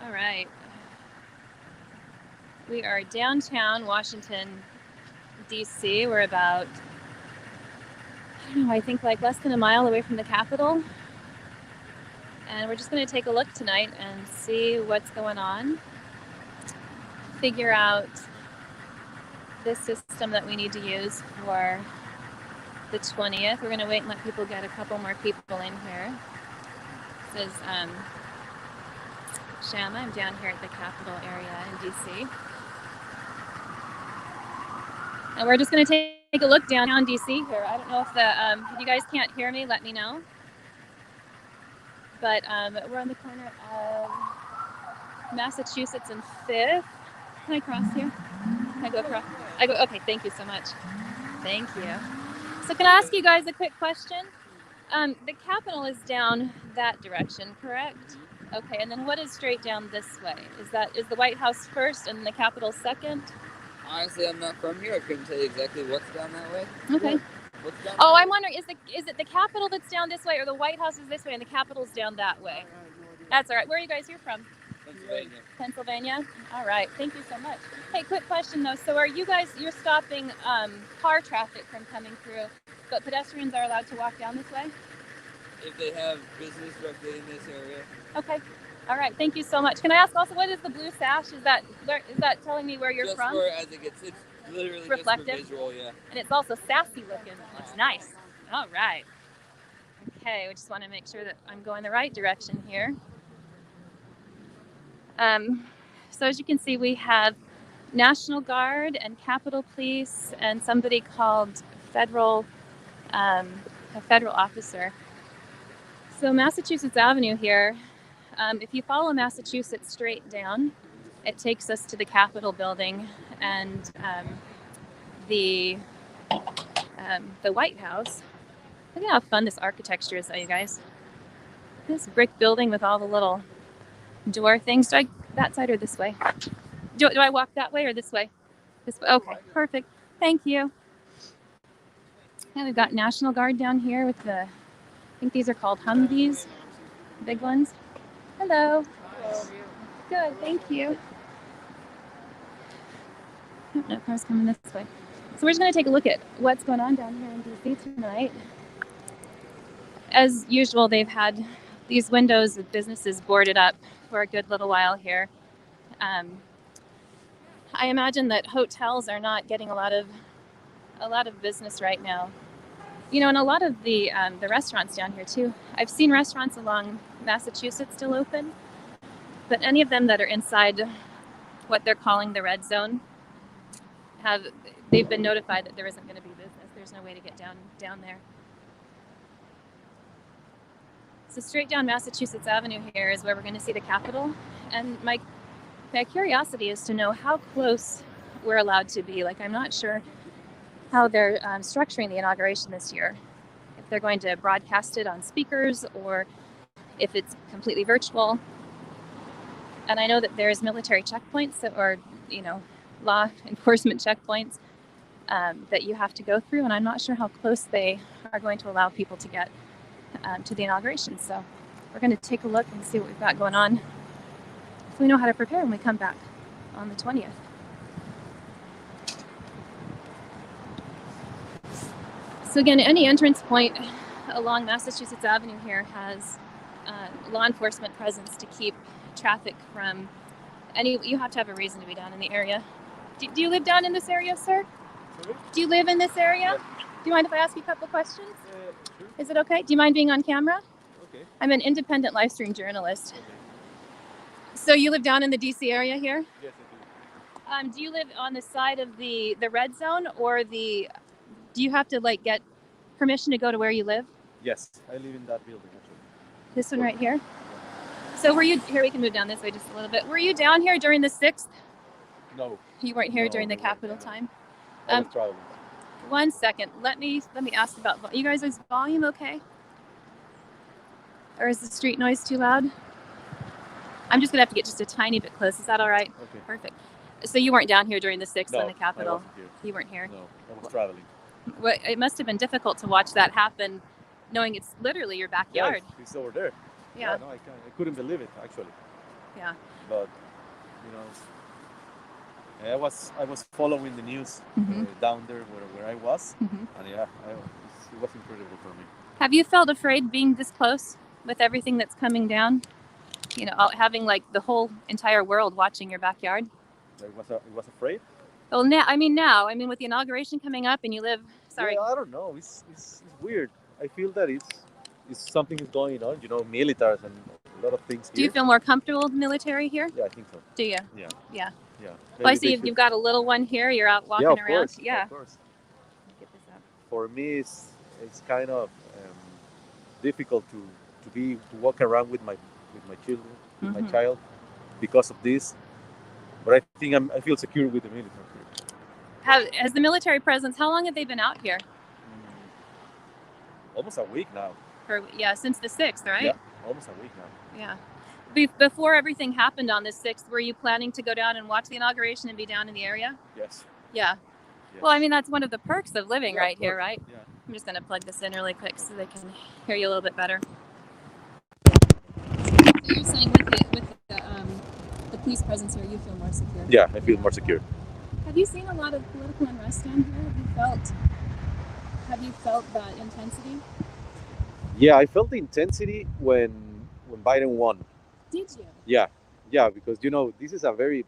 All right. We are downtown Washington, D.C. We're about, I don't know, I think like less than a mile away from the Capitol. And we're just going to take a look tonight and see what's going on. Figure out the system that we need to use for the 20th. We're going to wait and let people get a couple more people in here. This is Shama. I'm down here at the Capitol area in D.C. And we're just going to take a look downtown D.C. here. I don't know if you guys can't hear me, let me know. But we're on the corner of Massachusetts and 5th. Can I cross here? Can I go across? Okay, thank you so much. Thank you. So can I ask you guys a quick question? The Capitol is down that direction, correct? Okay, and then what is straight down this way? Is the White House first and the Capitol second? Honestly, I'm not from here. I couldn't tell you exactly what's down that way. Okay. What's down Oh, I'm wondering, is it the Capitol that's down this way, or the White House is this way and the Capitol's down that way? That's all right. Where are you guys here from? Pennsylvania. Pennsylvania? All right. Thank you so much. Hey, quick question though. So are you guys, you're stopping car traffic from coming through, but pedestrians are allowed to walk down this way? If they have business directly in this area. Okay. All right. Thank you so much. Can I ask also, what is the blue sash? Is that telling me where you're just from? Just as it gets, it's literally reflective. Just for visual, yeah. And it's also sassy looking. It's nice. All right. Okay. We just want to make sure that I'm going the right direction here. So as you can see, we have National Guard and Capitol Police and somebody called a federal officer. So Massachusetts Avenue here, if you follow Massachusetts straight down, it takes us to the Capitol building and the White House. Look at how fun this architecture is, though, you guys. This brick building with all the little door things. Do I that side or this way? Do I walk that way or this way? This way. Okay, perfect. Thank you. Yeah, we've got National Guard down here with I think these are called Humvees, big ones. Hello. Good, thank you. No cars coming this way. So we're just going to take a look at what's going on down here in D.C. tonight. As usual, they've had these windows of businesses boarded up for a good little while here. I imagine that hotels are not getting a lot of business right now. You know, and a lot of the restaurants down here too. I've seen restaurants along Massachusetts still open, but any of them that are inside what they're calling the red zone they've been notified that there isn't going to be business. There's no way to get down there. So straight down Massachusetts Avenue here is where we're going to see the Capitol. And my curiosity is to know how close we're allowed to be. Like, I'm not sure how they're structuring the inauguration this year. If they're going to broadcast it on speakers or if it's completely virtual. And I know that there's military checkpoints or, law enforcement checkpoints that you have to go through. And I'm not sure how close they are going to allow people to get to the inauguration. So we're going to take a look and see what we've got going on, so we know how to prepare when we come back on the 20th. So again, any entrance point along Massachusetts Avenue here has law enforcement presence to keep traffic from you have to have a reason to be down in the area. Do you live down in this area, sir? Sorry? Do you live in this area? Yeah. Do you mind if I ask you a couple questions? Sure. Is it okay? Do you mind being on camera? Okay. I'm an independent live stream journalist. Okay. So you live down in the DC area here? Yes, I do. Do you live on the side of the red zone, or do you have to get permission to go to where you live? Yes, I live in that building actually. This one right here? So here we can move down this way just a little bit. Were you down here during the 6th? No. You weren't here No, during the no, Capitol no. time? I was traveling. 1 second. Let me ask about you guys. Is volume okay? Or is the street noise too loud? I'm just gonna have to get just a tiny bit close. Is that all right? Okay. Perfect. So you weren't down here during the 6th No, in the Capitol? I wasn't here. You weren't here? No, I was traveling. Well, it must have been difficult to watch that happen, knowing it's literally your backyard. Yes, it's over there. Yeah. No, I couldn't believe it actually. Yeah. But you know, I was following the news down there where I was, and yeah, it was incredible for me. Have you felt afraid being this close with everything that's coming down? You know, having like the whole entire world watching your backyard. I was afraid. Well, now, with the inauguration coming up, and you live. Sorry. Yeah, I don't know. It's weird. I feel that it's something is going on. You know, militaries and a lot of things here. Do you feel more comfortable with military here? Yeah, I think so. Do you? Yeah. Yeah. Yeah. Well, I see you've got a little one here. You're out walking around. Course. Yeah. Of course. Get this up. For me, it's kind of difficult to walk around with my children, with my child, because of this. But I think I feel secure with the military. Has the military presence? How long have they been out here? Almost a week now. Since the 6th, right? Yeah, almost a week now. Yeah. Before everything happened on the 6th, were you planning to go down and watch the inauguration and be down in the area? Yes. Yeah. Yes. Well, that's one of the perks of living right here, right? Yeah. I'm just going to plug this in really quick so they can hear you a little bit better. So you're saying with the police presence here, you feel more secure? Yeah, I feel more secure. Have you seen a lot of political unrest down here? Have you felt that intensity? Yeah, I felt the intensity when Biden won. Did you? Yeah, because this is a very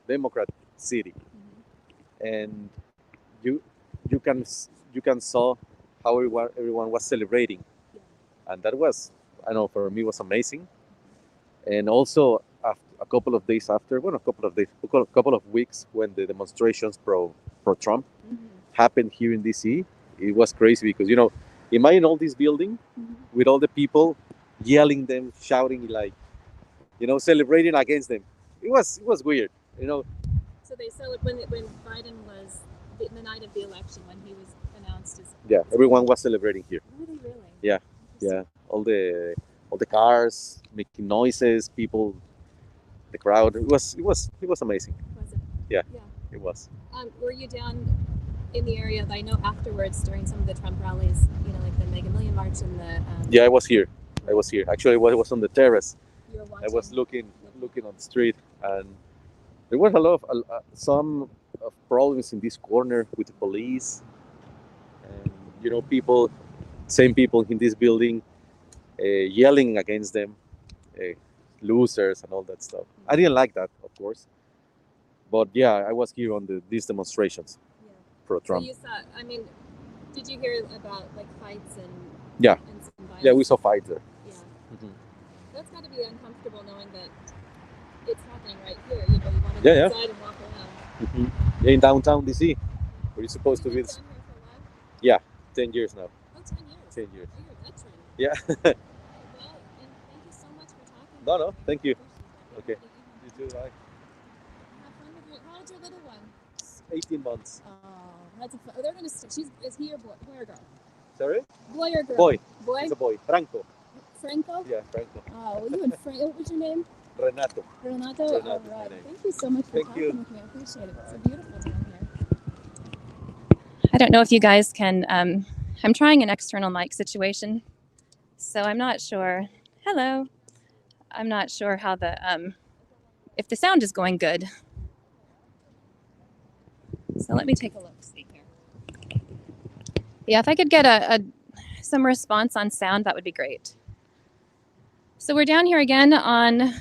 Democrat city, and you can saw how everyone was celebrating, and that was, I know, for me was amazing. And also a couple of weeks when the demonstrations pro Trump happened here in DC, it was crazy because imagine all this building with all the people yelling them, shouting, like celebrating against them. It was weird, So they celebrated when Biden was the night of the election, when he was announced as. Yeah, everyone was celebrating here. Were they really? Yeah. All the cars making noises, people, the crowd. It was amazing. Was it? Yeah. It was. Were you down in the area? I know afterwards during some of the Trump rallies, like the Mega Million March and the. Yeah, I was here. Actually, I was on the terrace. You were watching. I was looking on the street, and there was a lot of some problems in this corner with the police, and same people in this building, yelling against them, losers and all that stuff. I didn't like that, of course, but yeah, I was here on these demonstrations for Trump. So you saw. Did you hear about like fights and? Yeah. And some violence? Yeah, we saw fights there. Yeah. Mm-hmm. That's got to be uncomfortable knowing that it's happening right here. You want to go outside and walk around. Mm-hmm. Yeah, in downtown DC, where you're supposed to be. Down here for a while? Yeah, 10 years now. Oh, 10 years. 10 years. Oh, you're a veteran. Yeah. Well, and thank you so much for talking. No, thank you. Okay. You too, bye. Have fun with your. How old's your little one? 18 months. Oh, that's a fun. They're gonna. Is he a boy or girl? Sorry? Boy or girl? Boy. Boy. It's a boy. Franco. Franco? Yeah, Franco. Oh, well, you and Frank. What was your name? Renato. Renato. All right. Thank you so much for talking with me. I appreciate it. It's so beautiful down here. I don't know if you guys can. I'm trying an external mic situation, so I'm not sure. Hello. I'm not sure how if the sound is going good. So let me take a look. See here. Yeah, if I could get some response on sound, that would be great. So we're down here again on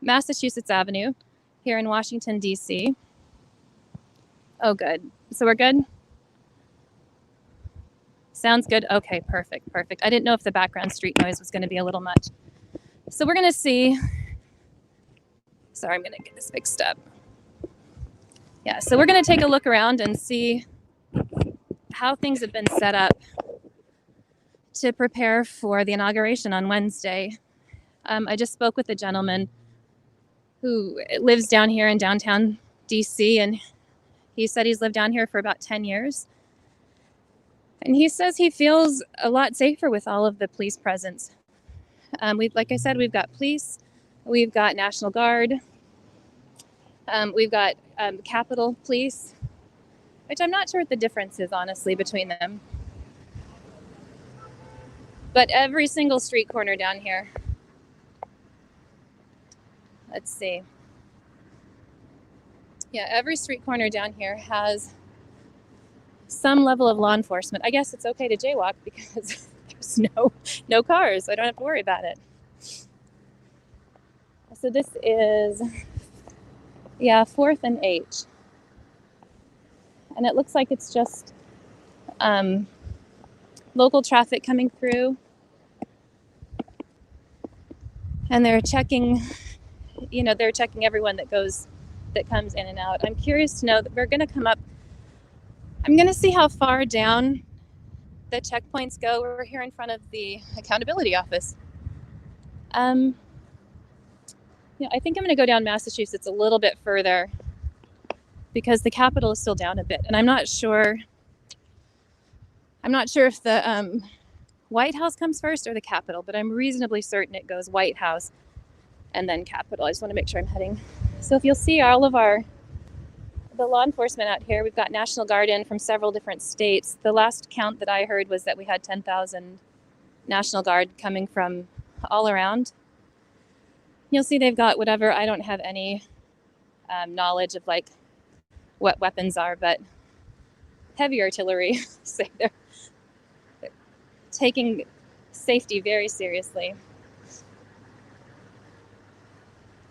Massachusetts Avenue here in Washington, D.C. Oh, good. So we're good? Sounds good? Okay, perfect. I didn't know if the background street noise was going to be a little much. So we're going to see. Sorry, I'm going to get this fixed up. Yeah, so we're going to take a look around and see how things have been set up to prepare for the inauguration on Wednesday. I just spoke with a gentleman who lives down here in downtown DC, and he said he's lived down here for about 10 years. And he says he feels a lot safer with all of the police presence. Like I said, we've got police, we've got National Guard, we've got Capitol Police, which I'm not sure what the difference is, honestly, between them. But every single street corner down here Let's see. Yeah, every street corner down here has some level of law enforcement. I guess it's okay to jaywalk because there's no cars. I don't have to worry about it. So this is, yeah, 4th and H. And it looks like it's just local traffic coming through. And they're checking, they're checking everyone that comes in and out. I'm curious to know that we're going to come up. I'm going to see how far down the checkpoints go. We're here in front of the accountability office. I think I'm going to go down Massachusetts a little bit further because the Capitol is still down a bit, and I'm not sure if the White House comes first or the Capitol, but I'm reasonably certain it goes White House and then Capitol. I just want to make sure I'm heading. So if you'll see all of the law enforcement out here, we've got National Guard in from several different states. The last count that I heard was that we had 10,000 National Guard coming from all around. You'll see they've got whatever. I don't have any knowledge of like what weapons are, but heavy artillery. So they're taking safety very seriously.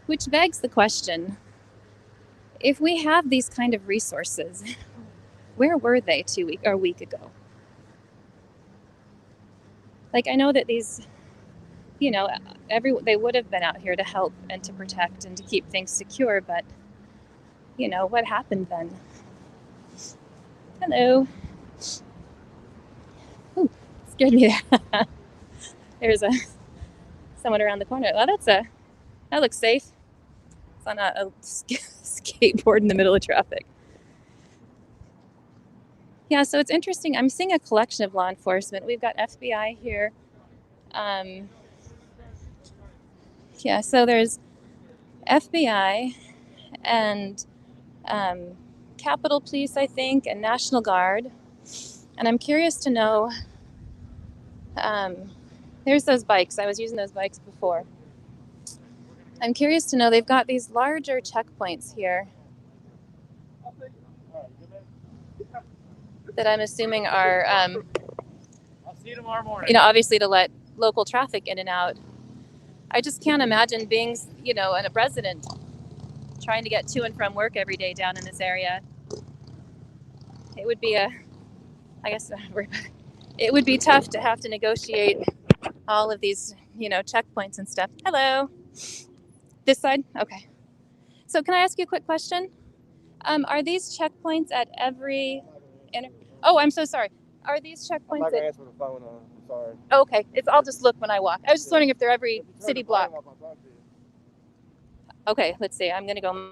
Which begs the question, if we have these kind of resources, where were they a week ago? Like, I know that these, they would have been out here to help and to protect and to keep things secure, but, what happened then? Hello. Ooh, scared me there. There's someone around the corner. Oh, that looks safe. It's on a skateboard in the middle of traffic. Yeah, so it's interesting. I'm seeing a collection of law enforcement. We've got FBI here. So there's FBI and Capitol Police, I think, and National Guard. And I'm curious to know, there's those bikes. I was using those bikes before. I'm curious to know, they've got these larger checkpoints here that I'm assuming are, I'll see you tomorrow morning. obviously to let local traffic in and out. I just can't imagine being, a resident trying to get to and from work every day down in this area. It would be it would be tough to have to negotiate all of these, checkpoints and stuff. Hello. This side? Okay. So can I ask you a quick question? Are these checkpoints at every... Oh, I'm so sorry. Are these checkpoints I'm not gonna answer the phone. I'm sorry. Oh, okay. I'll just look when I walk. I was just wondering if they're every city block. Okay, let's see. I'm going to go...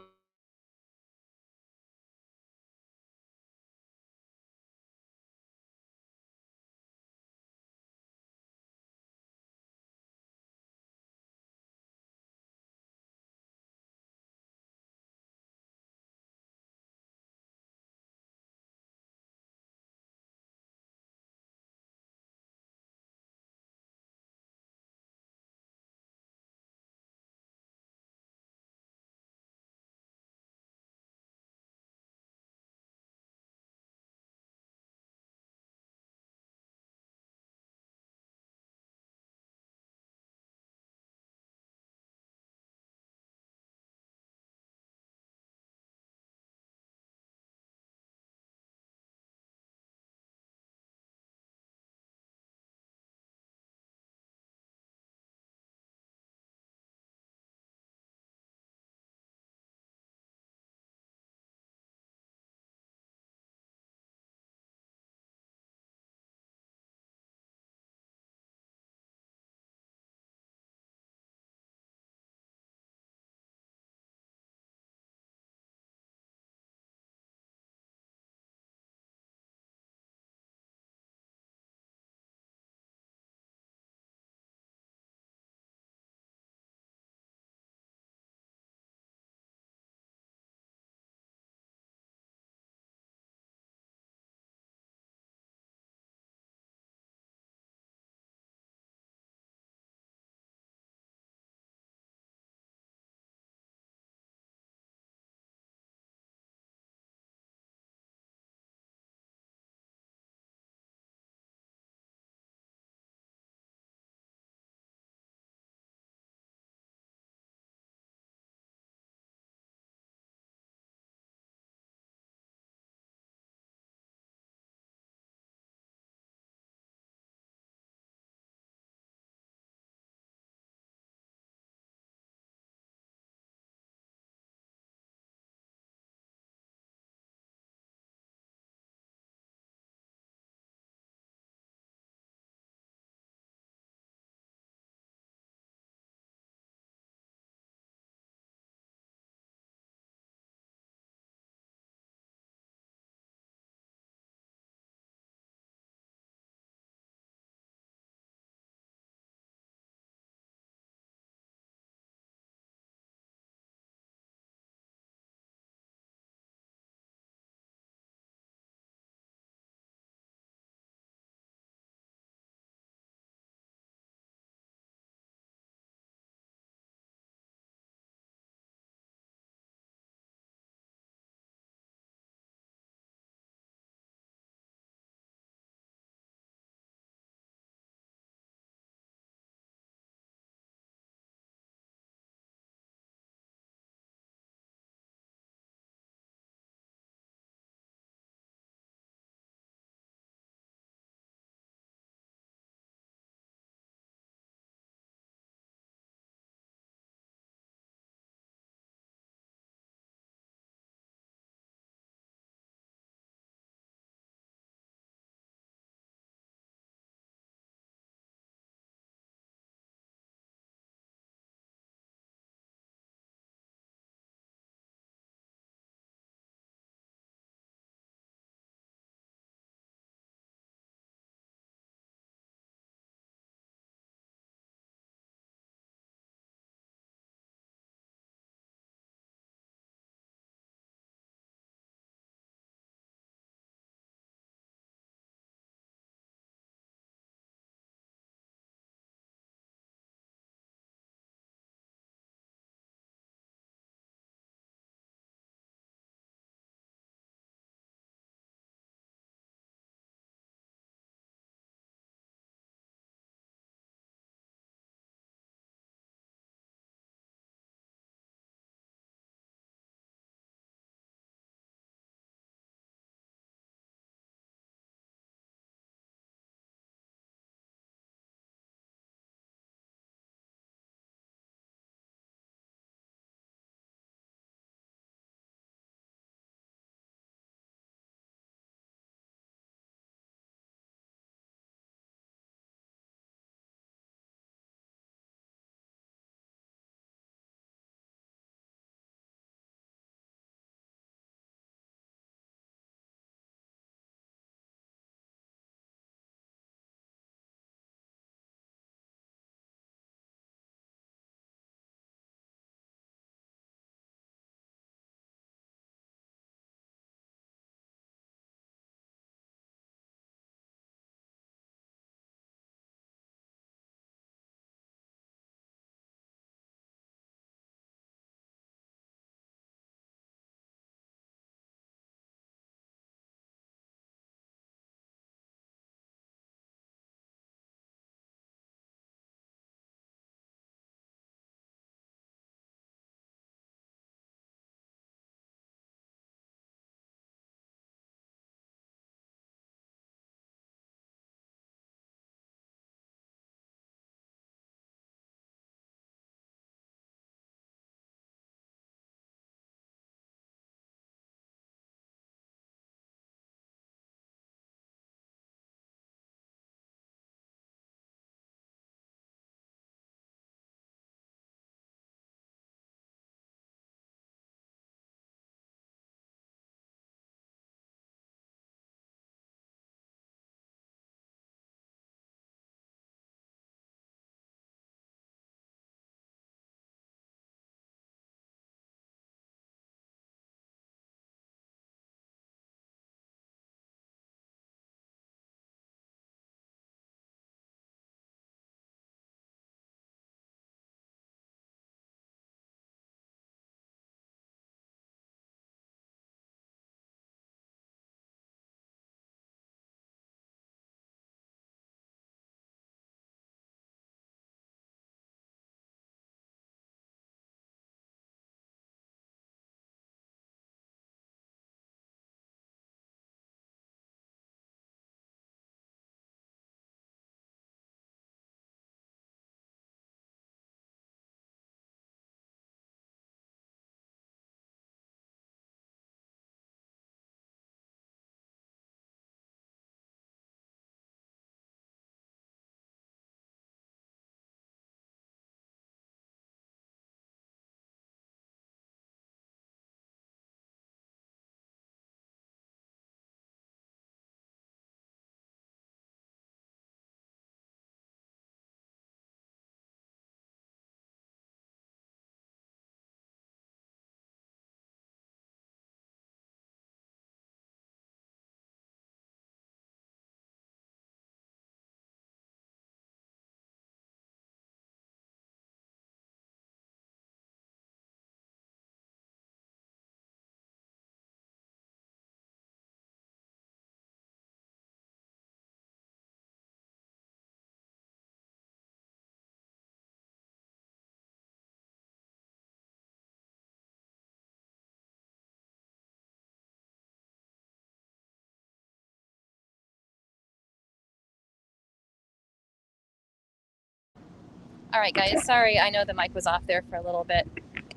All right, guys. Sorry, I know the mic was off there for a little bit.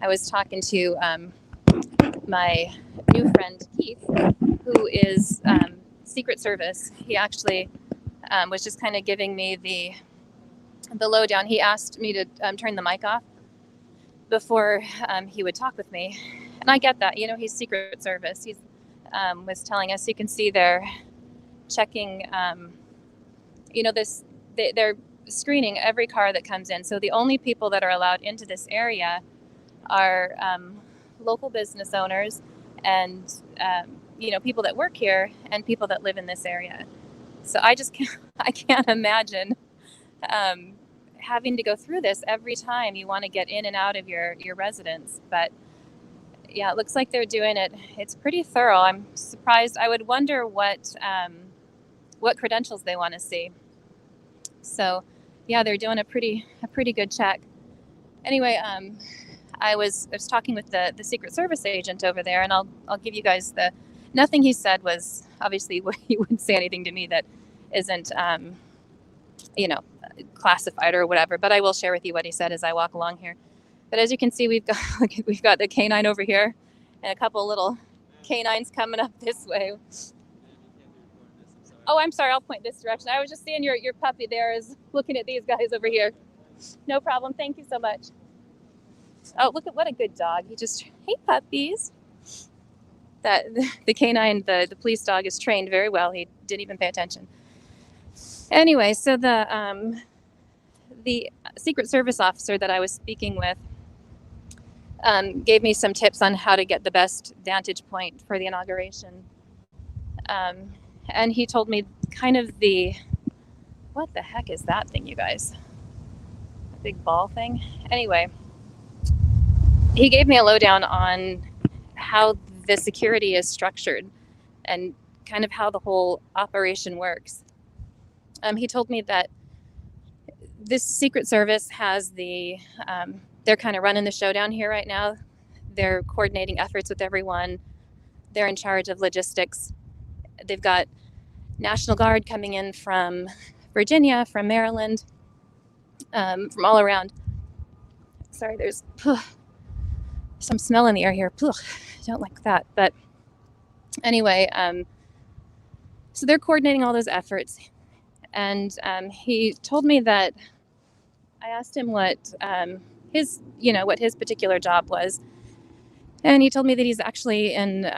I was talking to my new friend Keith, who is Secret Service. He actually was just kind of giving me the lowdown. He asked me to turn the mic off before he would talk with me, and I get that. You know, he's Secret Service. He's was telling us. You can see they're checking. You know, they're screening every car that comes in. So the only people that are allowed into this area are local business owners and you know, people that work here and people that live in this area. So I can't imagine having to go through this every time you want to get in and out of your residence. But yeah, it looks like they're doing it. It's pretty thorough. I'm surprised. I would wonder what credentials they want to see. So yeah, they're doing a pretty good check. Anyway, I was talking with the Secret Service agent over there, and I'll give you guys nothing he said was, obviously, he wouldn't say anything to me that isn't you know, classified or whatever, but I will share with you what he said as I walk along here. But as you can see, we've got the canine over here and a couple little canines coming up this way. Oh, I'm sorry, I'll point this direction. I was just seeing your puppy there is looking at these guys over here. No problem, thank you so much. Oh, look at what a good dog. Hey puppies. The canine, the police dog is trained very well. He didn't even pay attention. Anyway, so the Secret Service officer that I was speaking with gave me some tips on how to get the best vantage point for the inauguration. And he told me kind of what the heck is that thing, you guys? A big ball thing? Anyway, he gave me a lowdown on how the security is structured and kind of how the whole operation works. He told me that this Secret Service has they're kind of running the show down here right now. They're coordinating efforts with everyone. They're in charge of logistics. They've got National Guard coming in from Virginia, from Maryland, from all around. Sorry, there's some smell in the air here. I don't like that. But anyway, so they're coordinating all those efforts. And he told me that I asked him what his particular job was. And he told me that he's actually in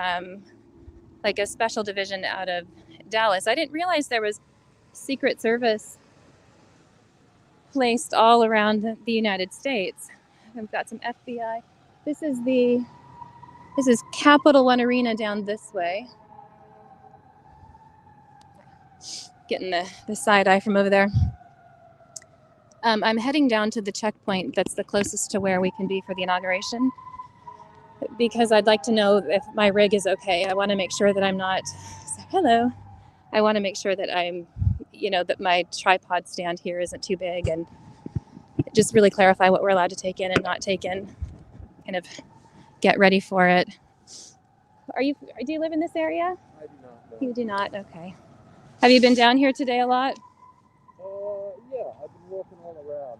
like a special division out of Dallas. I didn't realize there was Secret Service placed all around the United States. We've got some FBI. This is Capital One Arena down this way. Getting the side eye from over there. I'm heading down to the checkpoint that's the closest to where we can be for the inauguration, because I'd like to know if my rig is okay. I want to make sure that I'm not. Hello. I want to make sure that I'm, that my tripod stand here isn't too big, and just really clarify what we're allowed to take in and not take in. Kind of get ready for it. Do you live in this area? I do not. No. You do not? Okay. Have you been down here today a lot? Yeah, I've been walking all around.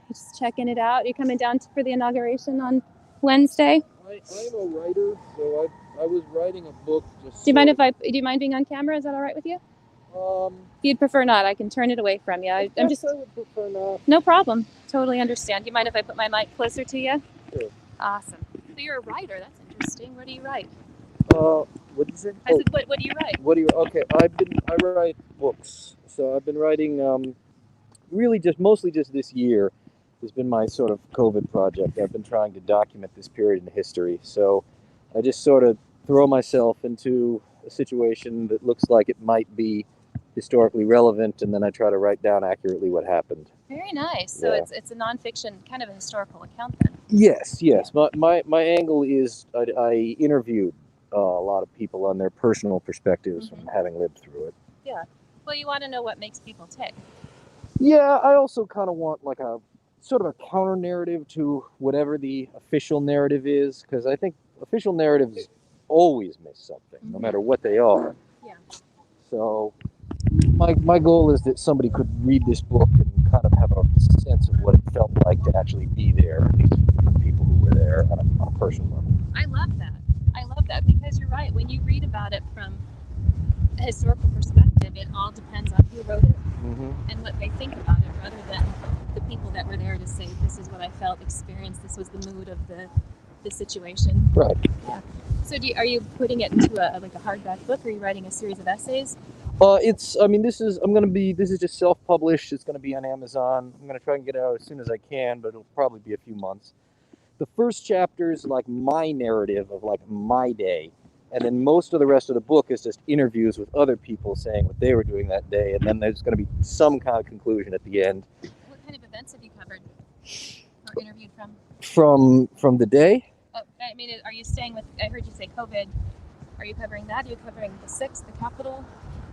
You're just checking it out. You're coming down for the inauguration on Wednesday? I'm a writer, so I was writing a book. Do you mind being on camera? Is that all right with you? If you'd prefer not, I can turn it away from you. I would prefer not. No problem. Totally understand. Do you mind if I put my mic closer to you? Sure. Awesome. So you're a writer. That's interesting. What do you write? What did you say? I said, what do you write? Okay, I write books. So I've been writing, really mostly just this year has been my sort of COVID project. I've been trying to document this period in history. So I just sort of throw myself into a situation that looks like it might be historically relevant, and then I try to write down accurately what happened. Very nice. So Yeah. it's a nonfiction, kind of a historical account then. Yes. My angle is I interviewed a lot of people on their personal perspectives from having lived through it. Yeah. Well, you want to know what makes people tick. Yeah, I also kind of want like a sort of a counter narrative to whatever the official narrative is, because I think official narratives always miss something, no matter what they are. Yeah. So my goal is that somebody could read this book and kind of have a sense of what it felt like to actually be there, at least for the people who were there on a personal level. I love that. I love that because you're right. When you read about it from a historical perspective, it all depends on who wrote it and what they think about it, rather than the people that were there to say, this is what I felt, experienced, this was the mood of the situation. Right. Yeah. So are you putting it into a hardback book, or are you writing a series of essays? This is just self-published. It's going to be on Amazon. I'm going to try and get it out as soon as I can, but it'll probably be a few months. The first chapter is like my narrative of like my day. And then most of the rest of the book is just interviews with other people saying what they were doing that day. And then there's going to be some kind of conclusion at the end. What kind of events have you covered or interviewed from? From the day? Oh, I mean, are you staying with, I heard you say COVID. Are you covering that? Are you covering the 6th, the Capitol?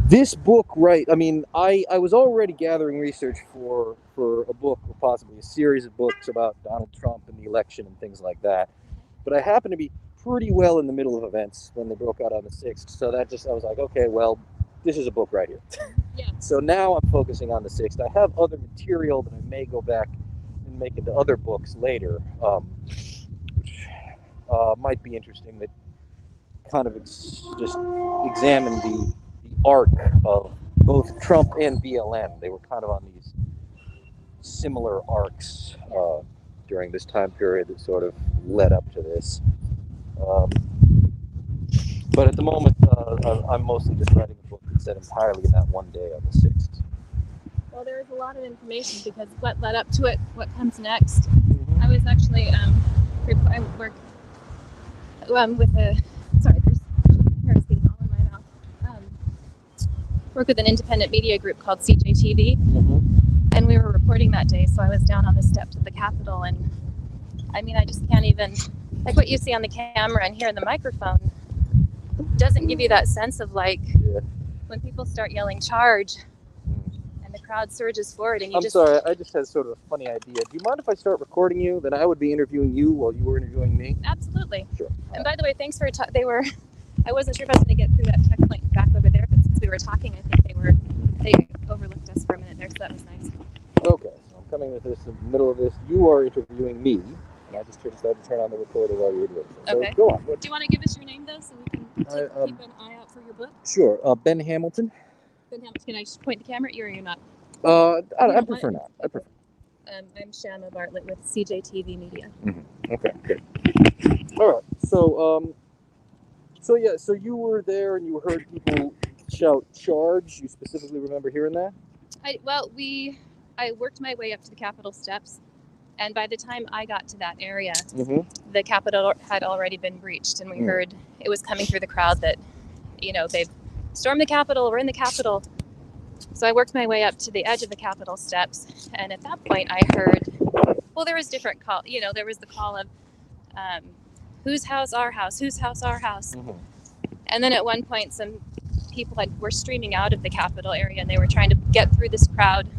This book, right, I mean, I was already gathering research for a book, or possibly a series of books about Donald Trump and the election and things like that. But I happened to be pretty well in the middle of events when they broke out on the 6th. So I was like, okay, well, this is a book right here. Yeah. So now I'm focusing on the 6th. I have other material that I may go back and make into other books later, which might be interesting, that kind of just examine the arc of both Trump and BLM. They were kind of on these similar arcs during this time period that sort of led up to this. But at the moment, I'm mostly just writing a book that's set entirely in that one day on the 6th. Well, there is a lot of information because what led up to it, what comes next. I was actually I work with a there's getting all in my mouth. Work with an independent media group called CJTV, and we were reporting that day. So I was down on the steps of the Capitol, and I mean, I just can't even, like what you see on the camera and hear in the microphone doesn't give you that sense of like when people start yelling charge and the crowd surges forward and you sorry, I just had sort of a funny idea. Do you mind if I start recording you? Then I would be interviewing you while you were interviewing me. Absolutely. Sure. And by the way, thanks for I wasn't sure if I was going to get through that checkpoint back over there, but since we were talking, I think they overlooked us for a minute there, so that was nice. Okay, so I'm coming with this in the middle of this. You are interviewing me, and I just decided to turn on the recorder while you were doing it. So Okay. go on. Do you want to give us your name, though, so we can keep an eye out for your book? Sure. Ben Hamilton. Ben Hamilton. Can I just point the camera at you, or you're not? I prefer not. I prefer. I'm Shanna Bartlett with CJTV Media. Okay, good. All right. So you were there and you heard people shout charge. You specifically remember hearing that? I worked my way up to the Capitol steps, and by the time I got to that area, the Capitol had already been breached, and we heard it was coming through the crowd that, they've stormed the Capitol, we're in the Capitol. So I worked my way up to the edge of the Capitol steps, and at that point I heard, there was different call. There was the call of, whose house, our house, whose house, our house. And then at one point some people were streaming out of the Capitol area, and they were trying to get through this crowd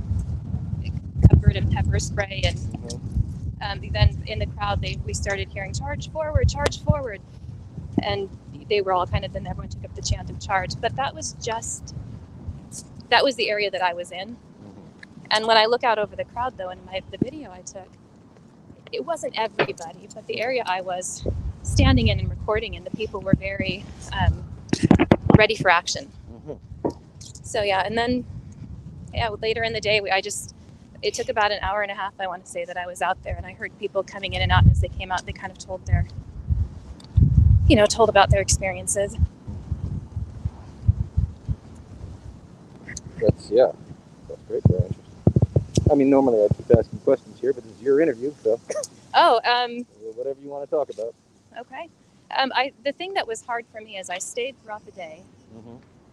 covered in pepper spray. And then in the crowd, we started hearing charge forward. And they were all then everyone took up the chant of charge. But that was the area that I was in. And when I look out over the crowd, though, in the video I took, it wasn't everybody, but the area I was standing in and recording in, the people were very ready for action. So and then later in the day, it took about an hour and a half, I want to say, that I was out there, and I heard people coming in and out, and as they came out, they kind of told about their experiences. That's great. Very interesting. I mean, normally I keep asking questions here, but this is your interview, so. Whatever you want to talk about. Okay. The thing that was hard for me is I stayed throughout the day,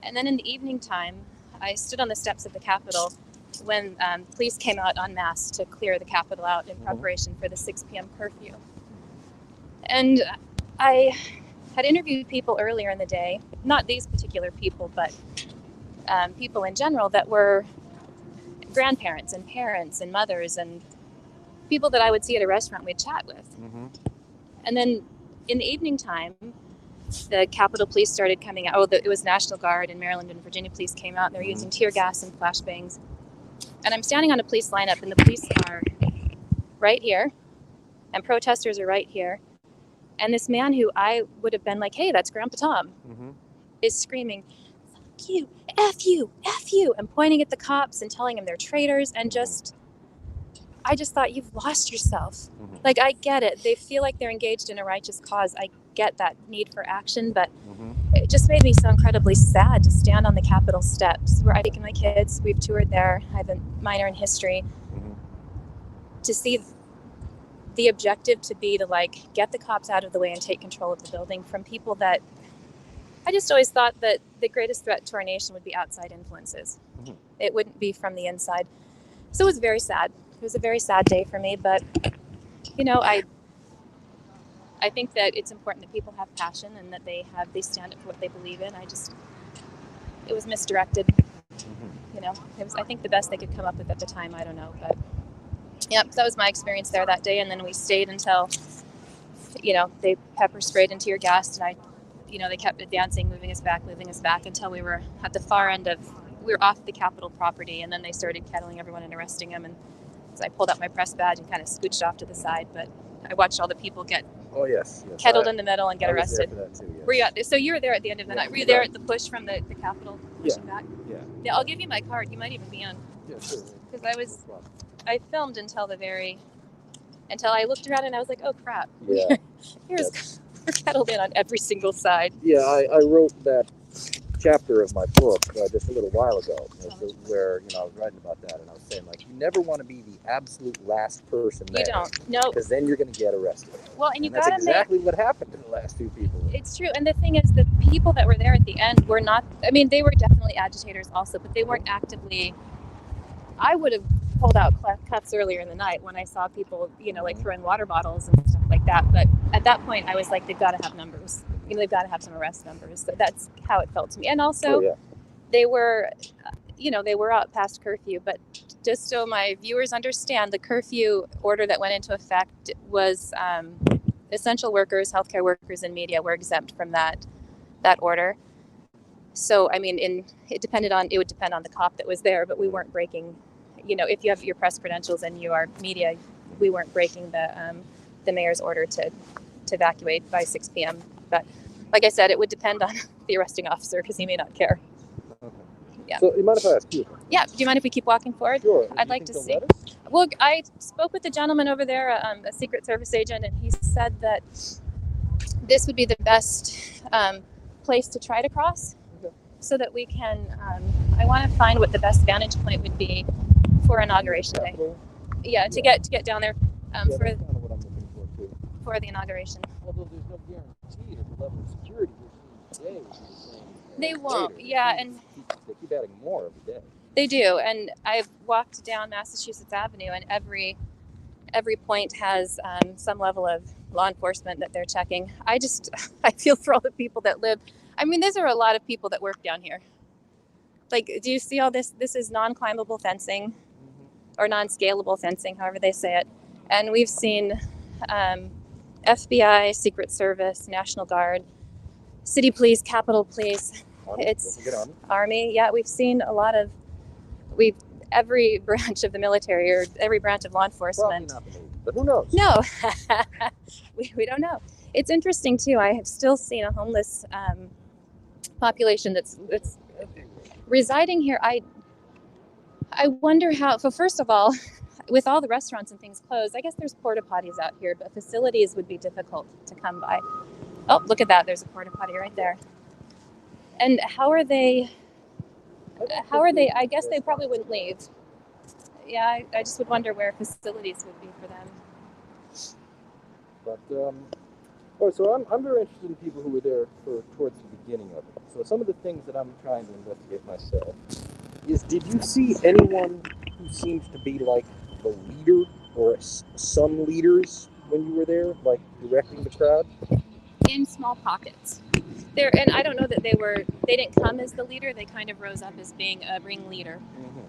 and then in the evening time, I stood on the steps of the Capitol when police came out en masse to clear the Capitol out in preparation for the 6 p.m. curfew. And I had interviewed people earlier in the day, not these particular people, but people in general that were grandparents and parents and mothers and people that I would see at a restaurant we'd chat with. And then in the evening time, the Capitol Police started coming out. It was National Guard and Maryland and Virginia Police came out, and they were using tear gas and flashbangs. And I'm standing on a police lineup, and the police are right here, and protesters are right here. And this man who I would have been like, hey, that's Grandpa Tom, is screaming, fuck you, F you, F you, and pointing at the cops and telling them they're traitors. And I just thought, you've lost yourself. Like, I get it. They feel like they're engaged in a righteous cause. I get that need for action, but it just made me so incredibly sad to stand on the Capitol steps where I've taken my kids. We've toured there. I have a minor in history. To see the objective to be to, like, get the cops out of the way and take control of the building from people that I just always thought that the greatest threat to our nation would be outside influences. It wouldn't be from the inside. So it was very sad. It was a very sad day for me, but you know, I think that it's important that people have passion and that they stand up for what they believe in. It was misdirected. You know, it was, I think, the best they could come up with at the time. I don't know, but yeah, that was my experience there that day. And then we stayed until, you know, they pepper sprayed and tear gassed, and they kept advancing, moving us back until we were at the far end we were off the Capitol property, and then they started kettling everyone and arresting them. And so I pulled out my press badge and kind of scooched off to the side, but I watched all the people get kettled in the middle and get arrested. I was there for that too, yes. Were you so you were there at the end of the night? Were you there at the push from the Capitol pushing back? Yeah, I'll give you my card. You might even be on. Yeah, sure. Because I filmed until I looked around and I was like, oh crap. Yeah. We're kettled in on every single side. Yeah, I wrote that chapter of my book just a little while ago, where I was writing about that, and I was saying, like, you never want to be the absolute last person there. You don't. No. Because then you're going to get arrested. Well, and that's exactly what happened to the last few people. It's true, and the thing is, the people that were there at the end were not. I mean, they were definitely agitators also, but they weren't actively. I would have pulled out cuffs earlier in the night when I saw people, like throwing water bottles and stuff like that. But at that point, I was like, they've got to have numbers. They've got to have some arrest numbers. So that's how it felt to me. And also, they were, they were out past curfew. But just so my viewers understand, the curfew order that went into effect was essential workers, healthcare workers, and media were exempt from that order. So, I mean, it would depend on the cop that was there, but we weren't breaking. If you have your press credentials and you are media, we weren't breaking the mayor's order to evacuate by 6 p.m. But like I said, it would depend on the arresting officer because he may not care. Okay. Yeah. So, you mind if I ask you? Yeah. Do you mind if we keep walking forward? Sure. I'd like to see. Well, I spoke with the gentleman over there, a Secret Service agent, and he said that this would be the best place to try to cross, so that we can. I want to find what the best vantage point would be for Inauguration Day. Yeah, to get down there that's kind of what I'm looking for too. For the inauguration. Although there's no guarantee that the level of security we're seeing today will be the same. They won't. Yeah, and they keep adding more every day. They do, and I've walked down Massachusetts Avenue, and every point has some level of law enforcement that they're checking. I feel for all the people that live. I mean, these are a lot of people that work down here. Like, do you see all this? This is non-climbable fencing, or non-scalable fencing, however they say it. And we've seen FBI, Secret Service, National Guard, City Police, Capitol Police. Army. Yeah, we've seen a lot of. Every branch of the military or every branch of law enforcement. Probably not the Navy, but who knows? No, we don't know. It's interesting too. I have still seen a homeless population that's residing here. I wonder how. So first of all, with all the restaurants and things closed, I guess there's porta potties out here, but facilities would be difficult to come by. Oh, look at that! There's a porta potty right there. And how are they? I guess they probably wouldn't leave. Yeah, I just would wonder where facilities would be for them. But, so I'm very interested in people who were there towards the beginning of it. So some of the things that I'm trying to investigate myself is, did you see anyone who seems to be like the leader or some leaders when you were there, like directing the crowd? In small pockets. And I don't know that they didn't come as the leader. They kind of rose up as being a ringleader.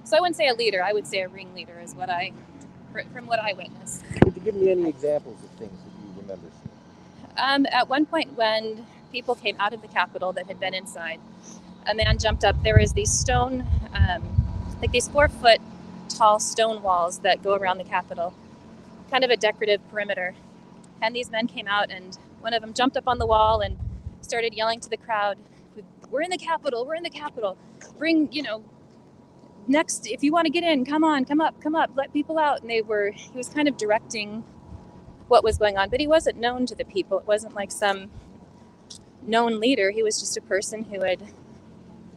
So I wouldn't say a leader. I would say a ringleader is from what I witnessed. Could you give me any examples of things that you remember seeing? At one point when people came out of the Capitol that had been inside, a man jumped up. There was these stone, like these 4-foot tall stone walls that go around the Capitol, kind of a decorative perimeter. And these men came out, and one of them jumped up on the wall and started yelling to the crowd, "We're in the Capitol, we're in the Capitol. Bring, next, if you want to get in, come on, come up, let people out." And he was kind of directing what was going on, but he wasn't known to the people. It wasn't like some known leader. He was just a person who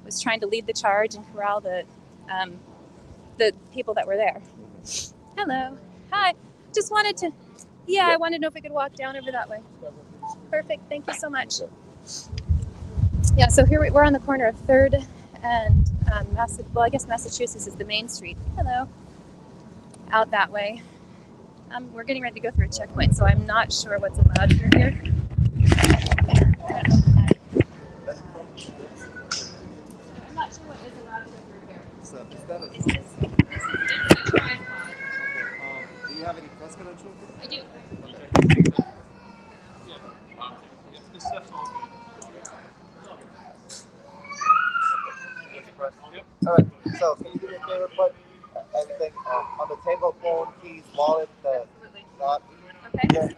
was trying to lead the charge and corral the people that were there. Hello. Hi. Just wanted to, I wanted to know if we could walk down over that way. Perfect. Thank you so much. Yeah, so here we're on the corner of 3rd and I guess Massachusetts is the main street. Hello. Out that way. We're getting ready to go through a checkpoint, so I'm not sure what's allowed through here. I'm not sure what is allowed through here. So is that a It's a tripod. do you have any press credentials? I do. All right. So can you do me a favor, put everything on the table, phone, keys, wallet, Absolutely. not Okay. your hat.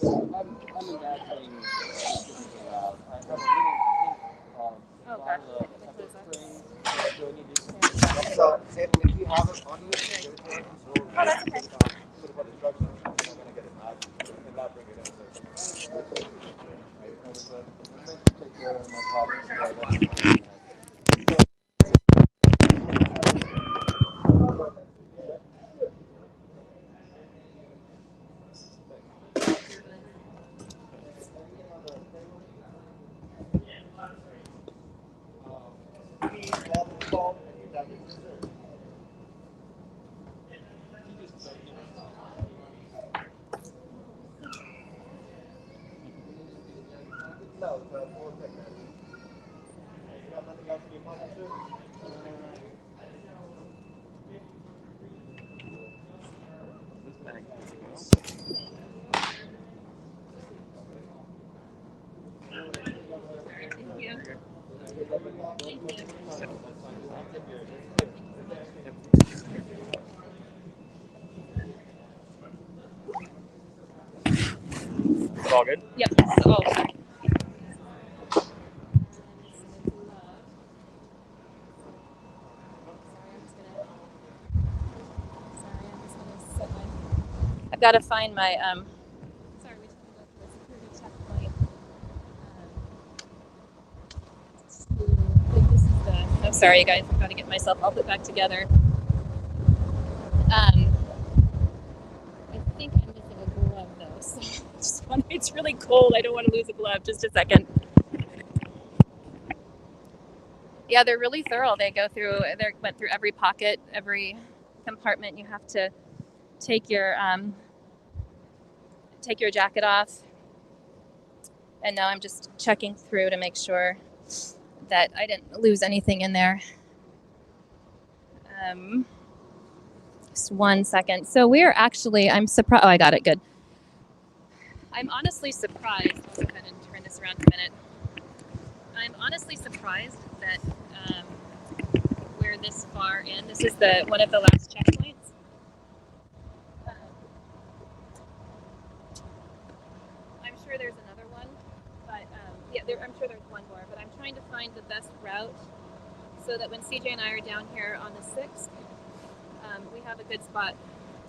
I'm in bad pain. I have a little Oh, gosh. bottle Let me of close that. spray. Do I need to So if you have it on you, give it to him. So Oh, that's okay. put it on the instructions. I'm gonna get it out and not bring it in. So. Take care of my problem. No, it's a full technique. You got nothing else in your pocket, sir? Thank you. Thank you. It's all good. Yep. So, sorry. I've got to find my sorry, we just went to the security checkpoint. I think this is the. I'm sorry, you guys. I've got to get myself all put back together. I think I'm missing a glove though. So it's really cold. I don't want to lose a glove. Just a second. Yeah, they're really thorough. They went through every pocket, every compartment. You have to take your jacket off. And now I'm just checking through to make sure that I didn't lose anything in there. Just 1 second. So we're actually, I'm surprised. Oh, I got it. Good. I'm honestly surprised. I'll go ahead and turn this around for a minute. I'm honestly surprised that we're this far in. This is one of the last checkpoints. I'm sure there's another one, but I'm sure there's one more. But I'm trying to find the best route so that when CJ and I are down here on the 6th, we have a good spot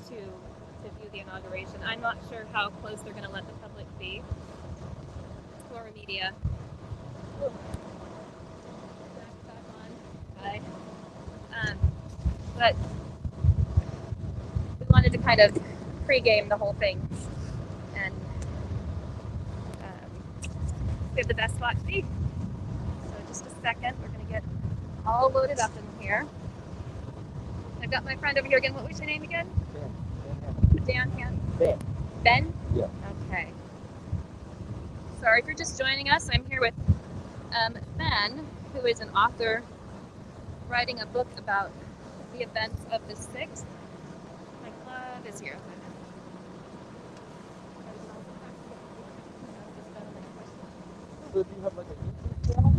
to view the inauguration. I'm not sure how close they're going to let the public be. Flora Media. Ooh. Back on. Hi. But we wanted to kind of pregame the whole thing and get the best spot to be. So just a second, we're going to get all loaded up in here. I've got my friend over here again. What was your name again? Dan. Ben. Ben? Yeah. Okay. Sorry if you're just joining us. I'm here with Ben, who is an author writing a book about the events of the 6th. My glove is here. So do you have like a YouTube channel?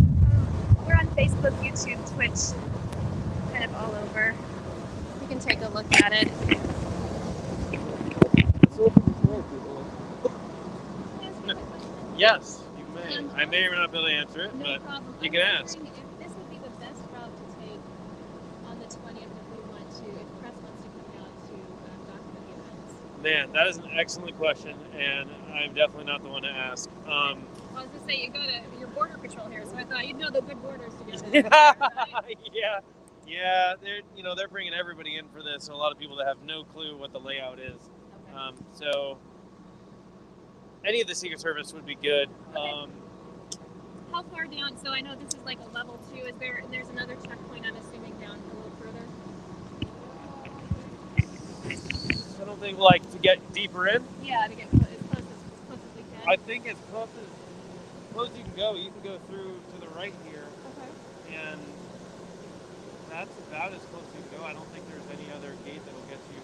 We're on Facebook, YouTube, Twitch, kind of all over. You can take a look at it. Yes, you may. I may or may not be able to answer it, No but problem. you I'm can ask. wondering if this would be the best route to take on the 20th if we want to, if press wants to come down to document the events. Man, that is an excellent question, and I'm definitely not the one to ask. I was gonna say your border patrol here, so I thought you'd know the good borders to get right? yeah. They're bringing everybody in for this, and a lot of people that have no clue what the layout is. Okay. So any of the Secret Service would be good. Okay. How far down? So I know this is like a level 2. There's another checkpoint, I'm assuming, down a little further? I don't think to get deeper in. Yeah, to get as close as we can. I think as close as you can go. You can go through to the right here, Okay. and that's about as close as you can go. I don't think there's any other gate that will get you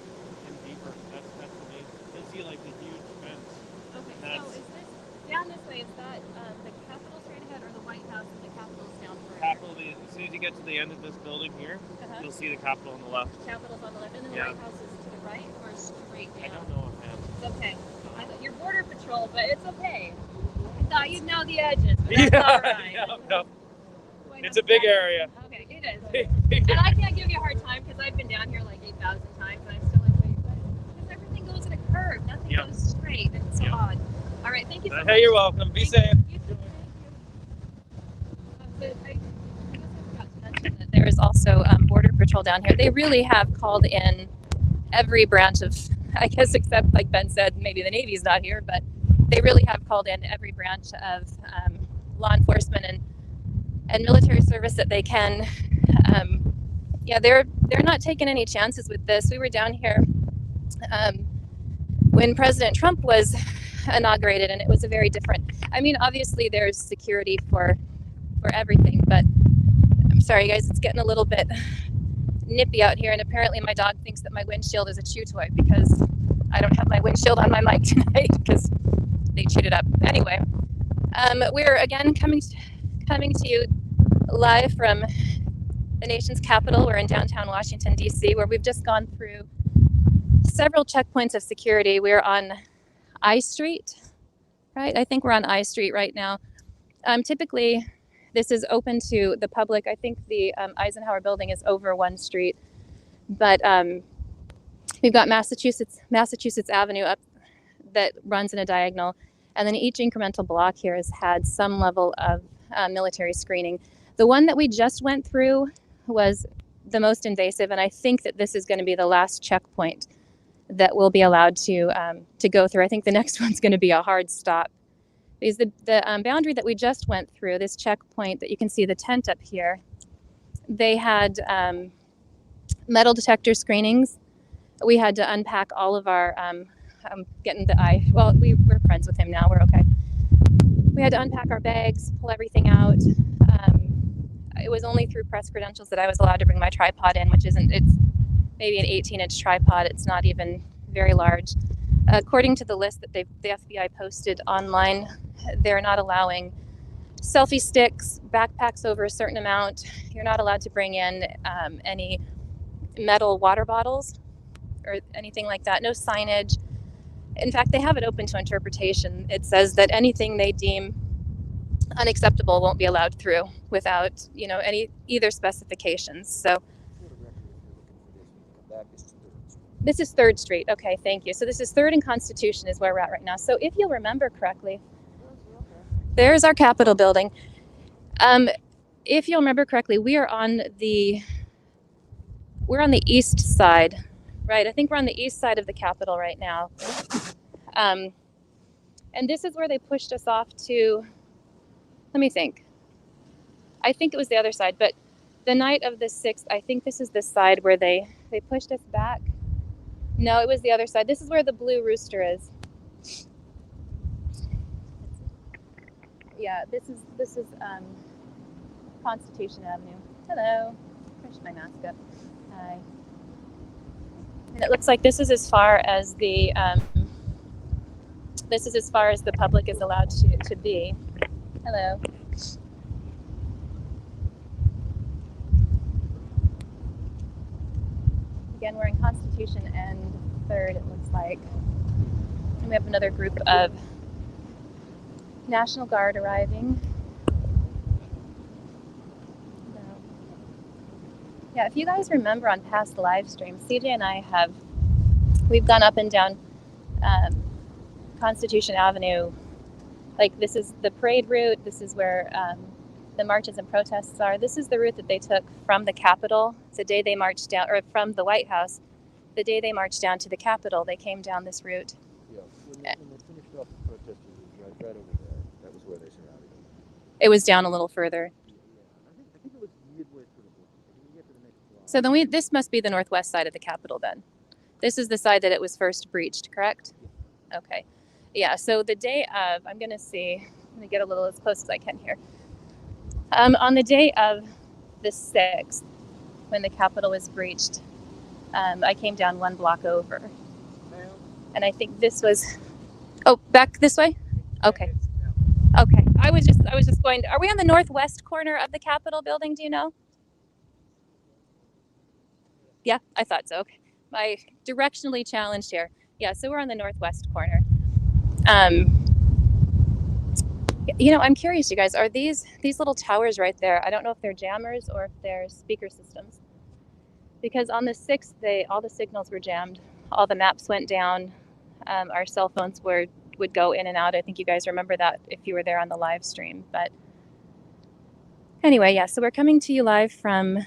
in deeper. That's amazing. You see the huge fence. Okay, so is this down this way? Is that the Capitol straight ahead, or the White House and the Capitol's down further? Capitol. As soon as you get to the end of this building here, you'll see the Capitol on the left. Capitol's on the left, and then the White House is to the right or straight down? I don't know offhand. It's okay. I thought you're border patrol, but it's okay. I thought you'd know the edges, but that's all right. No. It's a big area. Okay, it is. And I can't give you a hard time because I've been down here 8,000 times, and I'm still wait, but because everything goes in a curve, nothing goes straight, and it's so odd. All right, thank you so much. Hey, you're welcome. Be safe. You too. Thank you. I guess I forgot to mention that there is also Border Patrol down here. They really have called in every branch of, I guess, except like Ben said, maybe the Navy's not here, but they really have called in every branch of law enforcement and military service that they can. They're not taking any chances with this. We were down here when President Trump was inaugurated, and it was a very different. I mean, obviously there's security for everything, but I'm sorry, guys, it's getting a little bit nippy out here, and apparently my dog thinks that my windshield is a chew toy because I don't have my windshield on my mic tonight because they chewed it up. Anyway, we're again coming to you live from the nation's capital. We're in downtown Washington, D.C., where we've just gone through several checkpoints of security. We're on I Street, right? I think we're on I Street right now. Typically, this is open to the public. I think the Eisenhower building is over 1 street, but we've got Massachusetts Avenue up that runs in a diagonal, and then each incremental block here has had some level of military screening. The one that we just went through was the most invasive, and I think that this is going to be the last checkpoint that we'll be allowed to go through. I think the next one's going to be a hard stop. Because the boundary that we just went through, this checkpoint that you can see the tent up here, they had metal detector screenings. We had to unpack all of our, I'm getting the eye, well, we're friends with him now, we're okay. We had to unpack our bags, pull everything out. It was only through press credentials that I was allowed to bring my tripod in, which it's maybe an 18-inch tripod. It's not even very large. According to the list that the FBI posted online, they're not allowing selfie sticks, backpacks over a certain amount. You're not allowed to bring in any metal water bottles or anything like that. No signage. In fact, they have it open to interpretation. It says that anything they deem unacceptable won't be allowed through without, either specifications. So this is 3rd Street. Okay, thank you. So this is 3rd and Constitution is where we're at right now. So if you'll remember correctly, there's our Capitol building. If you'll remember correctly, we're on the east side, right? I think we're on the east side of the Capitol right now. And this is where they pushed us off to, let me think. I think it was the other side, but the night of the 6th, I think this is the side where they pushed us back. No, it was the other side. This is where the Blue Rooster is. Yeah, this is Constitution Avenue. Hello. Push my mask up. Hi. And it looks like this is as far as the public is allowed to be. Hello. Again, we're in Constitution and 3rd, it looks like. And we have another group of National Guard arriving. So, yeah, if you guys remember on past live streams, CJ and we've gone up and down Constitution Avenue. Like, this is the parade route. This is where the marches and protests are. This is the route that they took from the Capitol the day they marched down, or from the White House the day they marched down to the Capitol. They came down this route. Yeah, when they finished off the protesters, it was right over there. That was where they surrounded them. It was down a little further. Yeah, I think it was midway through the block. When you get to the next block. So then this must be the northwest side of the Capitol then. This is the side that it was first breached, correct? Yeah. Okay. Yeah, so the day of, I'm going to get a little as close as I can here. On the day of the 6th, when the Capitol was breached, I came down 1 block over. And I think this was, back this way? Okay. Okay. I was just going, are we on the northwest corner of the Capitol building, do you know? Yeah, I thought so. Okay. I directionally challenged here. Yeah, so we're on the northwest corner. I'm curious, you guys, are these little towers right there? I don't know if they're jammers or if they're speaker systems. Because on the 6th, all the signals were jammed. All the maps went down. Our cell phones would go in and out. I think you guys remember that if you were there on the live stream. But anyway, yeah, so we're coming to you live from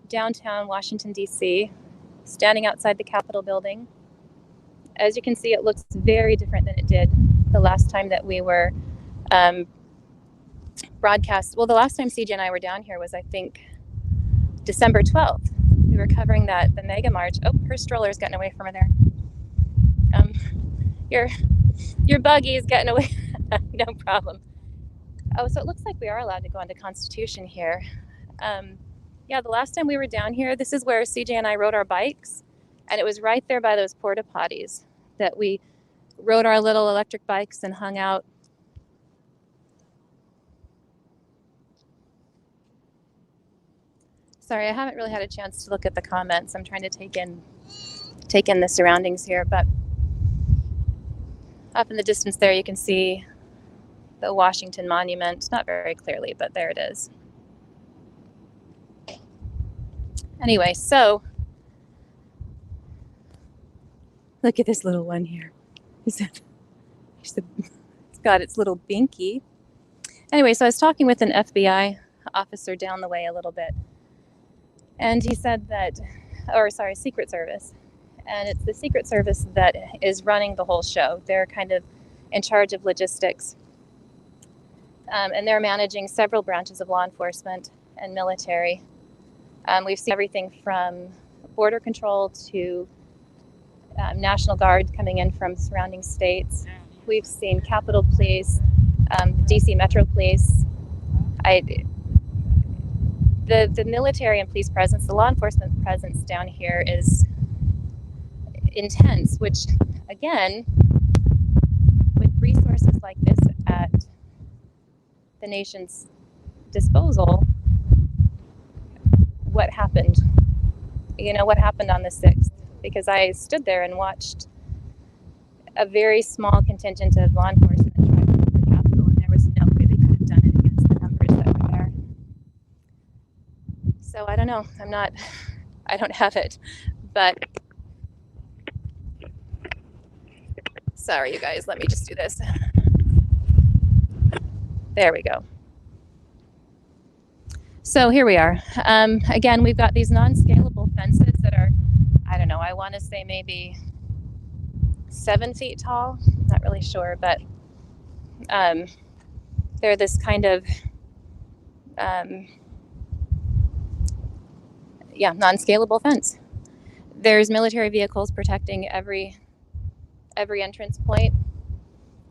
downtown Washington, D.C., standing outside the Capitol building. As you can see, it looks very different than it did the last time that we were broadcast. Well, the last time CJ and I were down here was, I think, December 12th. We were covering the mega march. Oh, her stroller's getting away from her there. Your buggy is getting away. No problem. Oh, so it looks like we are allowed to go into Constitution here. Yeah, the last time we were down here, this is where CJ and I rode our bikes, and it was right there by those porta potties that we rode our little electric bikes and hung out. Sorry, I haven't really had a chance to look at the comments. I'm trying to take in the surroundings here, but up in the distance there, you can see the Washington Monument. Not very clearly, but there it is. Anyway, so look at this little one here. It's got its little binky. Anyway, so I was talking with an FBI officer down the way a little bit. And he said Secret Service. And it's the Secret Service that is running the whole show. They're kind of in charge of logistics. And they're managing several branches of law enforcement and military. We've seen everything from border control to National Guard coming in from surrounding states. We've seen Capitol Police, DC Metro Police. The military and police presence, the law enforcement presence down here is intense, which, again, with resources like this at the nation's disposal, what happened? What happened on the 6th? Because I stood there and watched a very small contingent of law enforcement try to hold the Capitol, and there was no way they could have done it against the numbers that were there. So I don't know. I don't have it, but sorry, you guys, let me just do this. There we go. So here we are. Again, we've got these non-scalable fences that are, I don't know, I want to say maybe 7 feet tall. Not really sure, but they're this kind of, non-scalable fence. There's military vehicles protecting every entrance point.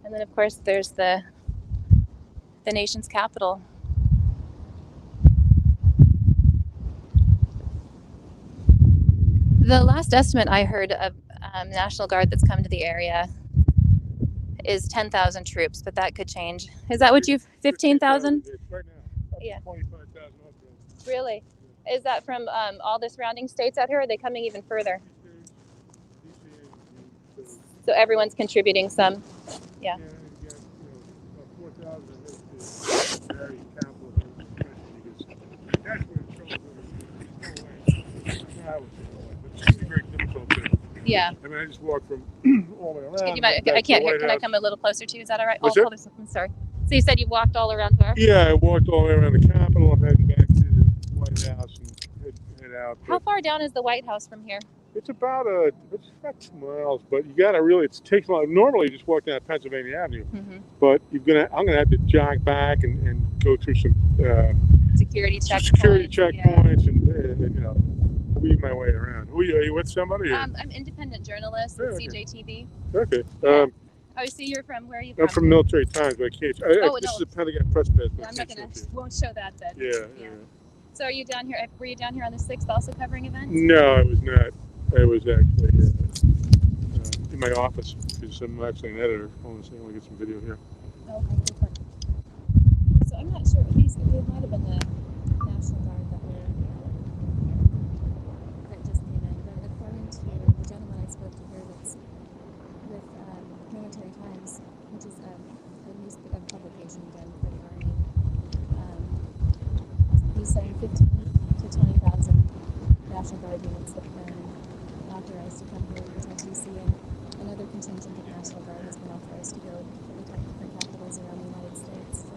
And then, of course, there's the nation's capital. The last estimate I heard of National Guard that's come to the area is 10,000 troops, but that could change. Is that what 15,000? Right now. Yeah. 25,000 up there. Really? Is that from all the surrounding states out here? Or are they coming even further? So everyone's contributing some. Yeah. And you got, you know, 4,000 of this is very capital because that's what it's showing. There's no way. I would say no way, but it's going to be very difficult to. Yeah. I mean, I just walked from all the way around. I can't hear. Can I come a little closer to you? Is that all right? What's that? I'm sorry. So you said you walked all around where? Yeah, I walked all the way around the Capitol. I'm heading back to the White House and head out. How far down is the White House from here? It's about 2 miles, but you gotta really. It takes a lot. Normally, you just walk down Pennsylvania Avenue, but I'm gonna have to jog back and go through some security checkpoints. And you know, weave my way around. Are you with somebody? Or? I'm independent journalist with CJTV. Okay. Oh, so you're from where are you I'm from Military Times, but I can't. This no. is a Pentagon press pass. Yeah, I'm not gonna. Won't show that then. Yeah. So are you down here? Were you down here on the 6th also covering events? No, I was not. I was actually in my office because I'm actually an editor. Hold on a second, let me get some video here. Okay, good. So I'm not sure. These might have been the National Guard that just came in. But according to the gentleman I spoke to here, that's with Military Times, which is a publication done for the Army, he's saying 15 to 20,000 National Guard units have been authorized to come here and protect DC, and another contingent of National Guard has been authorized to go protect different capitals around the United States. So,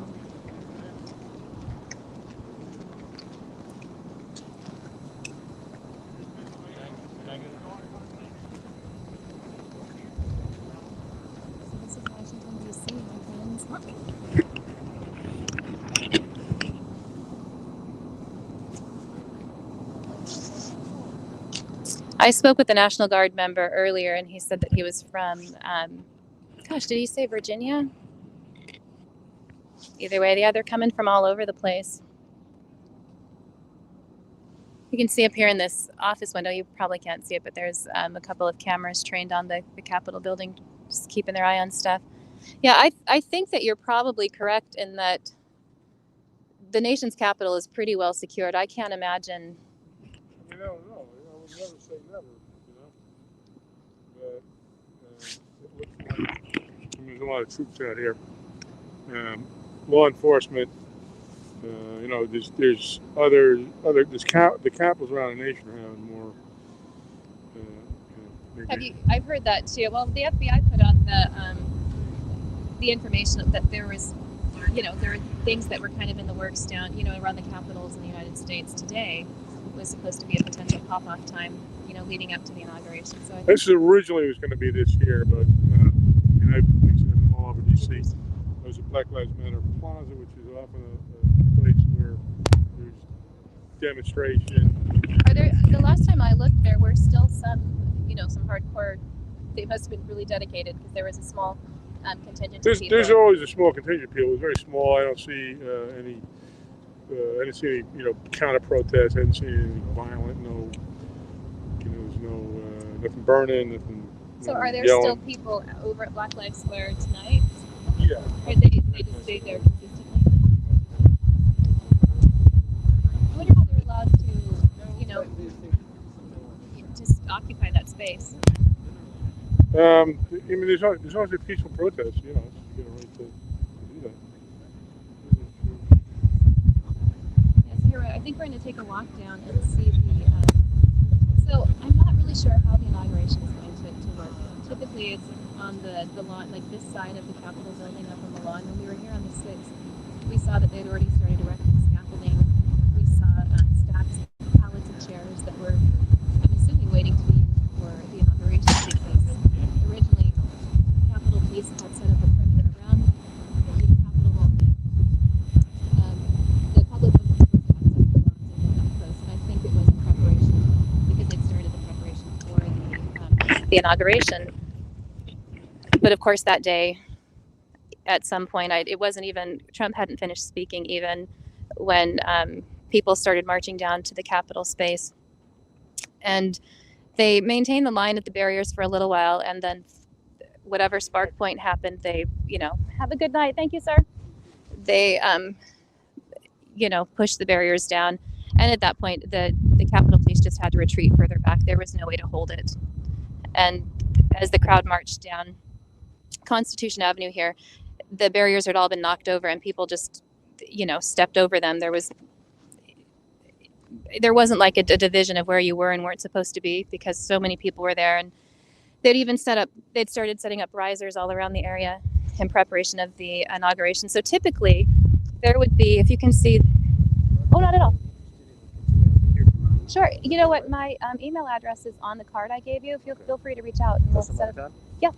this is Washington, DC, my friends. I spoke with the National Guard member earlier, and he said that he was from, did he say Virginia? Either way, they're coming from all over the place. You can see up here in this office window, you probably can't see it, but there's a couple of cameras trained on the Capitol building, just keeping their eye on stuff. Yeah, I think that you're probably correct in that the nation's capital is pretty well secured. I can't imagine. I don't know. I would never say never, But it looks like there's a lot of troops out here. Law enforcement. There's the capitals around the nation are having more. I've heard that too. Well, the FBI put out the information that there was, there are things that were kind of in the works down, around the capitals in the United States today. It was supposed to be a potential pop-off time, leading up to the inauguration. So this originally was going to be this year, but I've been all over DC. There's a Black Lives Matter Plaza, which is often a place where there's demonstration. The last time I looked, there were still some hardcore. They must have been really dedicated because there was a small contingent of people. There's always a small contingent of people. It's very small. I don't see any. I didn't see any, counter protests. I didn't see anything violent. No, there's nothing burning. Nothing. So are there yelling. still people over at Black Lives Square tonight? Yeah. Or they just stay there consistently? I wonder how they're allowed to, just occupy that space. There's always a peaceful protest. You get a right to do that. Yes, you're right. I think we're going to take a walk down and see so I'm not really sure how the inauguration is going to work. Typically, it's on the lawn, like this side of the Capitol building up on the lawn. When we were here on the 6th, we saw that they'd already started erecting scaffolding. We saw stacks of pallets of chairs that were, I'm assuming, waiting to be used for the inauguration because originally Capitol Police had set up a perimeter around the Capitol building. The public wasn't supposed to access the lawns and that close, and I think it was in preparation because they'd started the preparation for the inauguration. But of course, that day, at some point, it wasn't even, Trump hadn't finished speaking even when people started marching down to the Capitol space. And they maintained the line at the barriers for a little while, and then whatever spark point happened, they, have a good night. Thank you, sir. They, pushed the barriers down. And at that point, the Capitol Police just had to retreat further back. There was no way to hold it. And as the crowd marched down Constitution Avenue here, the barriers had all been knocked over and people just, stepped over them. There wasn't like a division of where you were and weren't supposed to be, because so many people were there. And they'd started setting up risers all around the area in preparation of the inauguration. So typically there would be, if you can see, oh, not at all. Sure. You know what? My email address is on the card I gave you. Feel free to reach out. And we'll set up. Yeah,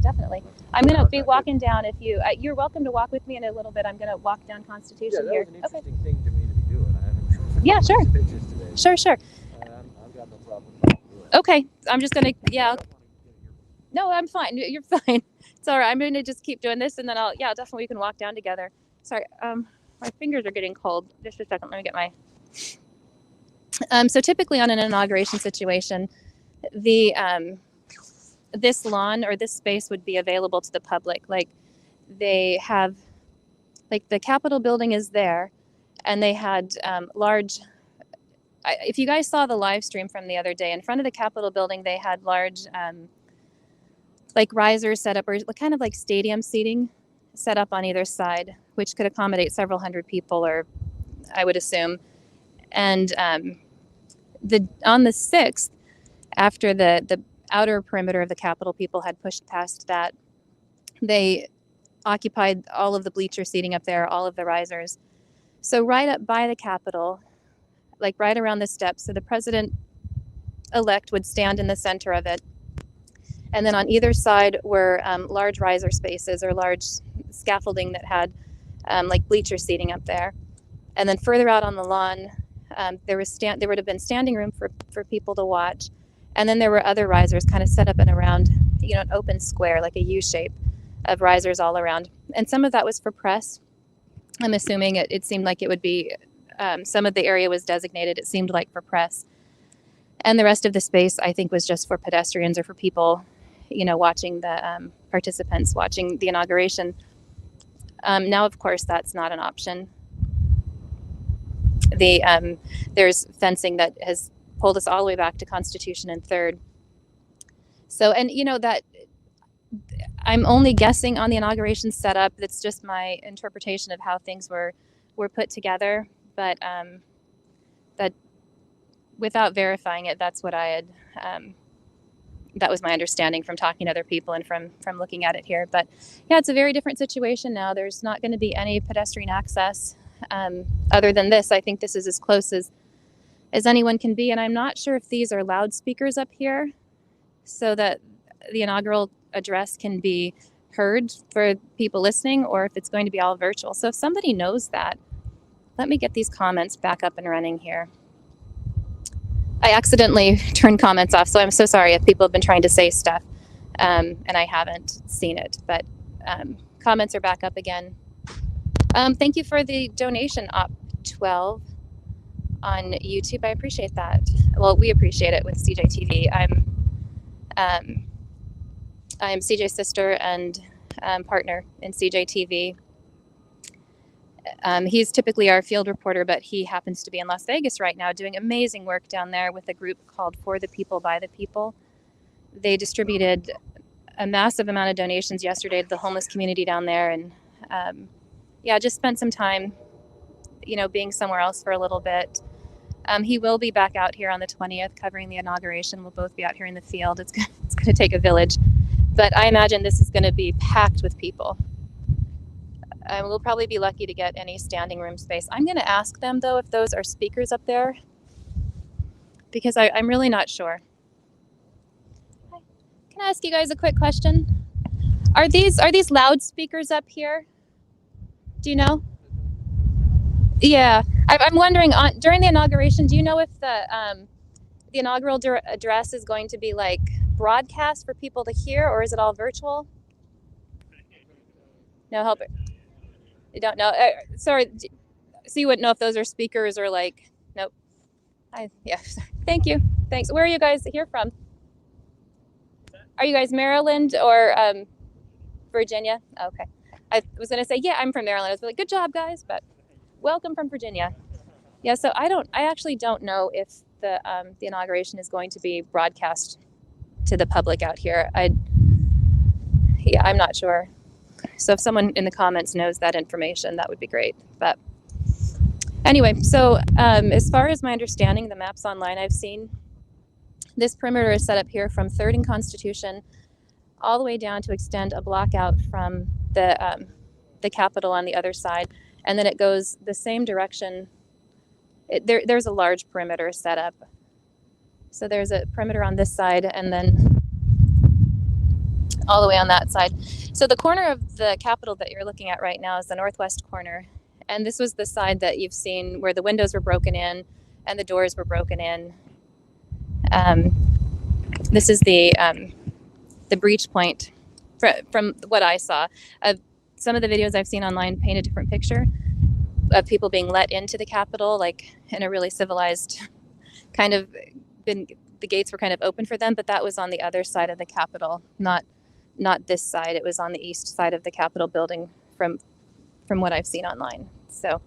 definitely. I'm going to be walking down. If you're welcome to walk with me in a little bit. I'm going to walk down Constitution here. Yeah, that was an interesting thing to me to be doing. I haven't Yeah, sure. pictures today. Sure. I've got no problem with that. Okay. I'm just going to, No, I'm fine. You're fine. It's all right. I'm going to just keep doing this, and then definitely we can walk down together. Sorry. My fingers are getting cold. Just a second. Let me get my... So typically on an inauguration situation, this lawn or this space would be available to the public. Like they have, like the Capitol building is there, and they had large, if you guys saw the live stream from the other day, in front of the Capitol building, they had large, like risers set up, or kind of like stadium seating set up on either side, which could accommodate several hundred people, or I would assume. And on the 6th, after the outer perimeter of the Capitol, people had pushed past that, they occupied all of the bleacher seating up there, all of the risers. So right up by the Capitol, like right around the steps, so the president-elect would stand in the center of it. And then on either side were large riser spaces or large scaffolding that had like bleacher seating up there. And then further out on the lawn, there would have been standing room for people to watch. And then there were other risers kind of set up and around, an open square, like a U shape of risers all around. And some of that was for press. I'm assuming it seemed like it would be, some of the area was designated, it seemed like, for press. And the rest of the space, I think, was just for pedestrians or for people, watching the participants watching the inauguration. Now, of course, that's not an option. There's fencing that has pulled us all the way back to Constitution and 3rd. So, and that I'm only guessing on the inauguration setup. That's just my interpretation of how things were put together. But that, without verifying it, that's what I had. That was my understanding from talking to other people and from looking at it here. But yeah, it's a very different situation now. There's not going to be any pedestrian access other than this. I think this is as close as anyone can be. And I'm not sure if these are loudspeakers up here so that the inaugural address can be heard for people listening, or if it's going to be all virtual. So if somebody knows that, let me get these comments back up and running here. I accidentally turned comments off, so I'm so sorry if people have been trying to say stuff and I haven't seen it, but comments are back up again. Thank you for the donation, Op12 on YouTube. I appreciate that. Well, we appreciate it with CJTV. I'm CJ's sister and partner in CJTV. He's typically our field reporter, but he happens to be in Las Vegas right now doing amazing work down there with a group called For the People, By the People. They distributed a massive amount of donations yesterday to the homeless community down there. And just spent some time, being somewhere else for a little bit. He will be back out here on the 20th covering the inauguration. We'll both be out here in the field. It's going to take a village. But I imagine this is going to be packed with people. We'll probably be lucky to get any standing room space. I'm going to ask them, though, if those are speakers up there, because I'm really not sure. Can I ask you guys a quick question? Are these loudspeakers up here? Do you know? Yeah, I'm wondering, during the inauguration, do you know if the inaugural address is going to be like broadcast for people to hear, or is it all virtual? No, help it. You don't know? Sorry, so you wouldn't know if those are speakers or like, nope. Yeah, thank you. Thanks. Where are you guys here from? Are you guys Maryland or Virginia? Okay. I was going to say, yeah, I'm from Maryland. I was like, good job, guys, but welcome from Virginia. Yeah, so I actually don't know if the inauguration is going to be broadcast to the public out here. I'm not sure. So if someone in the comments knows that information, that would be great. But anyway, so as far as my understanding, the maps online I've seen, this perimeter is set up here from 3rd and Constitution all the way down to extend a block out from the Capitol on the other side, and then it goes the same direction. There's a large perimeter set up. So there's a perimeter on this side and then all the way on that side. So the corner of the Capitol that you're looking at right now is the northwest corner. And this was the side that you've seen where the windows were broken in and the doors were broken in. This is the breach point from what I saw. Some of the videos I've seen online paint a different picture of people being let into the Capitol, like in a really civilized kind of, the gates were kind of open for them, but that was on the other side of the Capitol, not this side. It was on the east side of the Capitol building from what I've seen online. So,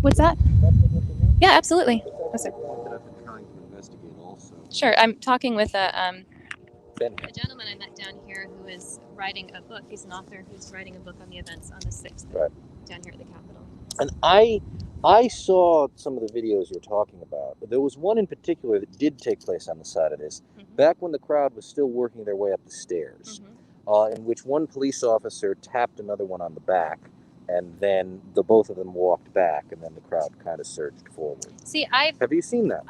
what's that? Yeah, absolutely. Yes, sir. That I've been trying to investigate also. Sure, I'm talking with a gentleman I met down here who is writing a book. He's an author who's writing a book on the events on the 6th down here at the Capitol. And I saw some of the videos you're talking about, but there was one in particular that did take place on the side of this, back when the crowd was still working their way up the stairs, in which one police officer tapped another one on the back, and then both of them walked back, and then the crowd kind of surged forward. See, have you seen that?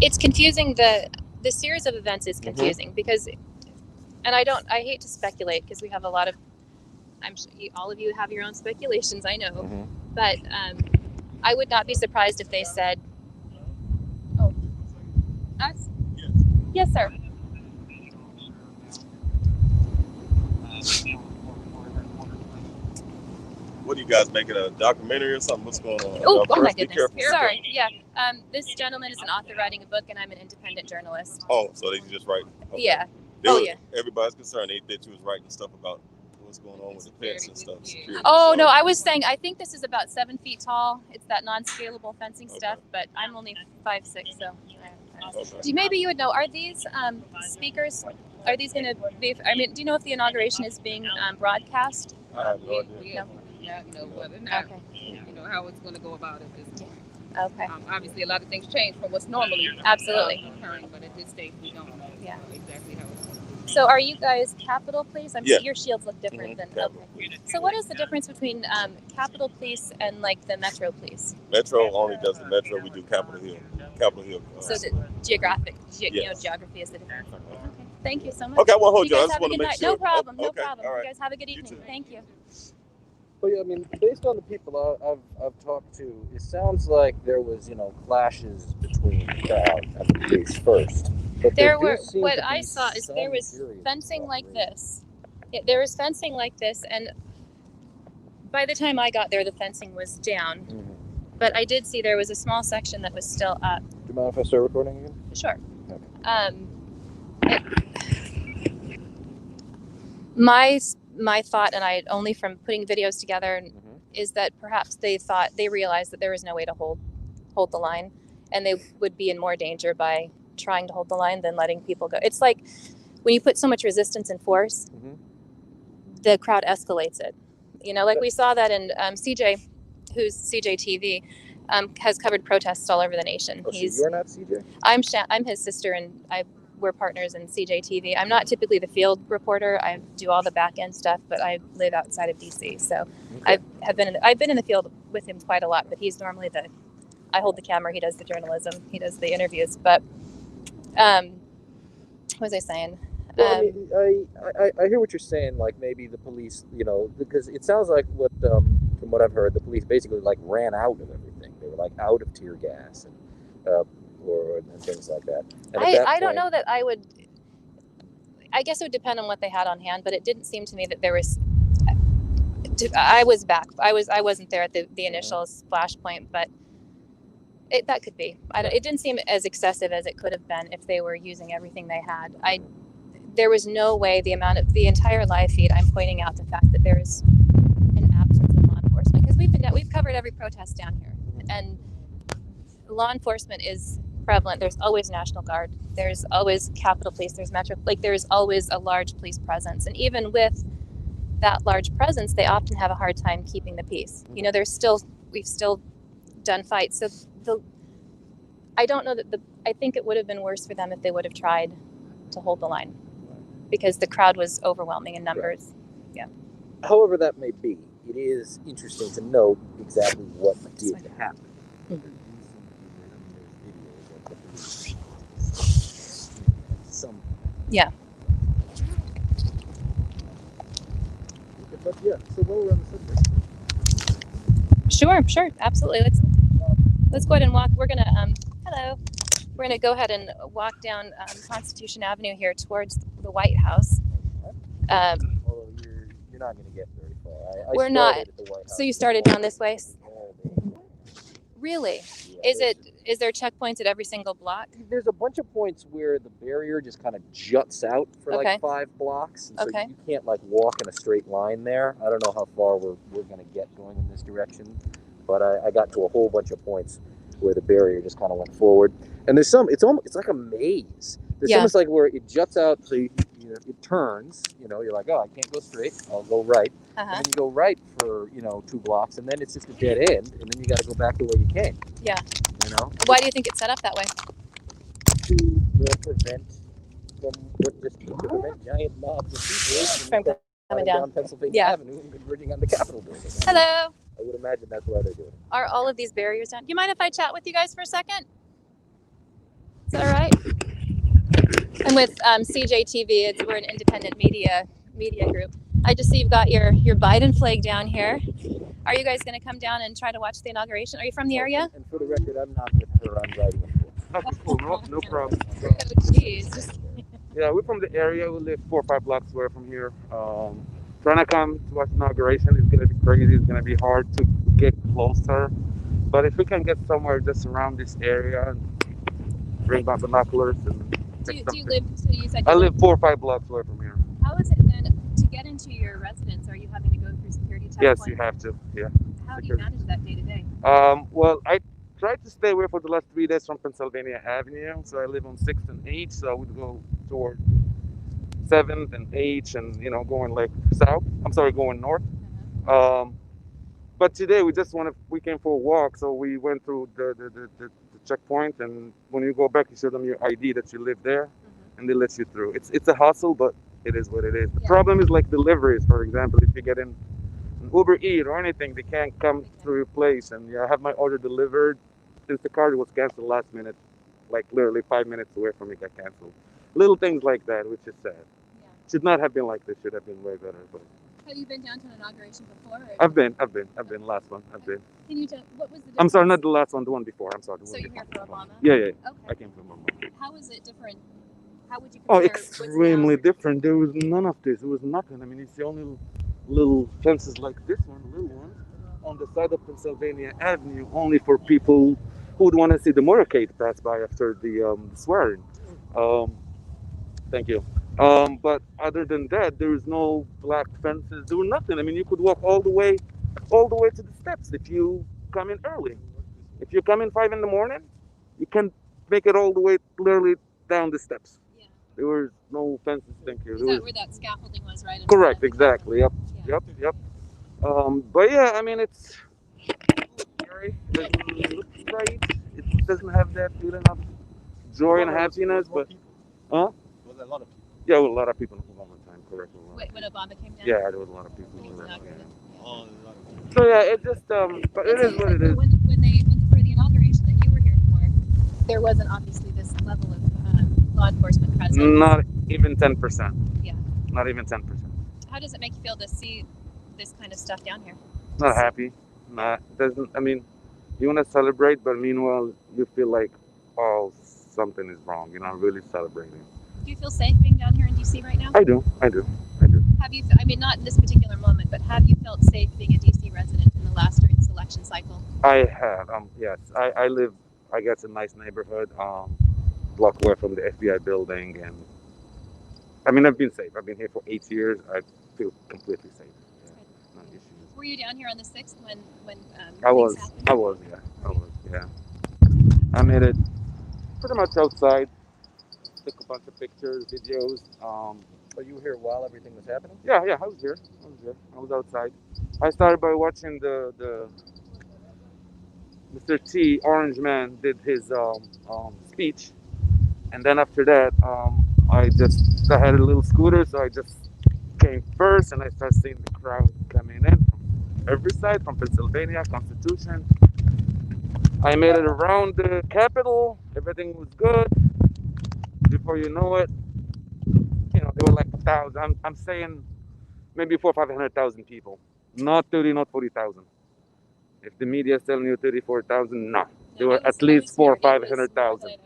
It's confusing. The series of events is confusing because, and I hate to speculate because we have a lot of, I'm sure all of you have your own speculations, I know, but I would not be surprised if they said, oh, us? Yes, sir. What are you guys making, a documentary or something? What's going on? Oh my goodness. Sorry. Yeah. This gentleman is an author writing a book, and I'm an independent journalist. Oh, so they can just write? Okay. Yeah. Everybody's concerned that you was writing stuff about what's going on with the fence and stuff. Security. Oh, no, I was saying, I think this is about 7 feet tall. It's that non-scalable fencing stuff, but I'm only 5'6", so. Maybe you would know, are these speakers, are these going to be, I mean, do you know if the inauguration is being broadcast? I have no idea. No, whether or not, how it's going to go about it. Okay. Obviously, a lot of things change from what's normally occurring, but at this stage, we don't know exactly how it's going to be. So are you guys Capitol Police? Yeah. Your shields look different than, okay. So what is the difference between Capitol Police and like the Metro Police? Metro only does the Metro. We do Capitol Hill. So the geography is the difference. Okay. Thank you so much. Okay, I won't hold you. I guys just have want a to good make night. sure. No problem. Okay. No problem. All right. You guys have a good evening. Thank you. Well, yeah, I mean, based on the people I've talked to, it sounds like there was, clashes between the crowd and the police first. But there were. What I saw is there was fencing like this. There was fencing like this, and by the time I got there, the fencing was down. But I did see there was a small section that was still up. Do you mind if I start recording again? Sure. Okay. My thought, and I only from putting videos together, is that perhaps they realized that there was no way to hold the line, and they would be in more danger by trying to hold the line than letting people go. It's like when you put so much resistance and force, the crowd escalates it. Like we saw that in CJ, who's CJTV, has covered protests all over the nation. Oh, so you're not CJ? I'm his sister, and we're partners in CJTV. I'm not typically the field reporter. I do all the back end stuff, but I live outside of DC. So I've been in the field with him quite a lot, but he's normally I hold the camera, he does the journalism, he does the interviews. But what was I saying? Well, I hear what you're saying. Like maybe the police, because it sounds like from what I've heard, the police basically like ran out of everything. They were like out of tear gas and things like that. And I don't know that I would. I guess it would depend on what they had on hand, but it didn't seem to me that there was. I was back. I wasn't there at the initial splash point, but that could be. It didn't seem as excessive as it could have been if they were using everything they had. There was no way the entire live feed. I'm pointing out the fact that there is an absence of law enforcement. we've covered every protest down here, and law enforcement is prevalent. There's always National Guard. There's always Capitol Police. There's Metro. Like there's always a large police presence, and even with that large presence, they often have a hard time keeping the peace. You know, we've still done fights. So I don't know that I think it would have been worse for them if they would have tried to hold the line, because the crowd was overwhelming in numbers. Yeah. However that may be, it is interesting to know exactly what did happen. Yeah. But yeah, so while we're on the subject. Sure, absolutely. Let's go ahead and walk. We're gonna hello. We're gonna go ahead and walk down Constitution Avenue here towards the White House. Although you're not going to get very far. We're not. At the White House. So you started down this way. Really? Yeah, Is there checkpoints at every single block? There's a bunch of points where the barrier just kind of juts out for like 5 blocks, and so you can't like walk in a straight line there. I don't know how far we're going to get going in this direction, but I got to a whole bunch of points where the barrier just kind of went forward. And there's it's like a maze. There's almost like where it juts out, so it turns. You know, you're like, oh, I can't go straight. I'll go right. And then you go right for 2 blocks, and then it's just a dead end, and then you got to go back to where you came. Yeah. You know. Why do you think it's set up that way? To prevent giant mobs of people from coming down Pennsylvania Avenue and converging on the Capitol building. Hello. I would imagine that's why they're doing it. Are all of these barriers down? Do you mind if I chat with you guys for a second? Is that all right? I'm with CJTV. We're an independent media group. I just see you've got your Biden flag down here. Are you guys going to come down and try to watch the inauguration? Are you from the area? And for the record, I'm not with her. I'm writing a book. No problem. Oh, jeez. Yeah, we're from the area. We live 4 or 5 blocks away from here. Trying to come to watch inauguration is going to be crazy. It's going to be hard to get closer. But if we can get somewhere just around this area and bring back binoculars and do you live? So you said I live 4 or 5 blocks away from here. How is it then to get into your residence? Are you having to go through security checkpoints? Yes, you have to. Yeah. How do you manage that day to day? Well, I tried to stay away for the last 3 days from Pennsylvania Avenue. So I live on 6th and 8th. So I would go toward 7th and 8th and, going like south. I'm sorry, going north. But today we came for a walk. So we went through the checkpoint. And when you go back, you show them your ID that you live there and they let you through. It's a hustle, but it is what it is. The problem is like deliveries, for example. If you get in an Uber Eats or anything, they can't come through your place. And I have my order delivered. Instacart was canceled last minute, like literally 5 minutes away from it got canceled. Little things like that, which is sad. Yeah. Should not have been like this. Should have been way better. But have you been down to an inauguration before? I've been last one. I've been. Can you tell what was the difference? I'm sorry, not the last one, the one before. I'm sorry. So you're here for Obama? Yeah. Okay. I came from Obama. How is it different? How would you compare? Oh, extremely different. There was none of this. There was nothing. I mean, it's the only little fences like this one, little one, on the side of Pennsylvania Avenue, only for people who would want to see the motorcade pass by after the swearing. Thank you. But other than that, there is no black fences. There was nothing. I mean, you could walk all the way to the steps if you come in early. If you come in 5 in the morning, you can make it all the way literally down the steps. Yeah. There was no fences. Thank you. Is that where that scaffolding was, right? Correct. Exactly. Yep. But yeah, I mean, it's scary. It doesn't look right. It doesn't have that feeling of joy and happiness. But was a lot of people. Yeah, well, a lot of people in Obama time, correct. Wait, when Obama came down? Yeah, there was a lot of people. Oh, so yeah, it just but it is what it is. When for the inauguration that you were here for, there wasn't obviously this level of law enforcement presence. Not even 10%. Yeah. Not even 10%. How does it make you feel to see this kind of stuff down here? Not happy. Doesn't. I mean, you want to celebrate, but meanwhile, you feel like, oh, something is wrong. You're not really celebrating. Do you feel safe being down here in DC right now? I do. Have you? I mean, not in this particular moment, but have you felt safe being a DC resident during this election cycle? I have. Yes. I live, I guess, in a nice neighborhood, block away from the FBI building, and I mean, I've been safe. I've been here for 8 years. I feel completely safe. Yeah, no issues. Were you down here on the 6th when I was, things happened? I was, yeah. I made it pretty much outside. Took a bunch of pictures, videos. Are you here while everything was happening? Yeah, I was here. I was outside. I started by watching the Mr. T, Orange Man, did his speech, and then after that, I had a little scooter, so I just came first, and I started seeing the crowd coming in from every side, from Pennsylvania, Constitution. I made it around the Capitol. Everything was good. Before you know it, there were like 1,000. I'm saying maybe 500,000 people, not 30, not 40,000. If the media is telling you 34,000, no. There were at least 400 or 500,000.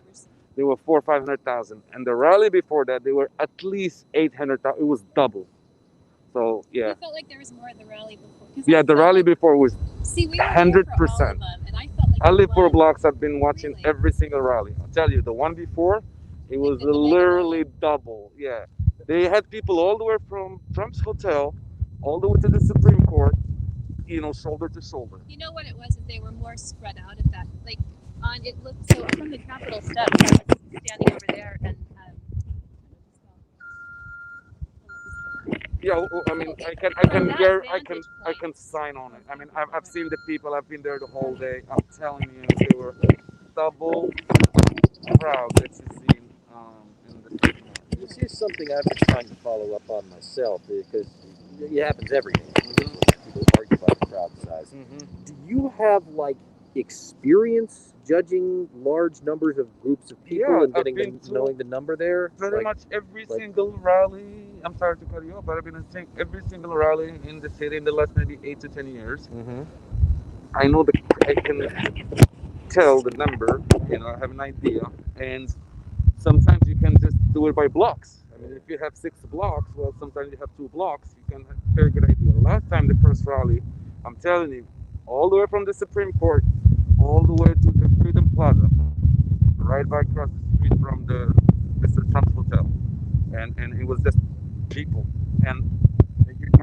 There were 400 or 500,000. And the rally before that, there were at least 800,000. It was double. So, yeah. You felt like there was more at the rally before. Yeah, the rally before was 100%. And I felt like I live 4 blocks. I've been watching every single rally. I'll tell you, the one before, it was literally double. Yeah. They had people all the way from Trump's hotel, all the way to the Supreme Court, shoulder to shoulder. You know what it was? Is they were more spread out at that. Like, it looked so from the Capitol steps. I was standing over there, and yeah, I mean, I can sign on it. I mean, I've seen the people. I've been there the whole day. I'm telling you, they were double crowd that you see in the city. This is something I've been trying to follow up on myself because it happens every day. People argue about the crowd size. Do you have experience judging large numbers of groups of people and knowing the number there? Pretty much every single rally. I'm sorry to cut you off, but I've been at every single rally in the city in the last maybe 8 to 10 years. I know I can tell the number. I have an idea, and sometimes you can just do it by blocks. I mean, if you have 6 blocks, well, sometimes you have 2 blocks. You can have a very good idea. Last time, the first rally, I'm telling you, all the way from the Supreme Court, all the way to the Freedom Plaza, right by across the street from the Mr. Trump's hotel, and it was just people. And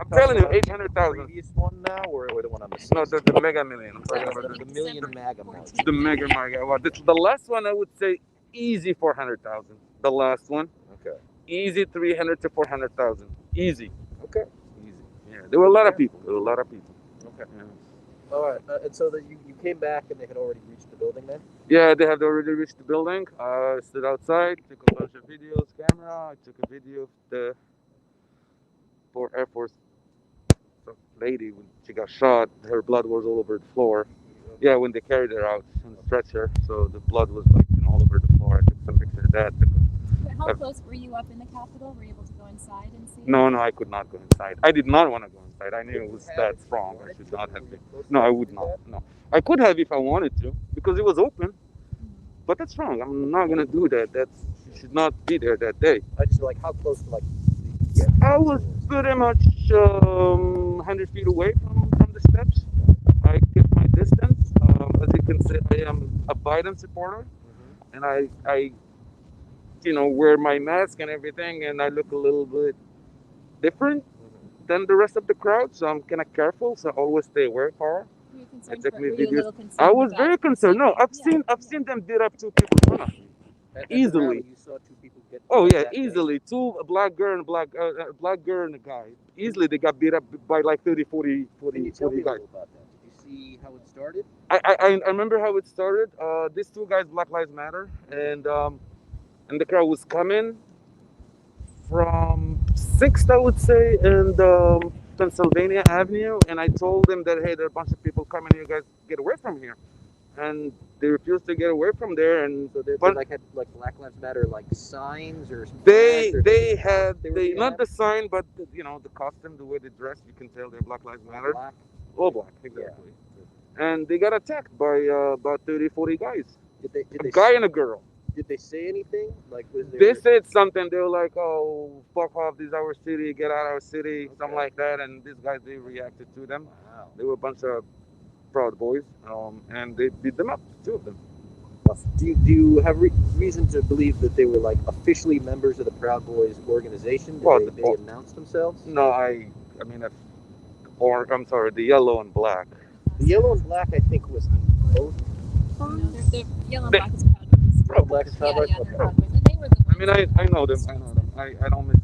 I'm telling you, 800,000. The previous one now, or the one on the 6th? No, the Mega Million. I'm talking about the Million MAGA March. The Mega March. Well, the last one, I would say, easy 400,000. The last one. Okay. Easy 300 to 400,000. Easy. Okay. Easy. Yeah. There were a lot of people. Okay. Yeah. All right. And so you came back and they had already reached the building then? Yeah, they had already reached the building. I stood outside, took a bunch of videos, camera. I took a video of the poor Air Force lady when she got shot. Her blood was all over the floor. Yeah, when they carried her out on the stretcher, so the blood was all over the floor. I took some pictures of that. How close were you up in the Capitol? Were you able to go inside and see? No, I could not go inside. I did not want to go inside. I knew it was that strong. I should not have been. No, I would not. No, I could have if I wanted to because it was open. But that's wrong. I'm not gonna do that. You should not be there that day. I just how close to I was pretty much 100 feet away from the steps. I kept my distance. As you can see, I am a Biden supporter, and I wear my mask and everything, and I look a little bit different than the rest of the crowd, so I'm kind of careful. So I always stay away far. I took my videos. I was very concerned. No, I've seen them beat up 2 people in front of me. Easily. You saw 2 people get. Oh yeah, easily. 2, a black girl and a guy. Easily they got beat up by 30, 40 Can you tell me a guys. little about that? Did you see how it started? I remember how it started. These 2 guys, Black Lives Matter, and the crowd was coming from 6th, I would say, and Pennsylvania Avenue, and I told them that, hey, there are a bunch of people coming, you guys get away from here. And they refused to get away from there, and so they had Black Lives Matter signs or they had not the sign, but the costume, the way they dress, you can tell they're Black Lives Matter. Black. All black, exactly. Yeah. And they got attacked by about 30, 40 guys. A guy and a girl. Did they say anything? They said something. They were like, "Oh, fuck off! This is our city. Get out of our city." Something like that. And these guys, they reacted to them. Wow. They were a bunch of Proud Boys, and they beat them up. 2 of them. Do you have reason to believe that they were officially members of the Proud Boys organization? Did they announce themselves? No, I mean, or I'm sorry, the yellow and black. The yellow and black, I think, was the oath. No, they're yellow and They- black is Proud Boys. Oh, black is Yeah, Cowboys. yeah, Okay. they're Proud Boys. And they were the I mean, I know them. I know them. I don't miss.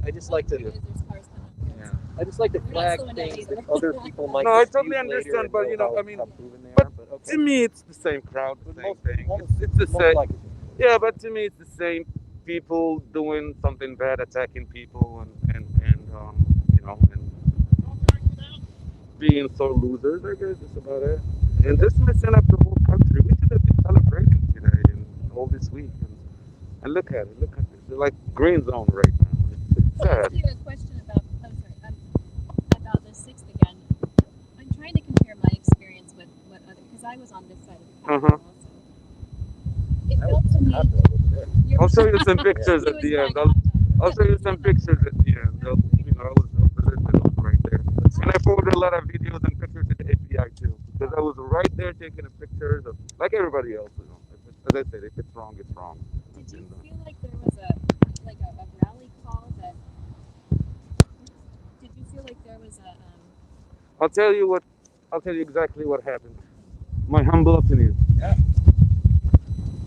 I just like to. There's cars coming. Yeah. I just like to We're not flag slowing down things either. that other people might. No, I dispute totally later understand, and but, know you know, how- I mean, how proven they but are. But okay. To me, it's the same crowd, But same most- thing. most- It's the most same. likely. Yeah, but to me, it's the same people doing something bad, attacking people, and you know, and being so losers. I guess that's about it. And this messing up the whole country. We should have been celebrating today and all this week. And look at it. Look at this. It's like green zone right now. It's Can I sad. ask you a question about? I'm sorry, about the 6th again. I'm trying to compare my experience with what other, because I was on this side of the Capitol also. It That felt was to me. happening over there. You're I'll show you some pictures He at was the my end. contact. I'll show you some pictures at the end. You know, I was right there. And I forwarded a lot of videos and pictures to the FBI too. Because I was right there taking the pictures of, like everybody else, you know. As I said, if it's wrong, it's wrong. Did you feel like there was a rally call that? Did you feel like there was a? I'll tell you exactly what happened. My humble opinion. Yeah.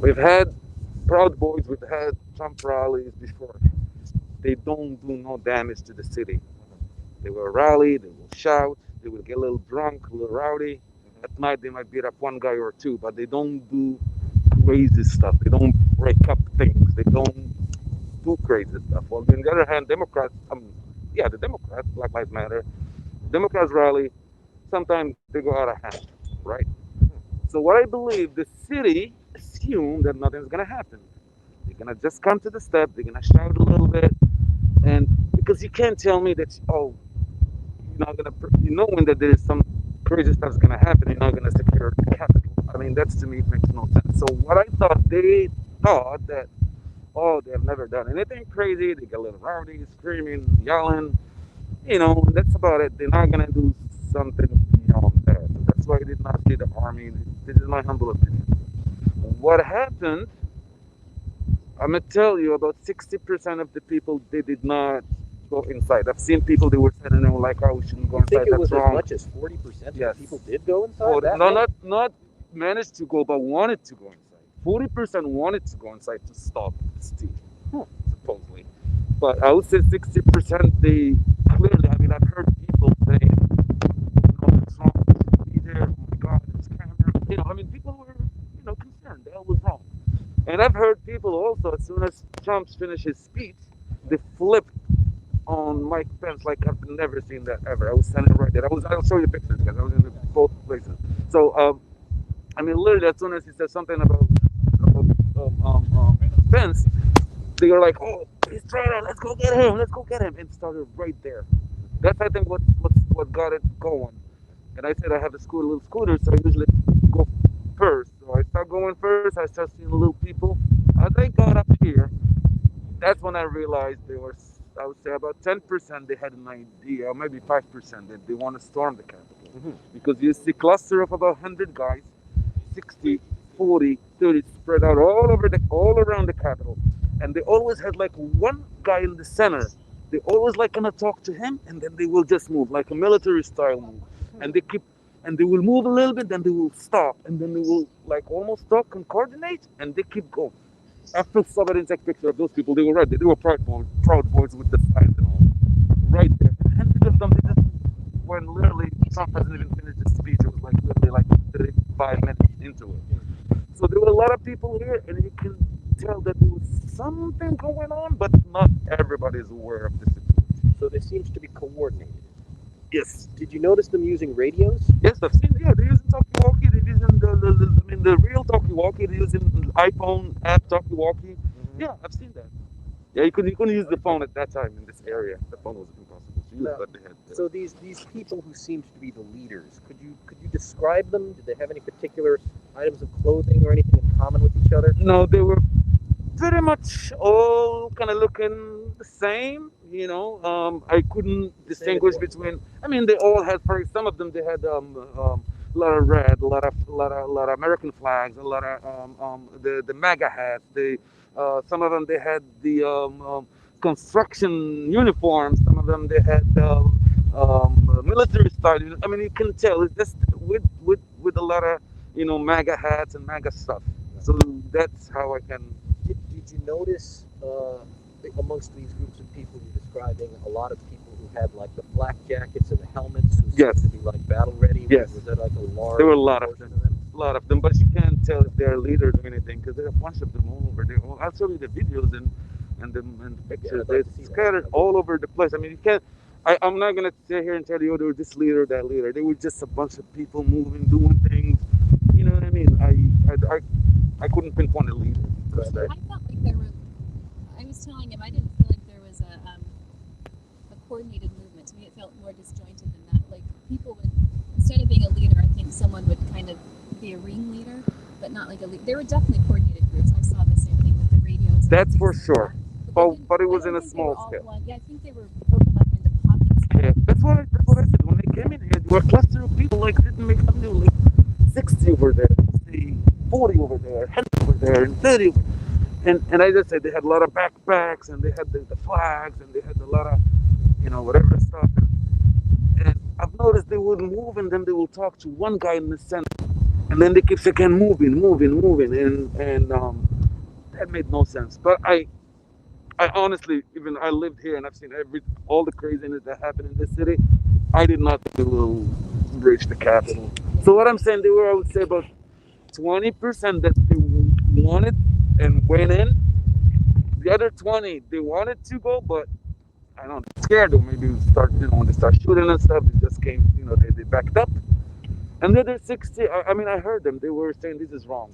We've had Proud Boys, we've had Trump rallies before. They don't do no damage to the city. They will rally, they will shout, they will get a little drunk, a little rowdy. At night they might beat up one guy or two, but they don't do crazy stuff. They don't break up things. They don't do crazy stuff. Well, on the other hand, Democrats, the Democrats, Black Lives Matter, Democrats rally, sometimes they go out of hand, right? So what I believe, the city assumed that nothing's gonna happen. They're gonna just come to the step, they're gonna shout a little bit, and because you can't tell me that you're not gonna, knowing that there is some crazy stuff's gonna happen, you're not gonna secure the capital. I mean, that's to me it makes no sense. So what I thought, they thought that, oh, they have never done anything crazy. They get a little rowdy, screaming, yelling, that's about it. They're not gonna do something beyond that. That's why I did not see the army. This is my humble opinion. What happened? I'm gonna tell you, about 60% of the people, they did not go inside. I've seen people, they were saying, like, oh, we shouldn't go You inside. think it was That's wrong. as much as 40% Yes. of people did go inside? Oh, That no, many? not managed to go, but wanted to go inside. 40% wanted to go inside to stop the steal, supposedly. But I would say 60%, they clearly, I mean, I've heard people saying, it's wrong, we shouldn't be there, oh my God, there's cameras. I mean, people were, concerned, that was wrong. And I've heard people also, as soon as Trump finished his speech, they flipped on Mike Pence like I've never seen that ever. I was standing right there. I'll show you pictures, guys. I was in both places. So, I mean, literally, as soon as he said something about Pence, they were like, "Oh, he's traitor! Let's go get him! Let's go get him!" And started right there. That's, I think, what got it going. And I said I have a little scooter, so I usually go first. So I start going first. I start seeing little people. As I got up here, that's when I realized there was, I would say, about 10% they had an idea, or maybe 5% that they want to storm the Capitol. Because you see a cluster of about 100 guys, 60, 40, 30 spread out all around the Capitol. And they always had like one guy in the center. They always like gonna talk to him, and then they will just move like a military style move. And they will move a little bit, then they will stop, and then they will like almost talk and coordinate, and they keep going. After somebody take picture of those people, they were right there. They were proud boys with the signs and all. Right there. And because when literally Trump hasn't even finished his speech, it was like literally like 35 minutes into it. So there were a lot of people here, and you can tell that there was something going on, but not everybody is aware of the situation. So this seems to be coordinated. Yes. Did you notice them using radios? Yes, I've seen. Yeah, they're using talkie-walkie. They're using the real talkie-walkie. They're using iPhone app talkie-walkie. Yeah, I've seen that. Yeah, you couldn't use the phone at that time in this area. The phone was impossible to use, but they had. So these people who seemed to be the leaders, could you describe them? Did they have any particular items of clothing or anything in common with each other? No, they were pretty much all kind of looking the same. I couldn't distinguish between. I mean, they all had. For some of them, they had a lot of red, a lot of American flags, a lot of the MAGA hats. Some of them they had the construction uniforms. Some of them they had military style. I mean, you can tell it's just with a lot of MAGA hats and MAGA stuff. So that's how I can. Did you notice amongst these groups of people you're describing a lot of people who had like the flak jackets and the helmets who Yes. seemed to be like battle ready? Yes. Was that like a large? There were a lot of proportion them. A lot of them, but you can't tell if they're leaders or anything because there are a bunch of them all over there. I'll show you the videos and the pictures. I'd like to see They're that. scattered all over the place. I mean, you can't. I'm not gonna sit here and tell you, oh, they were this leader, that leader. They were just a bunch of people moving, doing things. You know what I mean? I couldn't pinpoint a leader. I felt like there were. I was telling him I didn't feel like there was a coordinated movement. To me, it felt more disjointed than that. Like people would, instead of being a leader, I think someone would kind of be a ringleader, but not like a leader. There were definitely coordinated groups. I saw the same thing with the radios. That's for sure. But it was in a small scale. Yeah, I think they were broken up into pockets. Yeah, that's what I said. When they came in here, there were a cluster of people like didn't make some new like 60 over there, 40 over there, 100 over there, and 30 over there. And I just said they had a lot of backpacks and they had the flags and they had a lot of whatever stuff. And I've noticed they would move and then they will talk to one guy in the center, and then they keep saying moving, and that made no sense. But I honestly, even I lived here and I've seen all the craziness that happened in this city. I did not think they will breach the Capitol. So what I'm saying, they were, I would say, about 20% that they wanted and went in. The other 20, they wanted to go, but I don't know, scared or maybe when they start shooting and stuff, they just came, they backed up. And the other 60, I mean, I heard them. They were saying this is wrong.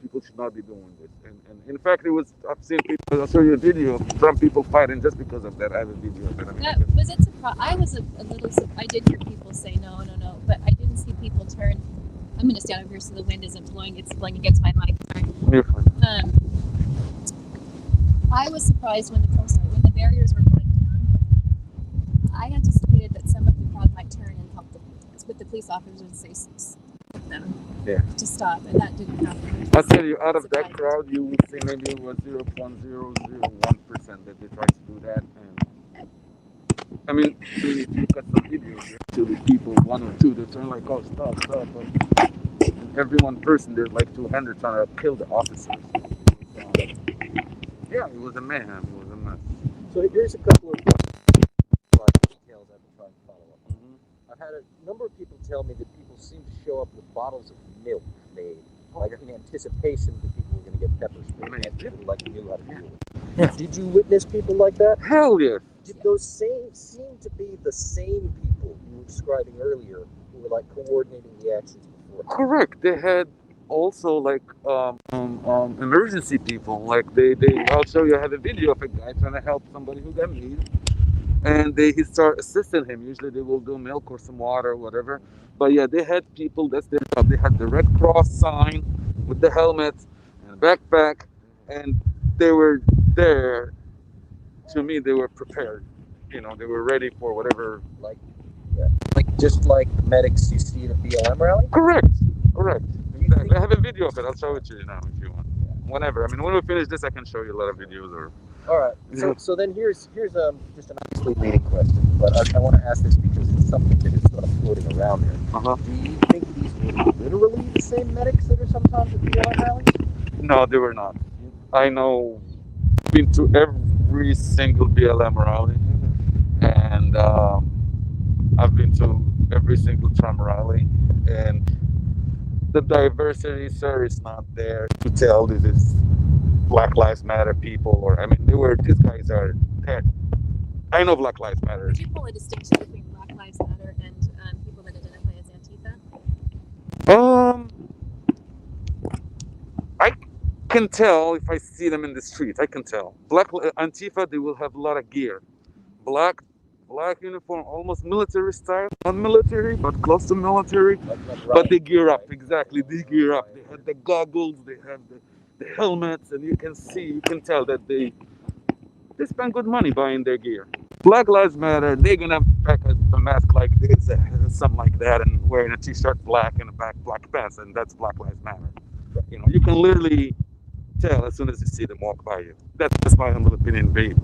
People should not be doing this. And in fact, I've seen people, I'll show you a video of some people fighting just because of that. I have a video of it. Was it surprised? I was a little surprised. I did hear people say no, but I didn't see people turn. I'm going to stand over here so the wind isn't blowing. It's blowing against my mic. You're fine. I was surprised when the barriers were going down. I anticipated that some of the crowd might turn and help with the police officers and say them to stop, and that didn't happen. I'll tell you, out of that crowd, you would see maybe it was 0.001% that they tried to do that. And I mean, if you look at some videos, actually people, one or two, they turn like, oh, stop. But every one person, there's like 200 trying to kill the officers. Yeah, it was a mayhem. It was a mess. So here's a couple of details I've been trying to follow up on. I've had a number of people tell me that people seem to show up with bottles of milk made, like in anticipation that people were going to get pepper sprayed. And people like knew how to do it. Did you witness people like that? Hell yeah. Did those seem to be the same people you were describing earlier who were like coordinating the actions before? Correct. They had also like emergency people. Like I'll show you. I have a video of a guy trying to help somebody who got made, and he start assisting him. Usually they will do milk or some water or whatever. But yeah, they had people. That's their job. They had the Red Cross sign with the helmet and backpack, and they were there. To me, they were prepared. They were ready for whatever. Like just like medics you see at a BLM rally. Correct. I have a video of it. I'll show it to you now if you want. Whenever. I mean, when we finish this, I can show you a lot of videos. All right. So then here's just an obviously leading question, but I want to ask this because it's something that is sort of floating around there. Do you think these were literally the same medics that are sometimes at BLM rallies? No, they were not. I know. I've been to every single BLM rally, and I've been to every single Trump rally, and the diversity, sir, is not there to tell this is Black Lives Matter people, or I mean, these guys are dead. I know Black Lives Matter. Would you pull a distinction between Black Lives Matter and people that identify as Antifa? I can tell if I see them in the street. I can tell. Antifa, they will have a lot of gear, black uniform, almost military style. Not military, but close to military. But they gear up, exactly. They gear up. They have the goggles, they have the helmets, and you can tell that they spend good money buying their gear. Black Lives Matter, they're gonna pack a mask like this, something like that, and wearing a t-shirt black and a black pants, and that's Black Lives Matter. You can literally tell as soon as you see them walk by you. That's my humble opinion being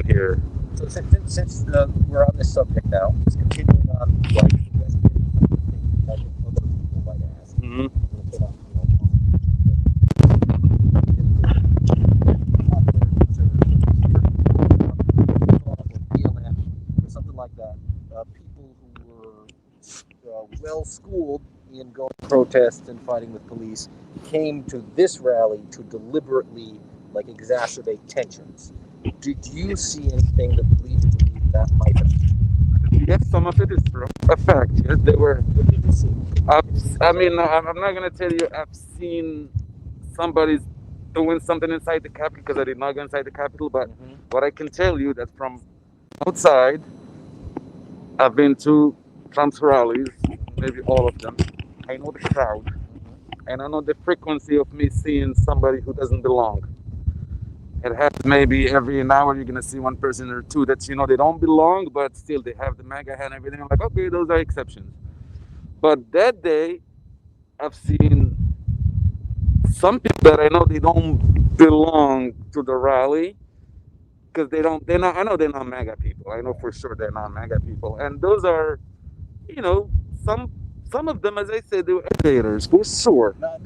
here. So since we're on this subject now, just continuing on like investigating something that other people might ask. Mhm. Or something like that. People who were well schooled in going to protests and fighting with police came to this rally to deliberately like exacerbate tensions. Did you see anything that lead you to believe that might have? Yes, some of it is true. A fact. Yes, they were. What did you see? I mean, I'm not gonna tell you I've seen somebody doing something inside the Capitol because I did not go inside the Capitol. But what I can tell you that from outside, I've been to Trump's rallies, maybe all of them. I know the crowd, and I know the frequency of me seeing somebody who doesn't belong. It has maybe every an hour you're gonna see one person or two that you know they don't belong, but still they have the MAGA hat and everything. I'm like, okay, those are exceptions. But that day, I've seen some people that I know they don't belong to the rally because they're not. I know they're not MAGA people. I know for sure they're not MAGA people, and those are, you know, some of them, as I said, they were educators for sure. I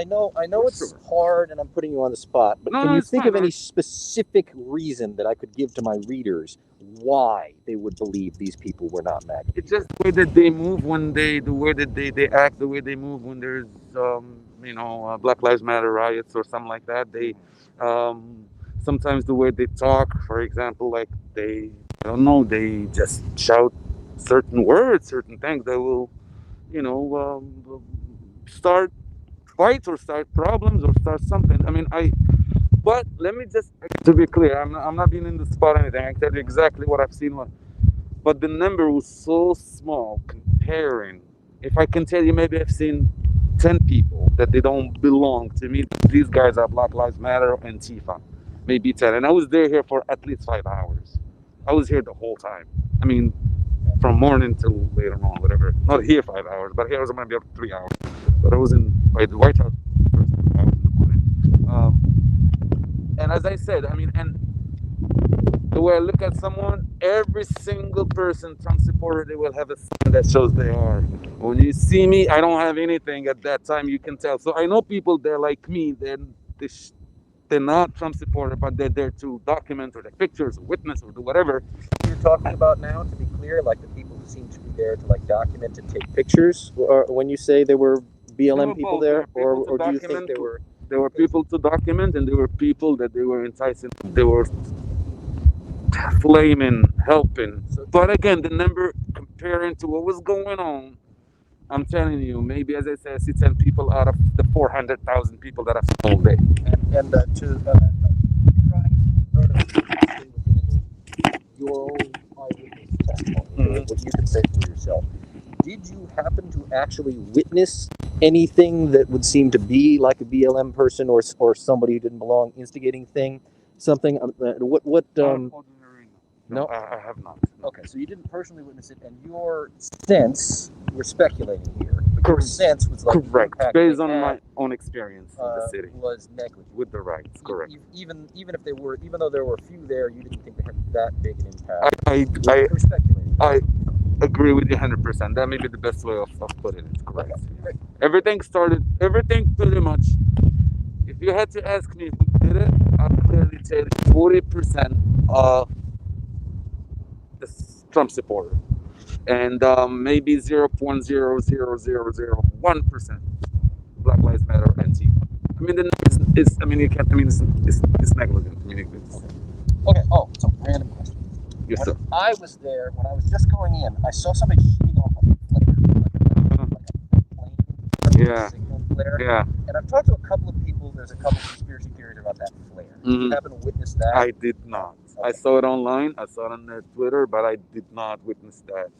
know For it's sure. hard and I'm putting you on the spot, but No, can no, you it's think fine, of any man. specific reason that I could give to my readers why they would believe these people were not MAGA? It's just the way that they move when the way that they act, the way they move when there's Black Lives Matter riots or something like that. They sometimes the way they talk, for example, like I don't know, they just shout certain words, certain things that will, start fights or start problems or start something. I mean, but let me just, to be clear, I'm not being in the spot or anything. I can tell you exactly what I've seen. But the number was so small comparing. If I can tell you, maybe I've seen 10 people that they don't belong to me. These guys are Black Lives Matter and Antifa. Maybe 10. And I was there here for at least 5 hours. I was here the whole time. I mean, from morning till later on, whatever. Not here 5 hours, but here I was going to be up 3 hours. But I was by the White House first hour in the morning. And as I said, I mean, and the way I look at someone, every single person, Trump supporter, they will have a sign that shows they are. When you see me, I don't have anything at that time, you can tell. So I know people, they're like me, they're not Trump supporter, but they're there to document or take pictures or witness or do whatever. You're talking about now, to be clear, like the people who seem to be there to like document and take pictures, or when you say there were BLM people there, or do you think there were people to document, and there were people that they were enticing, they were flaming, helping. But again, the number comparing to what was going on, I'm telling you, maybe as I said, I see 10 people out of the 400,000 people that I've seen all day. And to try and stay within your own eyewitness testimony, what you can say for yourself. Did you happen to actually witness anything that would seem to be like a BLM person or somebody who didn't belong instigating something? No, I have not. Okay, so you didn't personally witness it, and your sense, we're speculating here, but your sense was like correct, based on my own experience in the city, was negligible with the rights. Correct. Even though there were a few there, you didn't think they had that big an impact. I speculating. I agree with you 100%. That may be the best way of putting it. Correct. Okay, everything pretty much. If you had to ask me who did it, I'd clearly tell you 40% of the Trump supporter, and maybe 0.00001% Black Lives Matter and Antifa. I mean, the number is I mean, you can't. I mean, it's negligent. I mean, okay. Oh, so random question. Yes, sir. I was there when I was just going in. I saw somebody shooting off a flare, like a plane signal flare. Yeah. And I've talked to a couple of people. There's a couple of conspiracy theories about that flare. Did you happen to witness that? I did not. Okay. I saw it online. I saw it on Twitter, but I did not witness that.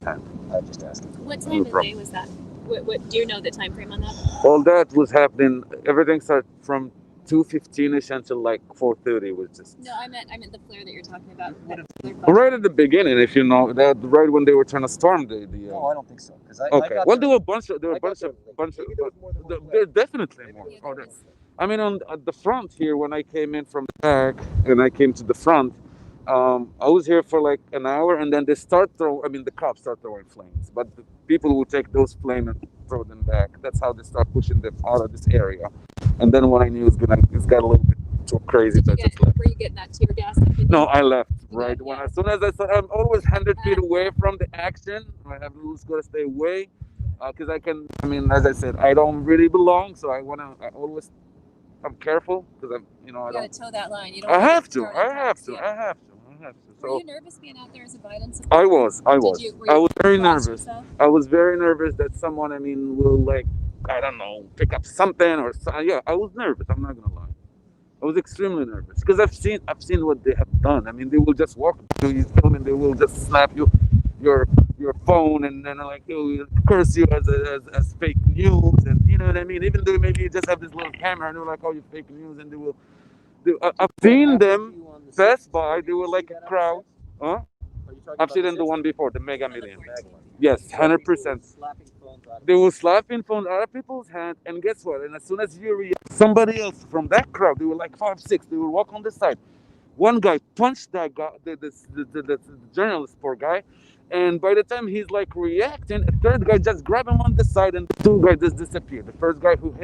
I just asked. What time of day was that? What do you know the time frame on that? Well, that was happening. Everything started from 2:15ish until like 4:30 was just. No, I meant the flare that you're talking about. Right at the beginning, if you know that, right when they were trying to storm the. No, I don't think so. Okay. Well, there were a bunch of. There's definitely more. Yeah, I mean, at the front here, when I came in from the back and I came to the front, I was here for like an hour, and then they start throw. I mean, the cops start throwing flames, but the people will take those flames and throw them back. That's how they start pushing them out of this area. And then when I knew it's got a little bit too crazy, so I just left. Were you getting that tear gas? No, I left right did, when yeah. as soon as I saw I'm always 100 feet away from the action. I have rules, gotta stay away, because I can. I mean, as I said, I don't really belong, so I wanna. I'm careful because I'm. You know, I gotta don't. toe that line. You don't I wanna have get to. thrown I in have tracks, to. yeah. I have to. I have to. Were So you nervous being out there as a Biden supporter? I was. I was. Were I you was very cross nervous. yourself? I was very nervous that someone, I mean, will like, I don't know, pick up something or yeah. I was nervous. I'm not gonna lie. I was extremely nervous because I've seen what they have done. I mean, they will just walk up to you, film, and they will just snap your your phone, and then like they will curse you as fake news, and you know what I mean. Even though maybe you just have this little camera, and they're like, "Oh, you fake news," and they will. I've seen them pass by. They were like a crowd. Huh? I've seen the one before, the Mega Million. Yes, 100%. They will slap in front of other people's hand, and guess what? And as soon as you react, somebody else from that crowd, they were like 5, 6. They will walk on the side. One guy punched that guy, the journalist, poor guy, and by the time he's like reacting, a third guy just grabbed him on the side, and the two guys just disappeared. The first guy who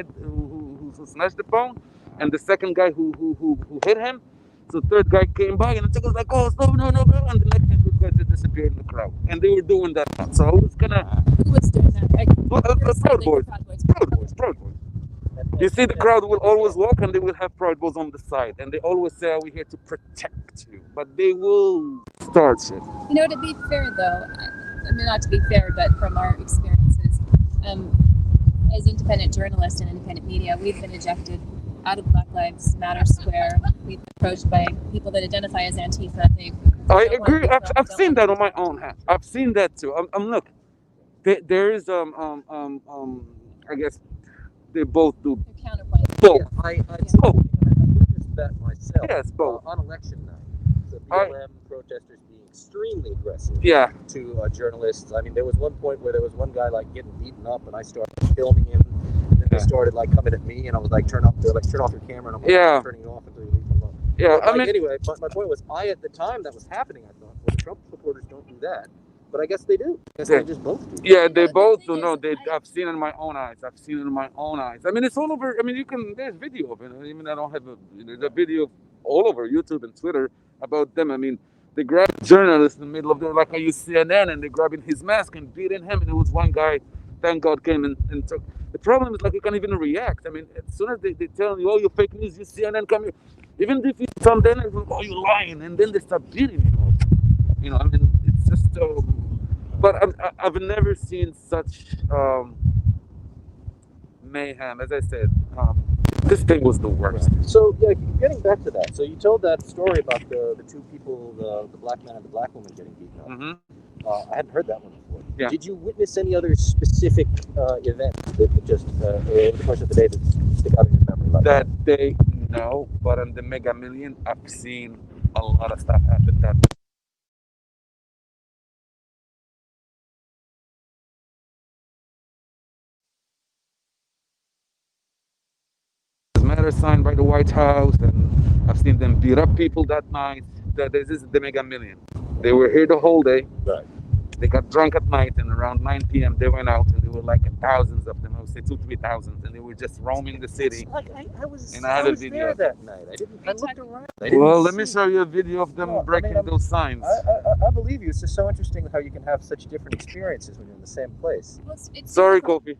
smashed the phone, and the second guy who hit him. So third guy came by, and the chick was like, "Oh, stop, no, no, no!" And the next thing, those guys just disappeared in the crowd, and they were doing that. So I was gonna. Who was doing that? Proud Boys. Proud Boys. You see, the crowd will always walk, and they will have Proud Boys on the side, and they always say, "We're here to protect you," but they will start shit. You know, to be fair though, I mean, not to be fair, but from our experiences, as independent journalists and independent media, we've been ejected out of Black Lives Matter Square. We've been approached by people that identify as Antifa. I agree. I've seen that on my own hand. I've seen that too. Look, there is I guess they both do counterpoint. both. I Both. witnessed that myself. Yes, both. On election night, the BLM protesters being extremely aggressive. Yeah. To journalists. I mean, there was one point where there was one guy like getting beaten up, and I started filming him. And then they started like coming at me, and I was like, "Turn off your camera," and I'm like, turning it off until you leave me alone. Yeah. But, anyway, my point was, at the time that was happening, I thought, well, the Trump supporters don't do that. But I guess they do. I guess they just both do. Yeah, they both do. No, I've seen it in my own eyes. I mean, it's all over. I mean, there's video of it. Even I don't have there's a video all over YouTube and Twitter about them. I mean, they grabbed journalists in the middle of like, "Are you CNN?" And they grabbing his mask and beating him. And it was one guy, thank God, came and took. The problem is, like, you can't even react. I mean, as soon as they tell you, "Oh, you're fake news, you CNN, come here." Even if you come then, "Oh, you're lying," and then they start beating you up. You know, I mean, it's just. But I've never seen such mayhem. As I said, this thing was the worst. So yeah, getting back to that. So you told that story about the two people, the black man and the black woman getting beaten up. Mm-hmm. I hadn't heard that one before. Yeah. Did you witness any other specific events that just over the course of the day that stick out in your memory? Like that day, no. But on the Mega Million, I've seen a lot of stuff happen that. Matter sign by the White House, and I've seen them beat up people that night. This is the Mega Million. They were here the whole day. Right. They got drunk at night, and around 9 p.m. they went out, and there were like thousands of them. I would say 2,000-3,000, and they were just roaming the city. I was video there that night. I looked around. Well, let me show you a video of them breaking those signs. I believe you. It's just so interesting how you can have such different experiences when you're in the same place. Well, it's Sorry, Kofi.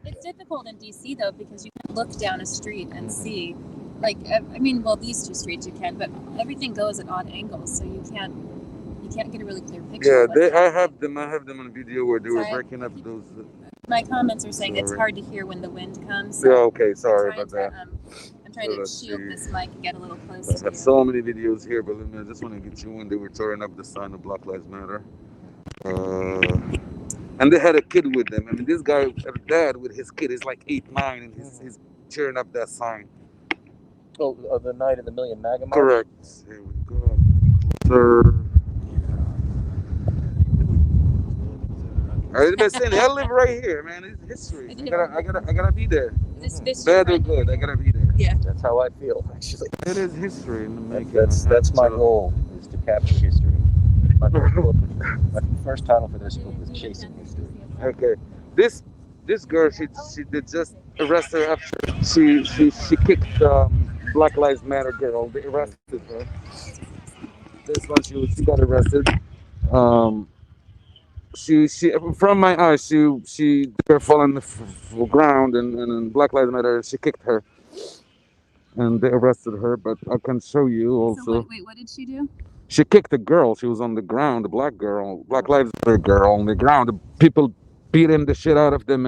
But it's difficult in DC though, because you can look down a street and see, like, I mean, well, these two streets you can, but everything goes at odd angles, so you can't get a really clear picture. Yeah, I have them on video where they were breaking up those. My comments are saying it's hard to hear when the wind comes. Yeah, okay, sorry about that. I'm trying to shield this mic and get a little closer. I have so many videos here, but I just want to get you when they were tearing up the sign of Black Lives Matter. And they had a kid with them. I mean, this guy, a dad with his kid, is like 8, 9, and he's tearing up that sign. Oh, the night of the Million MAGA March? Correct. Here we go. Sir. I saying, I live right here, man. It's history. I gotta be there. Bad or good, I gotta be there. Yeah. That's how I feel, actually. It is history in the making. That's my goal, is to capture history. My first title for this book was Chasing History. Okay, this girl, she did just arrest her after she kicked Black Lives Matter girl. They arrested her. This one, she got arrested. Um, she from my eyes, she her fall on the ground, and Black Lives Matter. She kicked her, and they arrested her. But I can show you also. So wait, what did she do? She kicked the girl. She was on the ground, the black girl, Black Lives Matter girl on the ground. The people beating the shit out of them,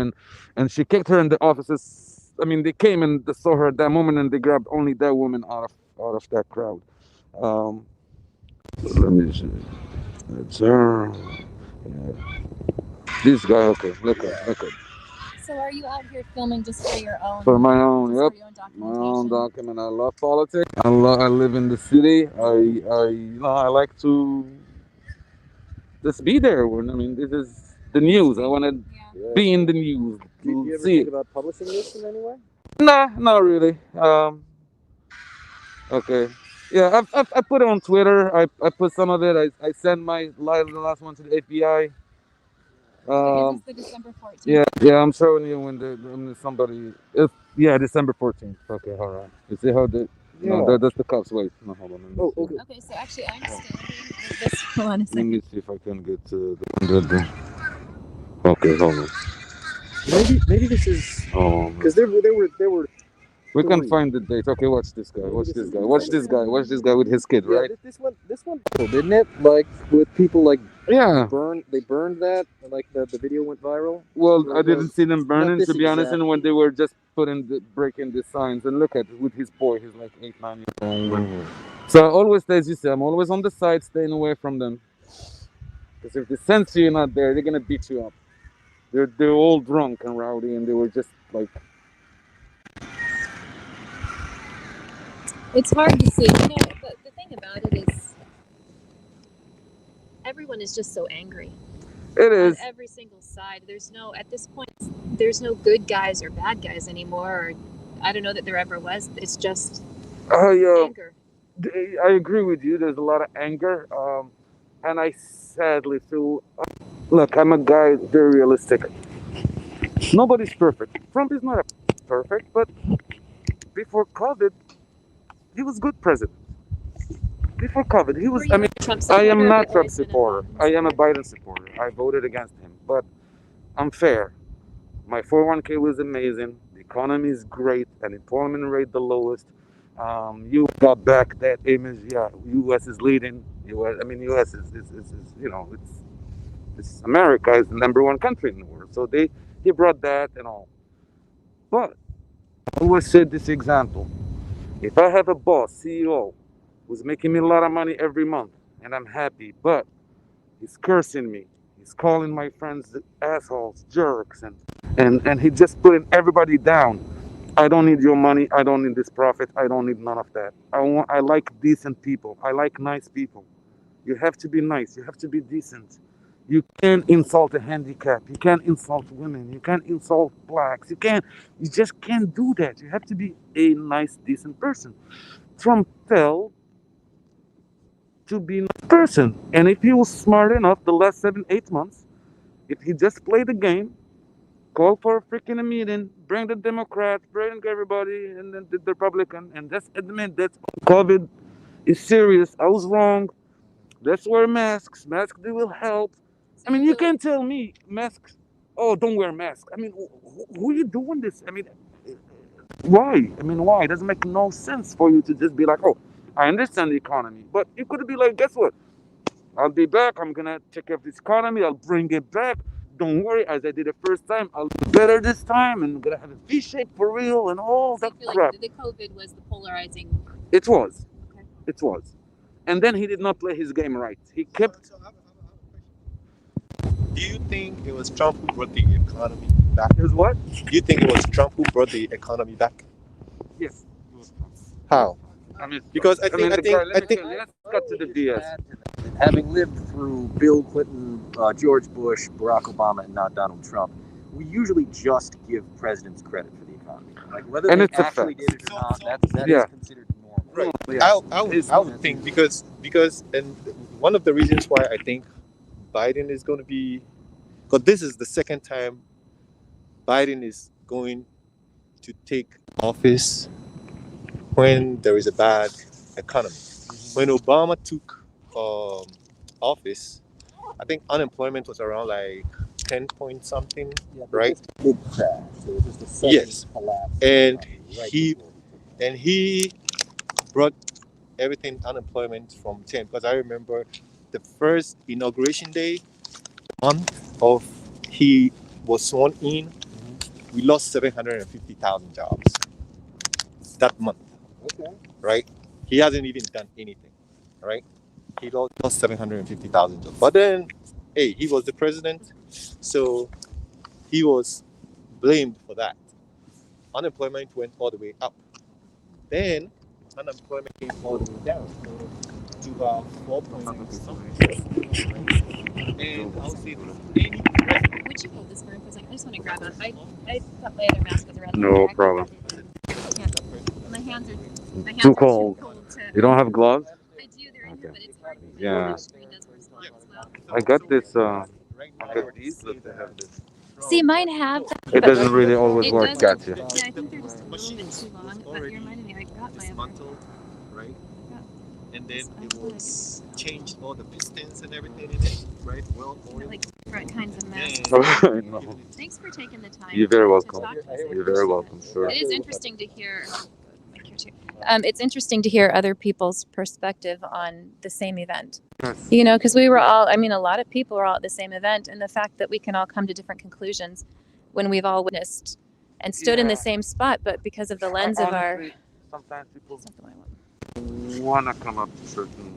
and she kicked her in the offices. I mean, they came and they saw her at that moment, and they grabbed only that woman out of that crowd. Um, let me see. It's her. Yeah. This guy. Okay, look at. So are you out here filming just for your own? For my own, just yep. For your own My documentation? own document. I love politics. I live in the city. I like to just be there. I mean, this is the news. I want to be in the news. Do you ever See think it. about publishing this in any way? Nah, not really. Okay. Yeah, I put it on Twitter. I put some of it. I sent the last one to the FBI. Because it's the December 14th. Yeah, I'm showing you when somebody. Yeah, December 14th. Okay, all right. You see how the. No, that's the cops. Wait, no, hold on. Oh, okay. Okay, so actually I'm standing with this. Hold on a Let second. me see if I can get to the. Okay, hold on. Maybe this is Oh, because there were. we can three. find the date. Okay, watch this guy. Watch this guy. Watch this guy. Watch this guy with his kid, Yeah, right? this one, didn't it? Like with people like Yeah. they burned that, and like the video went viral. Well, Or I didn't see them burning, this to be honest. And exact- when they were just breaking the signs, and look at it with his boy, he's like 8, 9 years old. So I always, as you say, I'm always on the side, staying away from them. Because if they sense you're not there, they're gonna beat you up. They're all drunk and rowdy, and they were just like. It's hard to see. You know, but the thing about it is, everyone is just so angry. It is. On every single side. At this point, there's no good guys or bad guys anymore. Or I don't know that there ever was. It's just anger. I agree with you. There's a lot of anger, and I sadly feel. Look, I'm a guy very realistic. Nobody's perfect. Trump is not perfect, but before COVID, he was good president. Before COVID, he was. I mean, I am not Trump supporter. I am a Biden supporter. I voted against him, but I'm fair. My 401k was amazing. The economy is great. Unemployment rate the lowest. You got back that image. Yeah, U.S. is leading. U.S. is you know it's America is the #1 country in the world. So he brought that and all. But I always said this example: if I have a boss, CEO, who's making me a lot of money every month, and I'm happy, but he's cursing me, he's calling my friends assholes, jerks, and he just putting everybody down. I don't need your money. I don't need this profit. I don't need none of that. I like decent people. I like nice people. You have to be nice. You have to be decent. You can't insult a handicap. You can't insult women. You can't insult blacks. You just can't do that. You have to be a nice, decent person. Trump fell to be a nice person. And if he was smart enough the last 7, 8 months, if he just played the game, call for a freaking meeting, bring the Democrats, bring everybody, and then the Republican, and just admit that COVID is serious. I was wrong. Let's wear masks. Masks, they will help. I mean, you can't tell me masks. Oh, don't wear masks. I mean, who are you doing this? I mean, why? I mean, why? It doesn't make no sense for you to just be like, oh, I understand the economy, but you could be like, guess what? I'll be back. I'm gonna take care of this economy. I'll bring it back. Don't worry, as I did the first time, I'll do better this time, and I'm gonna have a V shape for real and all that crap. Like the COVID was the polarizing. It was. Okay. It was. And then he did not play his game right. He kept. Do you think it was Trump who brought the economy back? It was what? Do you think it was Trump who brought the economy back? Yes, it was Trump. How? I mean, because I think let's cut to the BS. Having lived through Bill Clinton, George Bush, Barack Obama, and now Donald Trump, we usually just give presidents credit for the economy. economy. Like whether And they it's a actually fact. did it or not, that Yeah. is considered normal. Right. Yeah. I would think because and one of the reasons why I think Biden is going to be, because this is the second time Biden is going to take office when there is a bad economy. When Obama took office, I think unemployment was around like 10 point something, Yeah, right? just a big crash. There was just a sudden Yes. collapse. And right he before. and he brought everything unemployment from 10, because I remember the first inauguration day month of he was sworn in, we lost 750,000 jobs that month. Okay. Right? He hasn't even done anything, right? He lost 750,000 jobs. But then, hey, he was the president, so he was blamed for that. Unemployment went all the way up. Then unemployment came all the way down to about 4 point something. And I'll say this: any president. Would you hold this for a second? I just want to grab it. I thought my other mask was around No my neck. problem. My hands are Too cold. to. You don't have gloves? I do. They're in here, but it's hard. Yeah. The screen doesn't respond as well. I got this. I got these. That they have this. See, mine have. It doesn't really always It work. doesn't. Gotcha. Yeah, I think they're just a little bit too long. But you reminded me, I got my other. Dismantled, right? And then it was changed all the pistons and everything in it, right? Well, Like different kinds of masks. No. Thanks for taking the time. You're very to welcome. talk to us. You're very welcome, sir. It is interesting to hear. It's interesting to hear other people's perspective on the same event. Yes. You know, because we were all, I mean, a lot of people were all at the same event, and the fact that we can all come to different conclusions when we've all witnessed and stood in the same spot, but because of the lens of our. Honestly, sometimes people want to come up to certain.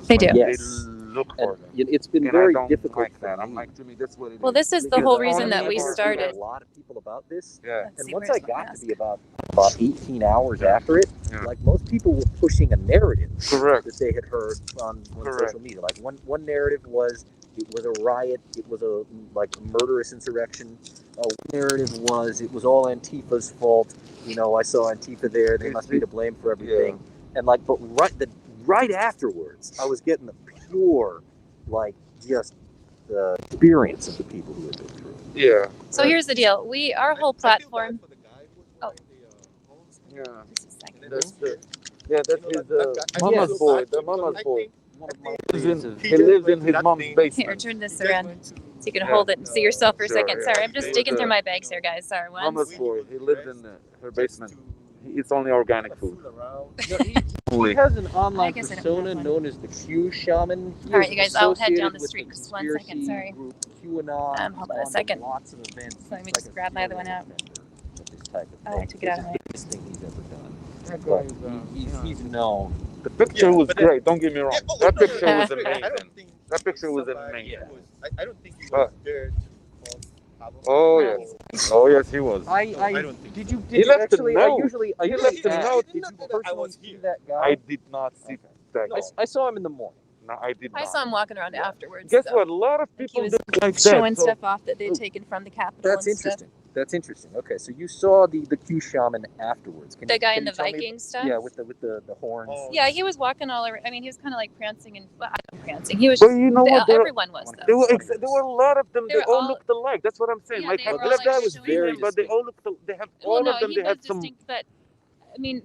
They do. Yes. They look for them. It's been And very I don't difficult like for that. me. I'm like, to me, that's what it is. Well, this is the Because whole I reason that we remember started. A lot of people about this. Yeah. Let's And see, once where's I my got mask? to be about 18 hours after it, Yeah. like most people were pushing a narrative Correct. that they had heard on Correct. social media. Like one narrative was it was a riot, it was a murderous insurrection. One narrative was it was all Antifa's fault. You know, I saw Antifa there; they must be to blame for everything. And but right afterwards, I was getting the pure, just the experience of the people who had been through it. Yeah. So here's the deal. Our whole platform. Oh. Yeah. Just a second. That's his I mama's guess. boy. The mama's boy. He He lives in his mom's Here, basement. turn this around so you can hold it and see yourself for a second. Sorry, I'm just digging through my bags here, guys. Sorry, Mama's once. boy. He lives in her basement. He eats only organic food. He has an I online guess I don't persona have one. known as the Q Shaman. He All right, is you guys, I'll head down associated the with street. the Just 1 second, conspiracy sorry. Group QAnon. Hold on a He's second. Lots of events. So let me He's just a grab my other one serial out. offender with this type of Oh, thing. I took it out of my. This thing he's ever done. That But guy's, he's known. The picture was great. Don't get me wrong. That picture was I don't amazing. think That picture was somebody amazing. was- I don't think he was there to cause havoc. Oh yes. Oh yes, he was. I don't think Did so. you? He Did you left a actually? I note. usually He left a ask, note. Did you I personally was see here. that guy? I did not see that guy. I saw him in the morning. No, I did not. I saw him walking around afterwards. Guess though. what? A lot of Like he people was do like that. showing So stuff off that they'd taken from the Capitol. That's and stuff. interesting. That's interesting. Okay, so you saw the Q Shaman afterwards. Can The you, guy can in you the tell me- Viking stuff. Yeah, with the horns. Oh, Yeah, he was walking all over. I mean, he was kind of like prancing and well, I don't prancing. He was. But Just, you know what? everyone was There though. were a lot of them. They They were all all- looked alike. That's what I'm saying. Yeah, like they were all, that like, guy was showing very, their- but they all looked. They have all Well, of them. he They had was some. distinct, but I mean,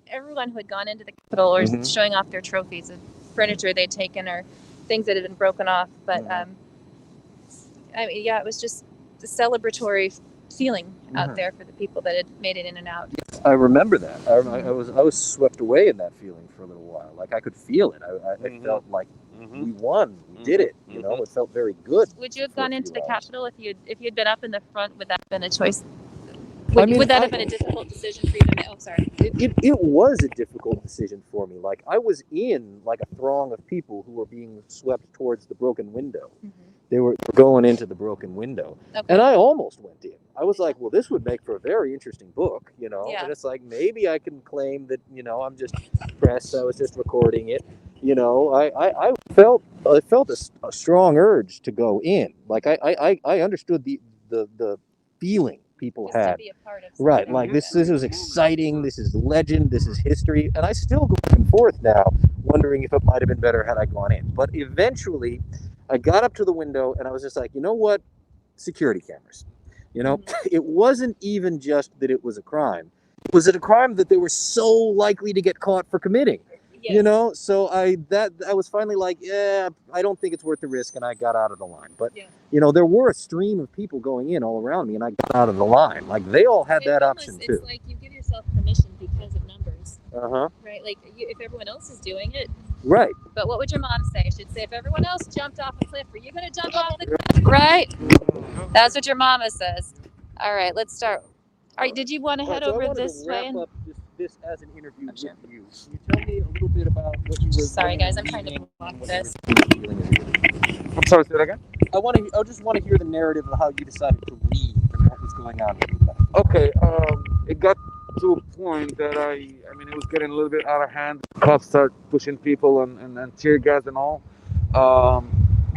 everyone who had gone into the Capitol or Mhm. showing off their trophies of furniture they'd taken or things that had been broken off. But I mean, yeah, it was just the celebratory feeling out there for the people that had made it in and out. I remember that. I was swept away in that feeling for a little while. Like I could feel it. I felt like we won. We did it. You know, it felt very good. Would you have for a gone into few the hours. Capitol if you'd been up in the front? Would that have been a choice? I mean, would that have been a difficult decision for you to make? Oh, sorry. It was a difficult decision for me. Like I was in like a throng of people who were being swept towards the broken window. They were going into the broken window, and I almost went in. I was like, well, this would make for a very interesting book, you know. Yeah. And it's like maybe I can claim that, you know, I'm just press. I was just recording it. You know, I felt a strong urge to go in. Like I understood the feeling people Just to had. be a part of Right, something like like this that. was exciting, this is legend, this is history, and I still go back and forth now, wondering if it might have been better had I gone in. But eventually, I got up to the window and I was just like, you know what? Security cameras. You know, it wasn't even just that it was a crime. Was it a crime that they were so likely to get caught for committing? You know, so I was finally like, yeah, I don't think it's worth the risk, and I got out of the line. But you know, there were a stream of people going in all around me, and I got out of the line. Like they all had that option too. It's like you give yourself permission because of numbers. Uh-huh. Right? Like if everyone else is doing it. Right. But what would your mom say? She'd say, if everyone else jumped off a cliff, are you going to jump off the cliff? Right? That's what your mama says. All right, let's start. All right, did you want to head over this way? Wrap up this as an interview with you. Can you tell me a little bit about what you were? Sorry, guys, I'm trying to block this. I'm sorry, say that again. I just want to hear the narrative of how you decided to leave and what was going on with you. Okay, it got to a point that I mean, it was getting a little bit out of hand. Cops start pushing people and tear gas and all.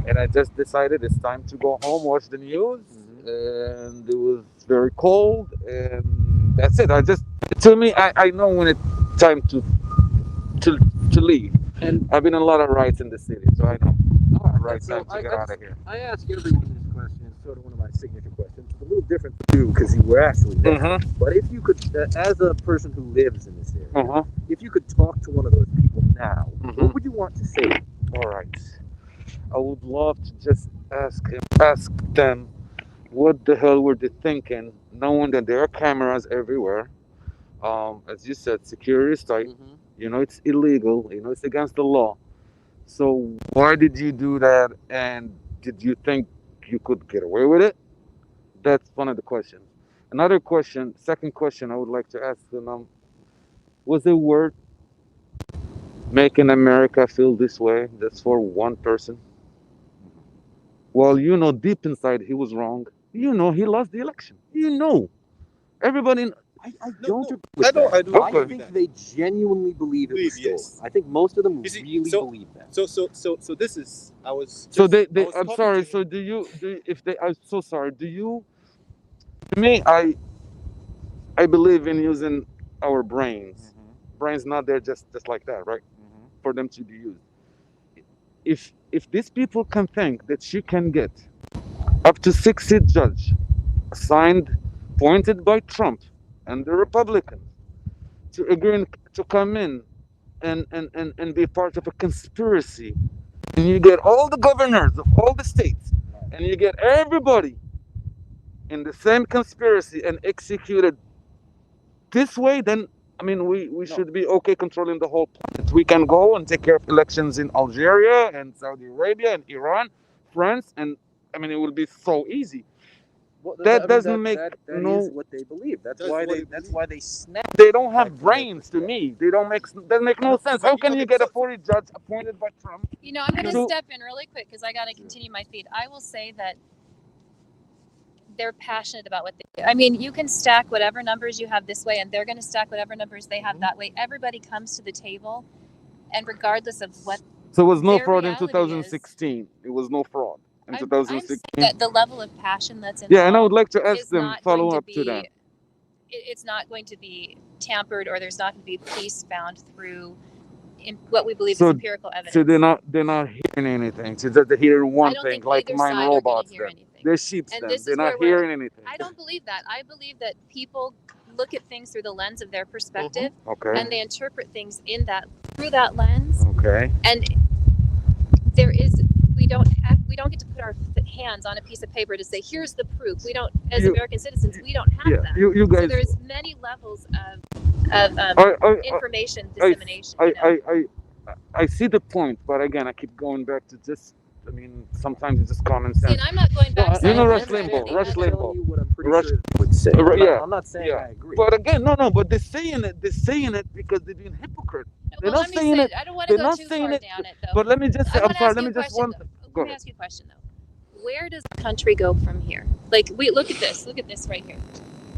And I just decided it's time to go home, watch the news. And it was very cold, and that's it. To me, I know when it's time to leave. And I've been in a lot of riots in the city, so I know. Right time to get out of here. I ask everyone this question. It's sort of one of my signature questions. It's a little different for you because you were actually there. But if you could, as a person who lives in this area, if you could talk to one of those people now, what would you want to say? All right. I would love to just ask them what the hell were they thinking, knowing that there are cameras everywhere. As you said, security is tight. You know, it's illegal. You know, it's against the law. So why did you do that? And did you think you could get away with it? That's one of the questions. Another question, second question I would like to ask them, was it worth making America feel this way? That's for one person. Well, you know, deep inside he was wrong. You know, he lost the election. You know, everybody. I don't agree I with don't. that. I don't. I think they genuinely believe it was stolen. Yes. I think most of them You see, really so- believe that. So this is. I was. So just- they I was I'm talking sorry. to- So if they, I'm so sorry. To me, I believe in using our brains. Brains not there just like that, right? For them to be used. If these people can think that you can get up to 6-seat judge assigned, appointed by Trump and the Republicans to agree to come in and be part of a conspiracy, and you get all the governors of all the states, and you get everybody in the same conspiracy and executed this way, then I mean we should be okay controlling the whole planet. We can go and take care of elections in Algeria and Saudi Arabia and Iran, France, and I mean it will be so easy. Well, That doesn't make that no. is what they believe. That's why they snap. They don't have brains to me. They don't make. Doesn't make no sense. How can you get a 40 judge appointed by Trump? You know, I'm going to So- step in really quick because I got to continue my feed. I will say that they're passionate about what they do. I mean, you can stack whatever numbers you have this way, and they're going to stack whatever numbers they have that way. Everybody comes to the table, and regardless of what So it was no their fraud in reality 2016. It was no fraud in I'm 2016. saying that the level of passion that's involved Yeah, and I would like to ask is them not follow going up to that. It's not going to be tampered, or there's not going to be peace found through what we believe is empirical evidence. So they're not hearing anything. So they're hearing one don't thing, think like either mind side are gonna robots. hear Then anything. they're sheeps. And Then this they're is not where hearing anything. I don't believe that. I believe that people look at things through the lens of their perspective, Okay. and they interpret things through that lens. Okay. And we don't get to put our hands on a piece of paper to say, here's the proof. We don't, as American citizens, we don't have that. You guys. So there's many levels of information dissemination. I see the point, but again, I keep going back to just. I mean, sometimes it's just common sense. See, and I'm not going back. You know to Rush Limbaugh. Rush Limbaugh. You what I'm pretty Rush- sure they would say. I'm not saying I agree. But again, no. But they're saying it. They're saying it because they're being hypocrite. They're Well, not let me saying say, it. I don't want to They're go not too saying far it. down it, though. But let me just say, I I'm wanna sorry. ask Let you me a just question, one. though. Go Let me ahead. ask you a question, though. Where does the country go from here? Like, we look at this. Look at this right here.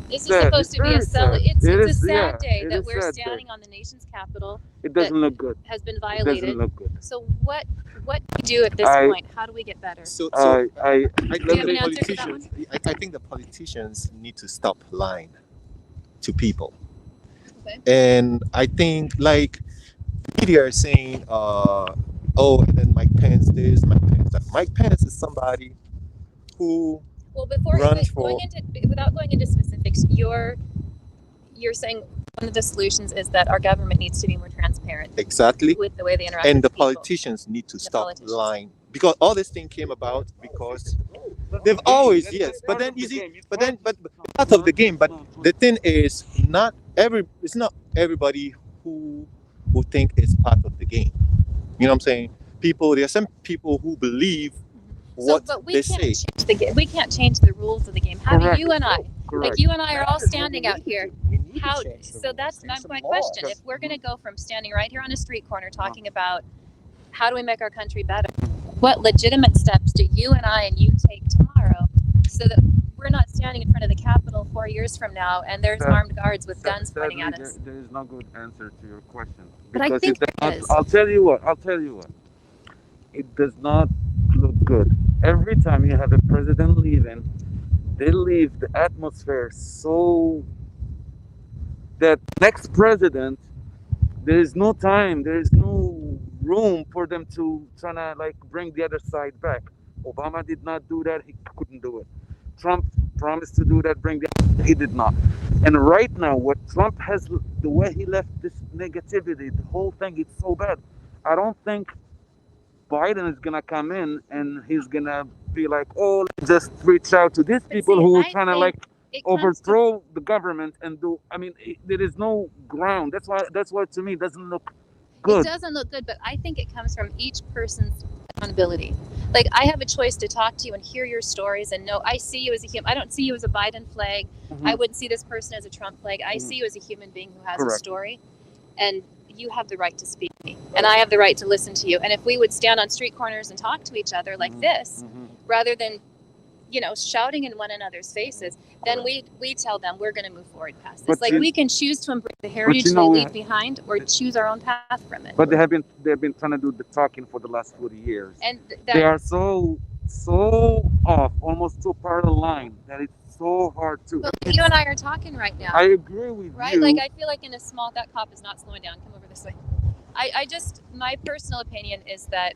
This is Sad. supposed to be a It's very sad. it's It a is, sad yeah, day it that is we're sad day. standing on the nation's capital It doesn't look good. has been It violated. doesn't look good. So What do we do at this point? How do we get better? So I I Do you have think an the answer to that politicians. I think the politicians need to stop lying to people. Okay. And I think like media is saying, oh, and then Mike Pence this, Mike Pence that. Mike Pence is somebody who Well, before runs for going into without going into specifics, you're saying one of the solutions is that our government needs to be more transparent exactly, with the way they interact and with the people. politicians need to The stop politicians. lying because all this thing came about because they've always but then you see, but part of the game. But the thing is, it's not everybody who think it's part of the game. You know what I'm saying? There are some people who believe what but we they can't say. change the game. We can't change the rules of the game. How do you and I, Correct. like you and I, are all standing out here? We need to How? change the So rules, that's change my some question. laws. If we're going to go from standing right here on a street corner talking about how do we make our country better, what legitimate steps do you and I and you take tomorrow so that we're not standing in front of the Capitol 4 years from now and there's armed guards with guns pointing at us? There is no good answer to your question. But I think there is. I'll tell you what. It does not look good. Every time you have a president leaving, they leave the atmosphere so that next president, there is no time, there is no room for them to try to like bring the other side back. Obama did not do that, he couldn't do it. Trump promised to do that, he did not. And right now, what Trump has, the way he left this negativity, the whole thing, it's so bad. I don't think Biden is gonna come in and he's gonna be like, oh, let's just reach out to these people who are trying to like overthrow the government and do. I mean, there is no ground. That's why to me it doesn't look good. It doesn't look good, but I think it comes from each person's accountability. Like I have a choice to talk to you and hear your stories and know I see you as a human. I don't see you as a Biden flag. I wouldn't see this person as a Trump flag. I see you as a human being who has a story, and you have the right to speak to me, and I have the right to listen to you. And if we would stand on street corners and talk to each other like this, rather than, shouting in one another's faces, then we tell them we're going to move forward past this. Like we can choose to embrace the heritage they leave behind, or choose our own path from it. But they've been trying to do the talking for the last 40 years, and they are so off, almost so far the line that it's so hard to. Well, you and I are talking right now. I agree with you. Right? Like I feel like that cop is not slowing down. Come over this way. My personal opinion is that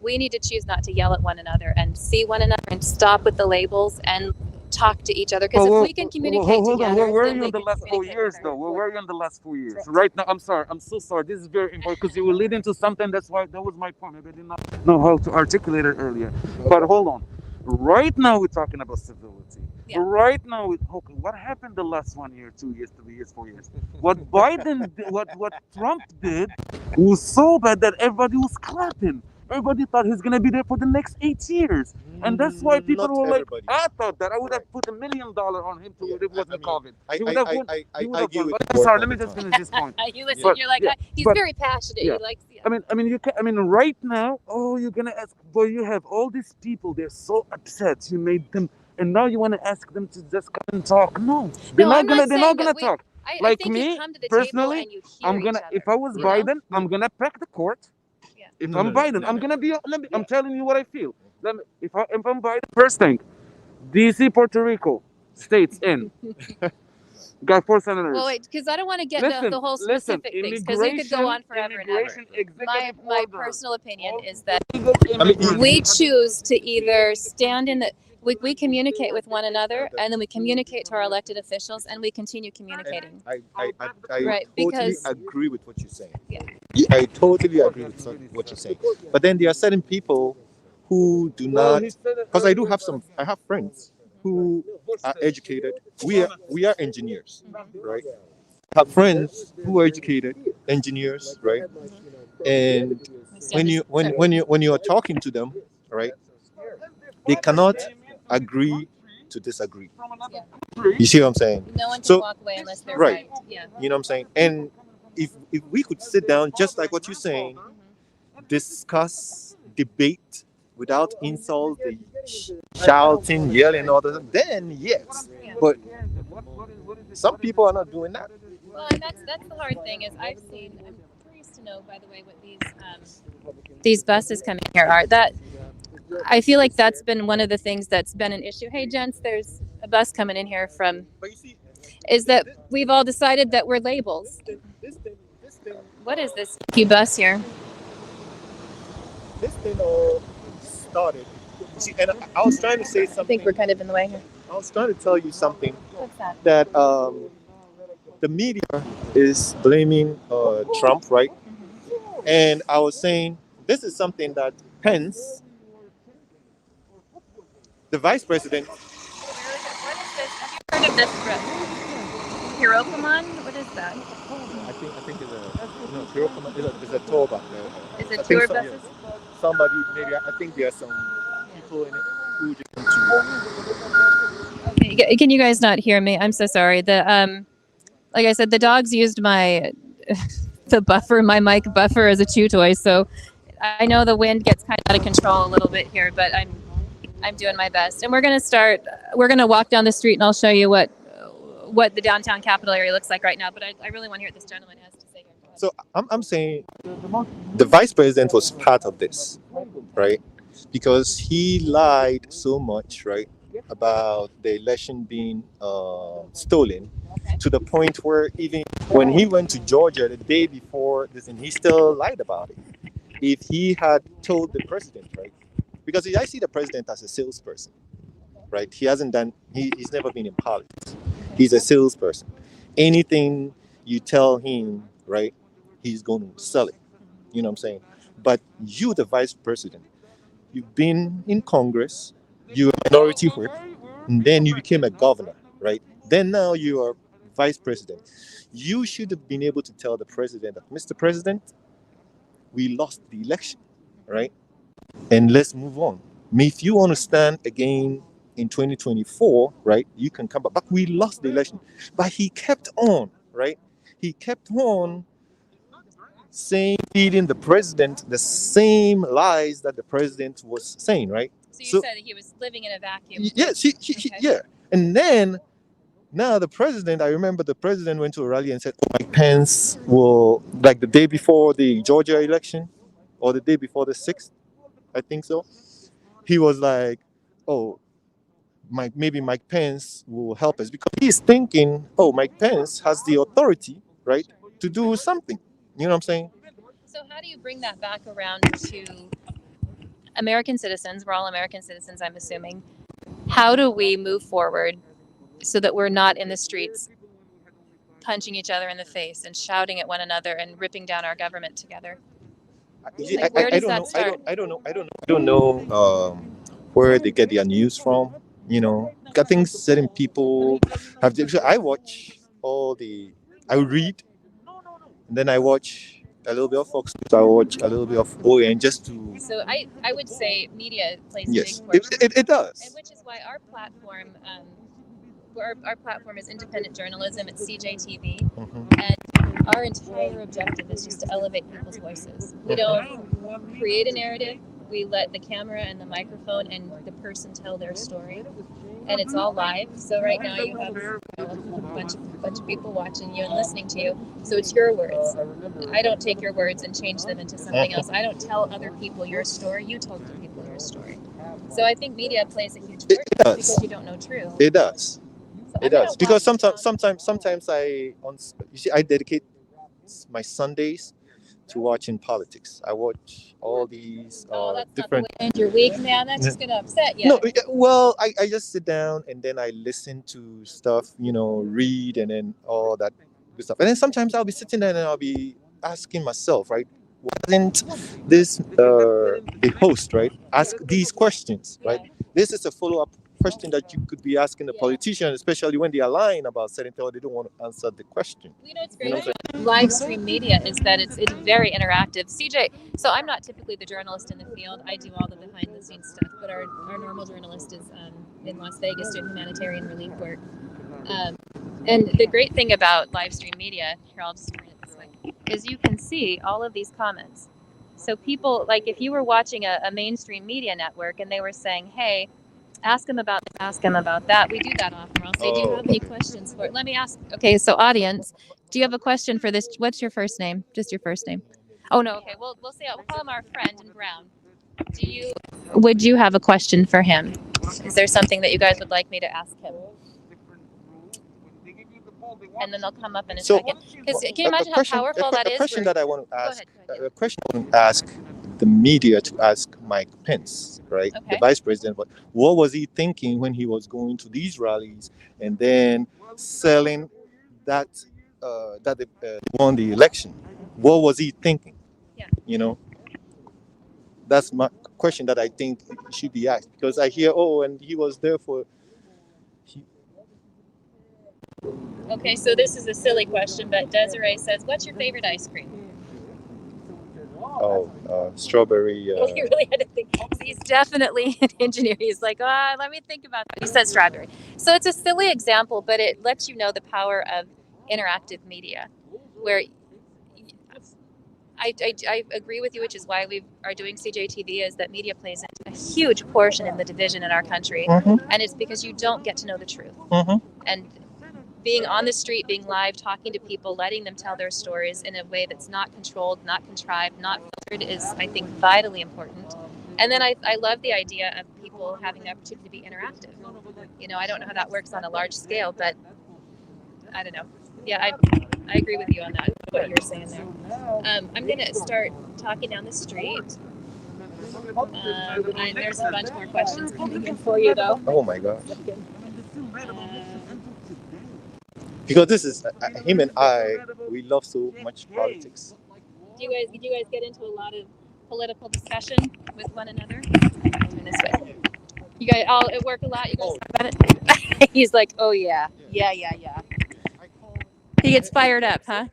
we need to choose not to yell at one another and see one another and stop with the labels and talk to each other. Because if we can communicate together, where were you in the last 4 years, though? Where were you in the last 4 years? Right now, I'm so sorry. This is very important because you will lead into something. That was my point. Maybe I did not know how to articulate it earlier. But hold on. Right now, we're talking about civility. Yeah. Right now, what happened the last 1 year, 2 years, 3 years, 4 years? What Biden did, what Trump did was so bad that everybody was clapping. Everybody thought he's going to be there for the next 8 years. And that's why people were like, I thought that I would have put $1 million on him to it wasn't COVID. He would have won. I'm sorry, let me just finish this point. You listen, you're like, he's very passionate. Yeah. He likes the. I mean, right now, you're going to ask, boy, you have all these people, they're so upset. You made them, and now you want to ask them to just come and talk. No, they're not going to talk. I think me, come to the personally, table and you hear each other, if I was Biden, I'm going to pack the court. If I'm Biden, I'm gonna be. I'm telling you what I feel. If I'm Biden, first thing, DC, Puerto Rico, states in. Got 4 senators. Well, wait, because I don't want to get the whole specific things, because we could go on forever and ever. My personal opinion is that we choose to either stand in the. We communicate with one another, and then we communicate to our elected officials, and we continue communicating. I right, totally agree with what you're saying. Yeah. I totally agree with what you're saying. But then there are certain people who do not, because I have friends who are educated. We are engineers, right? I have friends who are educated, engineers, right? And when you are talking to them, right, they cannot agree to disagree. Yeah. You see what I'm saying? No one can walk away unless they're right. Yeah. You know what I'm saying? And if we could sit down, just like what you're saying, discuss, debate without insult, shouting, yelling, all that, then yes. Yeah. But some people are not doing that. Well, and that's the hard thing is I'm curious to know know, by the way, what these buses coming here are. That I feel like that's been one of the things that's been an issue. Hey, gents, there's a bus coming in here from. Is that we've all decided that we're labels. What is this bus here? This thing all started. See, and I was trying to say something. I think we're kind of in the way here. I was trying to tell you something. What's that? That the media is blaming Trump, right? Mm-hmm. And I was saying this is something that Pence, the vice president. What is this? Have you heard of this drug? Hirokamon? What is that? I think it's a Hirokamon is a tour bus. Is it tour buses? Yeah. Somebody maybe I think there are some people in it who just want to. Okay, can you guys not hear me? I'm so sorry. Like I said, the dogs used my my mic buffer as a chew toy. So I know the wind gets kind of out of control a little bit here, but I'm doing my best. And we're gonna walk down the street, and I'll show you what the downtown Capitol area looks like right now. But I really want to hear what this gentleman has to say here. So I'm saying the vice president was part of this, right? Because he lied so much, right, about the election being stolen, to the point where even when he went to Georgia the day before this, and he still lied about it. If he had told the president, right, because I see the president as a salesperson, right? He hasn't done. He's never been in politics. He's a salesperson. Anything you tell him, right, he's going to sell it. You know what I'm saying? But you, the vice president, you've been in Congress, you're a minority whip, and then you became a governor, right? Then now you are vice president. You should have been able to tell the president that, Mr. President, we lost the election, right? And let's move on. If you want to stand again in 2024, right, you can come back. But we lost the election. But he kept on, right? He kept on saying, feeding the president the same lies that the president was saying, right? So you said he was living in a vacuum. Yes, yeah. And then now the president, I remember the president went to a rally and said, Mike Pence will, like the day before the Georgia election, or the day before the 6th, I think so. He was like, oh, maybe Mike Pence will help us, because he's thinking, oh, Mike Pence has the authority, right, to do something. You know what I'm saying? So how do you bring that back around to American citizens? We're all American citizens, I'm assuming. How do we move forward so that we're not in the streets punching each other in the face and shouting at one another and ripping down our government together? Where does that start? I don't know where they get their news from. You know, I think certain people have. I watch I read, and then I watch a little bit of Fox News. I watch a little bit of OAN just to. So I would say media plays a Yes, big part. it does. And which is why our platform, our platform is independent journalism. It's CJTV, and our entire objective is just to elevate people's voices. We don't create a narrative. We let the camera and the microphone and the person tell their story, and it's all live. So right now you have a bunch of people watching you and listening to you. So it's your words. I don't take your words and change them into something else. I don't tell other people your story. You tell other people your story. So I think media plays a huge part because you don't know truth. It does. So It does, because sometimes I dedicate my Sundays to watching politics. I watch all these that's different. Not the way to end your week, man. That's just gonna upset you. No, well, I just sit down and then I listen to stuff, read, and then all that good stuff. And then sometimes I'll be sitting there and I'll be asking myself, right? Wasn't this the host, right? Ask these questions, right? This is a follow-up question that you could be asking the politician, especially when they are lying about certain things, or they don't want to answer the question. It's great about live stream media is that it's very interactive. CJ, so I'm not typically the journalist in the field. I do all the behind-the-scenes stuff, but our normal journalist is in Las Vegas doing humanitarian relief work. And the great thing about live stream media, here I'll just turn it this way, is you can see all of these comments. So people, like if you were watching a mainstream media network and they were saying, hey, ask him about this, ask him about that. We do that often. I'll say, do you have any questions for it? Let me ask. Okay, so audience, do you have a question for this? What's your first name? Just your first name. Oh no. Okay. We'll see. We'll call him our friend in brown. Would you have a question for him? Is there something that you guys would like me to ask him? And then they'll come up in a second. Because can you imagine how powerful that is? A question that I want to ask. Go ahead. A question I want to ask the media to ask Mike Pence, right, Okay. the vice president. What was he thinking when he was going to these rallies and then selling that they won the election? What was he thinking? Yeah. You know, that's my question that I think should be asked, because I hear, oh, and he was there for. Okay, so this is a silly question, but Desiree says, "What's your favorite ice cream?" Strawberry. He really had to think. He's definitely an engineer. He's like, let me think about that. He said strawberry. So it's a silly example, but it lets you know the power of interactive media, where I agree with you, which is why we are doing CJTV, is that media plays a huge portion in the division in our country. Mm-hmm. And it's because you don't get to know the truth. Mm-hmm. And being on the street, being live, talking to people, letting them tell their stories in a way that's not controlled, not contrived, not filtered is, I think, vitally important. And then I love the idea of people having the opportunity to be interactive. You know, I don't know how that works on a large scale, but I don't know. Yeah, I agree with you on that, what you're saying there. I'm going to start talking down the street. And there's a bunch more questions coming in for you, though. Oh, my gosh. Because this is him and I. We love so much politics. Do you guys get into a lot of political discussion with one another? Turn this way. You guys all at work a lot. You guys talk about it. He's like, oh yeah. He gets fired up, huh?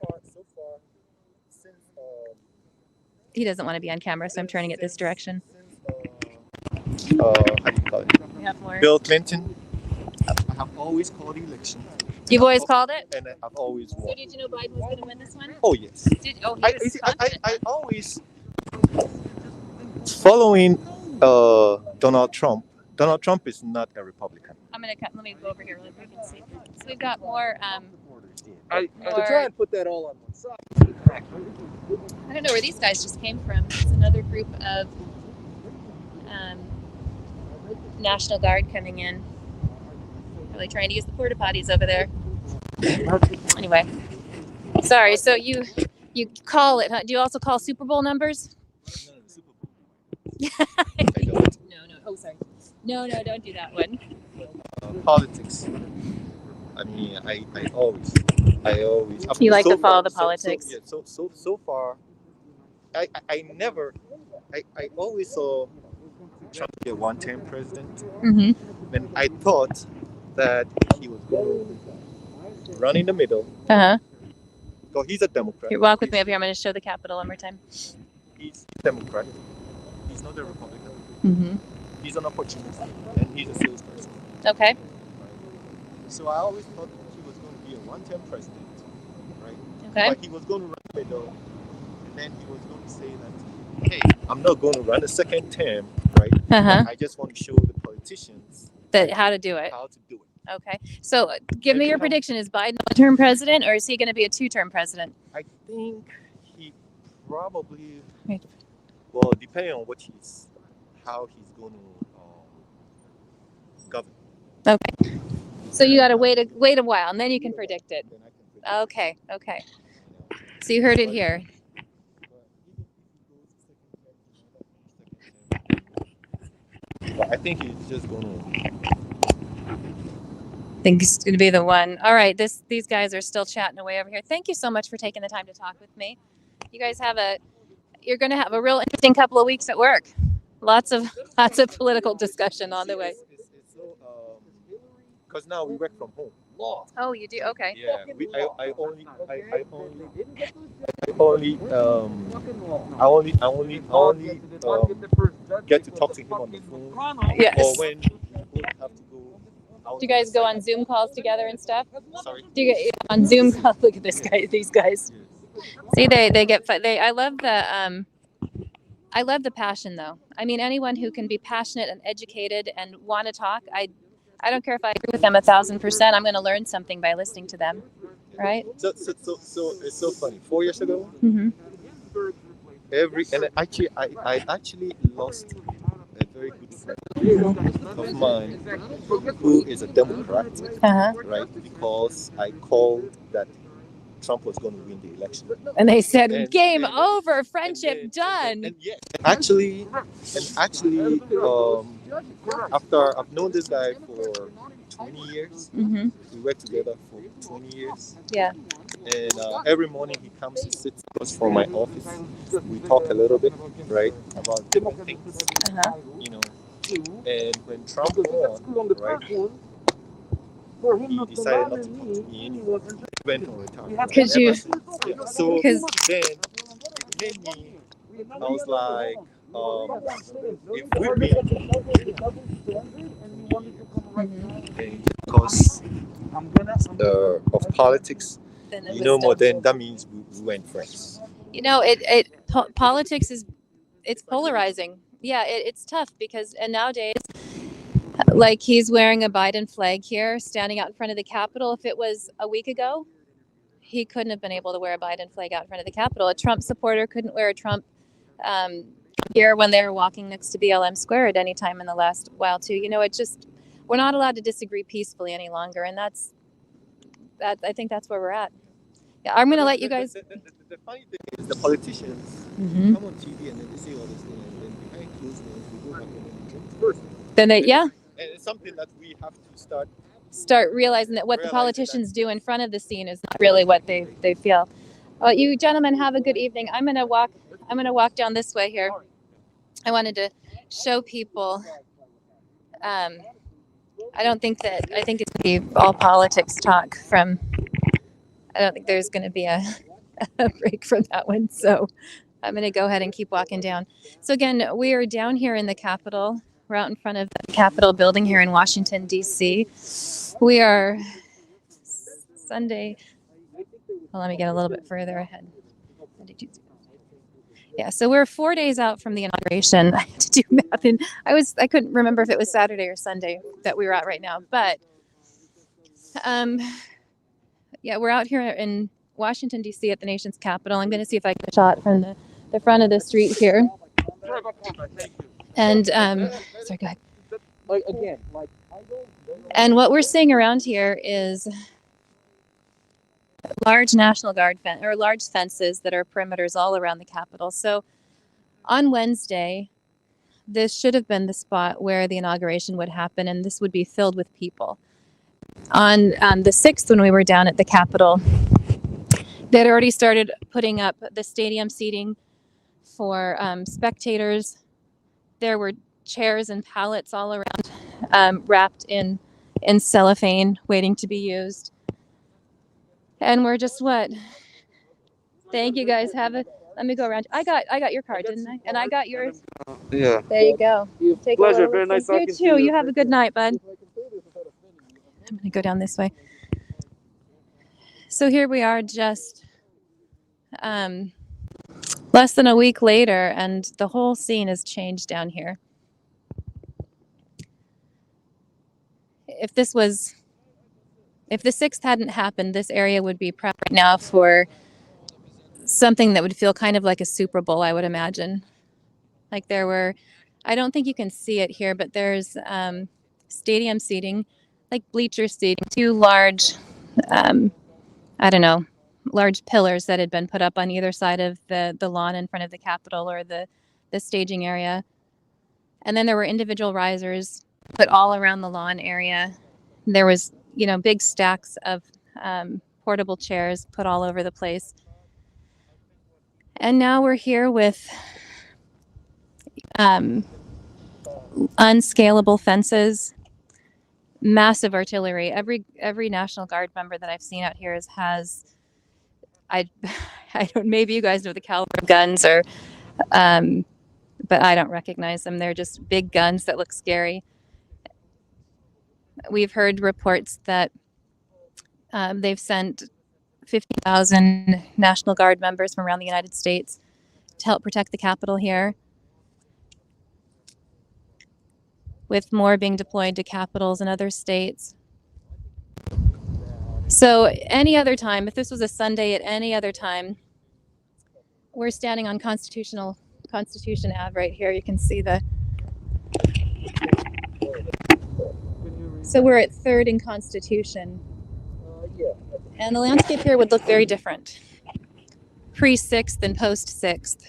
He doesn't want to be on camera, so I'm turning it this direction. How do you call it? We have more. Bill Clinton. I have always called the election. You've always called it? And I've always won. So did you know Biden was going to win this one? Oh, yes. I always, following Donald Trump. Donald Trump is not a Republican. Let me go over here really quick and see. So we've got more. To try and put that all on one side. I don't know where these guys just came from. It's another group of National Guard coming in. Really trying to use the porta potties over there. Anyway, sorry. So you call it, huh? Do you also call Super Bowl numbers? No. Oh, sorry. No, don't do that one. Politics. I mean, I always. You like to follow the politics. So far, I always saw Trump be a one-term president. Mm-hmm. And I thought that he was going to run in the middle. Uh-huh. So he's a Democrat. Here, walk with me up here. I'm going to show the Capitol one more time. He's a Democrat. He's not a Republican. Mm-hmm. He's an opportunist, and he's a salesperson. Okay. So I always thought he was going to be a one-term president, right? Okay. But he was going to run the middle, and then he was going to say that, hey, I'm not going to run a second term, right? Uh-huh. I just want to show the politicians how to do it. Okay. So give me your prediction. Is Biden a one-term president, or is he going to be a two-term president? I think he probably, well, depending on how he's going to govern. Okay. So you got to wait a while, and then you can predict it. Okay. So you heard it here. But I think he's just going to. I think it's going to be the one. All right, these guys are still chatting away over here. Thank you so much for taking the time to talk with me. You guys you're going to have a real interesting couple of weeks at work. Lots of political discussion on the way. Because now we work from home. Oh, you do? Okay. Yeah, I only get to talk to him on the phone. Yes. Or when we have to go out. Do you guys go on Zoom calls together and stuff? Sorry. Do you get on Zoom calls? Look at these guys. See, they get. I love the passion, though. I mean, anyone who can be passionate and educated and want to talk, I don't care if I agree with them 1,000%. I'm going to learn something by listening to them, right? So it's so funny. 4 years ago, mm-hmm. I actually lost a very good friend of mine who is a Democrat, right? Because I called that Trump was going to win the election. And they said, game over, friendship done. And yes, actually, after I've known this guy for 20 years, we worked together for 20 years. Yeah. And every morning he comes and sits across from my office. We talk a little bit, right, about different things, you know. And when Trump won, right, he decided not to talk to me anymore. He went on retirement. Could you? Yeah. So then it made me, I was like, if we've been because of politics, you know, more than that means we weren't friends. You know, politics it's polarizing. Yeah, it's tough because, and nowadays, like he's wearing a Biden flag here, standing out in front of the Capitol. If it was a week ago, he couldn't have been able to wear a Biden flag out in front of the Capitol. A Trump supporter couldn't wear a Trump here when they were walking next to BLM Square at any time in the last while too. You know, we're not allowed to disagree peacefully any longer, and that's I think that's where we're at. Yeah, I'm going to let you guys. The funny thing is, the politicians come on TV and then they say all this thing, and then behind closed doors, we go back and then we drink first. Then And it's something that we have to start realizing that what the politicians do in front of the scene is not really what they feel. Well, you gentlemen have a good evening. I'm gonna walk down this way here. I wanted to show people. I think it's gonna be all politics talk from. I don't think there's gonna be a break from that one. So I'm gonna go ahead and keep walking down. So again, we are down here in the Capitol. We're out in front of the Capitol building here in Washington, D.C. We are Sunday. Well, let me get a little bit further ahead. Yeah, so we're 4 days out from the inauguration. I had to do math, and I couldn't remember if it was Saturday or Sunday that we were out right now. But yeah, we're out here in Washington, D.C. at the nation's capital. I'm going to see if I can get a shot from the front of the street here. And sorry, go ahead. And what we're seeing around here is large National Guard large fences that are perimeters all around the Capitol. So on Wednesday, this should have been the spot where the inauguration would happen, and this would be filled with people. On the 6th, when we were down at the Capitol, they had already started putting up the stadium seating for spectators. There were chairs and pallets all around, wrapped in cellophane, waiting to be used. And we're just what? Thank you guys. Let me go around. I got your card, didn't I? And I got yours. Yeah. There you go. Take Pleasure. Very nice talking to you. You have a good night, bud. I'm gonna go down this way. So here we are, just less than a week later, and the whole scene has changed down here. If the 6th hadn't happened, this area would be prepped right now for something that would feel kind of like a Super Bowl, I would imagine. Like I don't think you can see it here, but there's stadium seating, like bleacher seating, 2 large, large pillars that had been put up on either side of the lawn in front of the Capitol or the staging area. And then there were individual risers put all around the lawn area. There was, big stacks of portable chairs put all over the place. And now we're here with unscalable fences, massive artillery. Every National Guard member that I've seen out here has I don't. Maybe you guys know the caliber of guns, but I don't recognize them. They're just big guns that look scary. We've heard reports that they've sent 50,000 National Guard members from around the United States to help protect the Capitol here, with more being deployed to capitals in other states. So any other time, if this was a Sunday at any other time, we're standing on Constitution Ave right here. You can see the. So we're at 3rd and Constitution. Yeah. And the landscape here would look very different. Pre-6th and post-6th.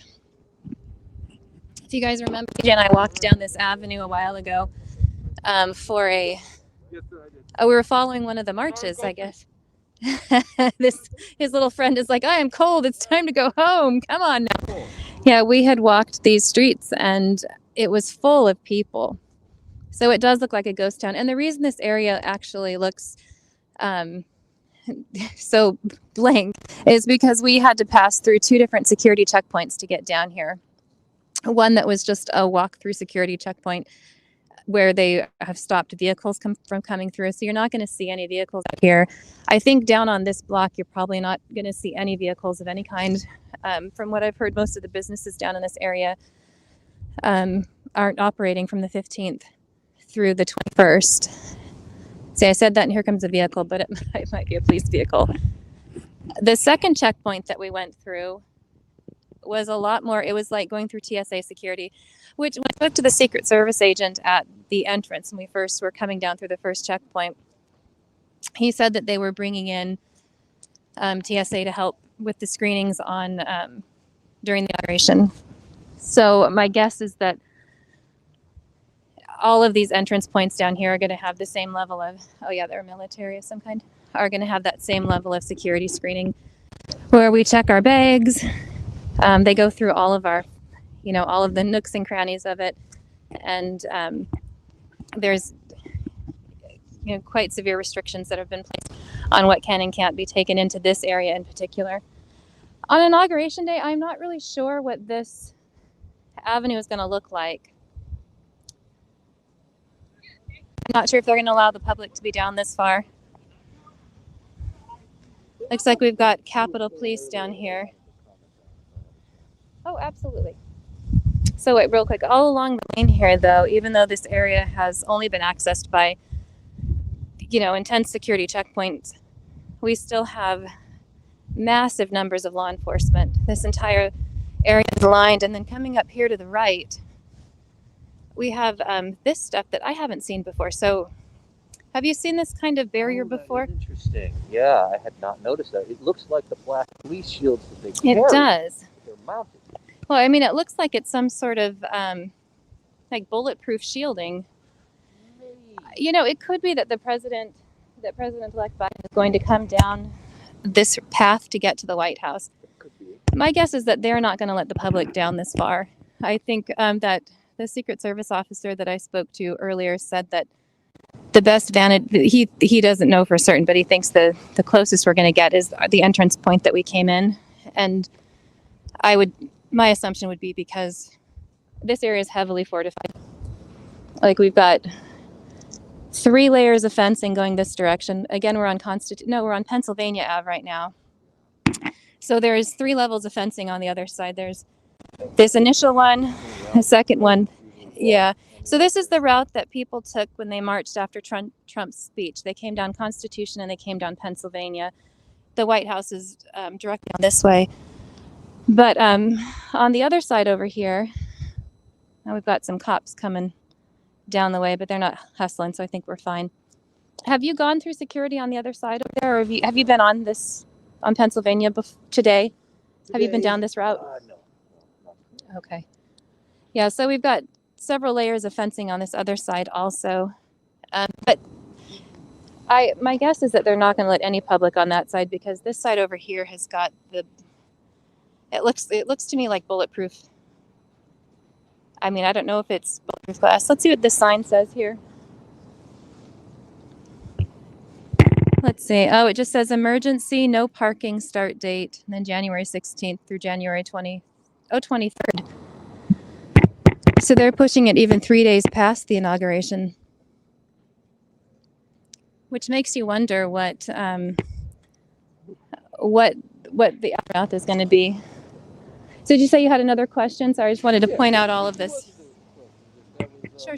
If you guys remember, CJ and I walked down this avenue a while ago for a. Oh, we were following one of the marches, I guess. His little friend is like, I am cold. It's time to go home. Come on now. Yeah, we had walked these streets and it was full of people. So it does look like a ghost town. And the reason this area actually looks so blank is because we had to pass through 2 different security checkpoints to get down here. One that was just a walk-through security checkpoint where they have stopped vehicles from coming through. So you're not going to see any vehicles out here. I think down on this block, you're probably not going to see any vehicles of any kind. From what I've heard, most of the businesses down in this area aren't operating from the 15th through the 21st. See, I said that and here comes a vehicle, but it might be a police vehicle. The second checkpoint that we went through was a lot more, it was like going through TSA security, which when I spoke to the Secret Service agent at the entrance when we first were coming down through the first checkpoint, he said that they were bringing in TSA to help with the screenings on during the inauguration. So my guess is that all of these entrance points down here are going to have the same level of, oh yeah, they're military of some kind, are going to have that same level of security screening where we check our bags. They go through all of our, all of the nooks and crannies of it. And there's, quite severe restrictions that have been placed on what can and can't be taken into this area in particular. On Inauguration Day, I'm not really sure what this avenue is going to look like. I'm not sure if they're going to allow the public to be down this far. Looks like we've got Capitol Police down here. Oh, absolutely. So wait, real quick, all along the lane here, though, even though this area has only been accessed by, intense security checkpoints, we still have massive numbers of law enforcement. This entire area is lined, and then coming up here to the right, we have this stuff that I haven't seen before. So have you seen this kind of barrier before? Interesting. Yeah, I had not noticed that. It looks like the black police shields that they carry. It does. They're mounted. Well, I mean, it looks like it's some sort of like bulletproof shielding. It could be that President-elect Biden is going to come down this path to get to the White House. Could be. My guess is that they're not going to let the public down this far. I think that the Secret Service officer that I spoke to earlier said that the best vantage, he doesn't know for certain, but he thinks the closest we're going to get is the entrance point that we came in. And my assumption would be because this area is heavily fortified. Like we've got 3 layers of fencing going this direction. Again, we're on Pennsylvania Ave right now. So there's 3 levels of fencing on the other side. There's this initial one, a second one. Yeah. So this is the route that people took when they marched after Trump's speech. They came down Constitution and they came down Pennsylvania. The White House is directly on this way. But on the other side over here, now we've got some cops coming down the way, but they're not hustling, so I think we're fine. Have you gone through security on the other side over there, or have you been on Pennsylvania today? Have you been down this route? No. Okay. Yeah, so we've got several layers of fencing on this other side also. But my guess is that they're not going to let any public on that side because this side over here has got it looks to me like bulletproof. I mean, I don't know if it's bulletproof glass. Let's see what this sign says here. Let's see. Oh, it just says emergency, no parking, start date, and then January 16th through January 23rd. So they're pushing it even 3 days past the inauguration, which makes you wonder what the aftermath is going to be. So did you say you had another question? Sorry, I just wanted to point out all of this. Sure.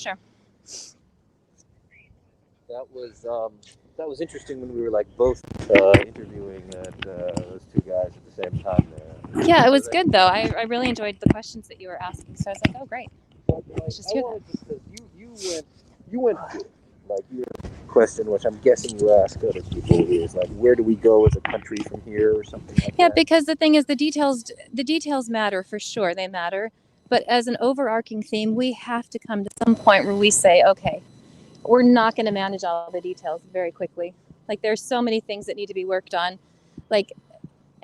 That That was interesting when we were like both interviewing those two guys at the same time there. Yeah, it was good though. I really enjoyed the questions that you were asking. So I was like, oh great. Let's just hear that. Because you went through it. Like your question, which I'm guessing you ask other people, is like, where do we go as a country from here, or something like Yeah, that? because the thing is, the details matter for sure. They matter. But as an overarching theme, we have to come to some point where we say, okay, we're not going to manage all the details very quickly. Like there's so many things that need to be worked on. Like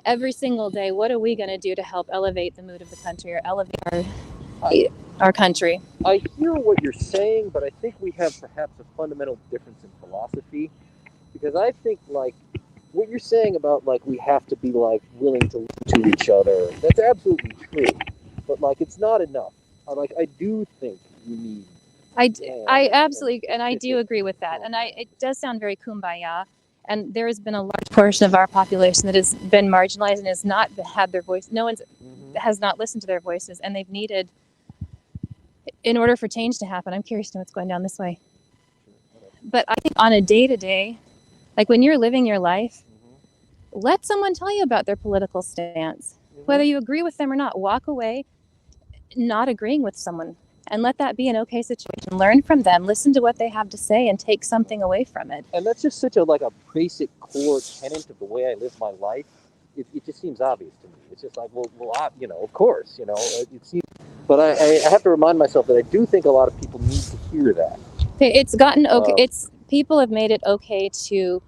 every single day, what are we going to do to help elevate the mood of the country or elevate our country? I hear what you're saying, but I think we have perhaps a fundamental difference in philosophy, because I think like what you're saying about like we have to be like willing to listen to each other, that's absolutely true, but like it's not enough. I do think you need. I absolutely, and I do agree with that. And it does sound very kumbaya. And there has been a large portion of our population that has been marginalized and has not had their voice. No one's has not listened to their voices, and they've needed, in order for change to happen. I'm curious to know what's going down this way. But I think on a day-to-day, like when you're living your life, let someone tell you about their political stance, whether you agree with them or not. Walk away not agreeing with someone and let that be an okay situation. Learn from them, listen to what they have to say, and take something away from it. And that's just such a like a basic core tenet of the way I live my life. It just seems obvious to me. It's just like, of course, it seems. But I have to remind myself that I do think a lot of people need to hear that. It's gotten okay. People have made it okay to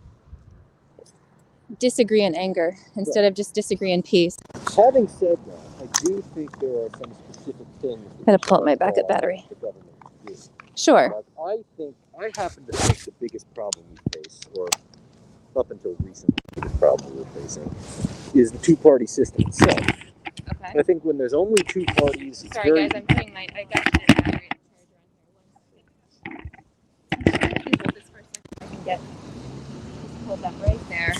disagree in anger instead of just disagree in peace. Having said that, I do think there are some specific things. Gotta pull up my backup battery. The government do. Sure. I happen to think the biggest problem we face, or up until recently, the biggest problem we're facing, is the two-party system itself. Okay. I think when there's only two parties, it's Sorry guys, I'm putting I got this battery in the charger on here. Can you hold this for a second? I can get hold that right there.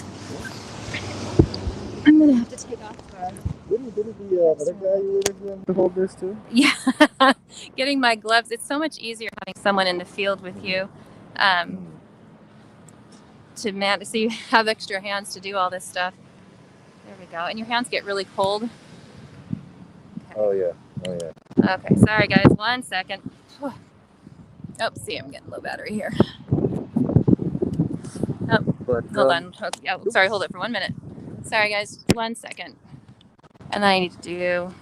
I'm gonna have to take off the. Didn't the other guy you were with hold this too? Yeah, getting my gloves. It's so much easier having someone in the field with you, so you have extra hands to do all this stuff. There we go. And your hands get really cold. Okay. Oh yeah. Okay, sorry guys. 1 second. Oh, see, I'm getting low battery here. Hold on. Sorry, hold it for 1 minute. Sorry guys, 1 second. And then I need to do.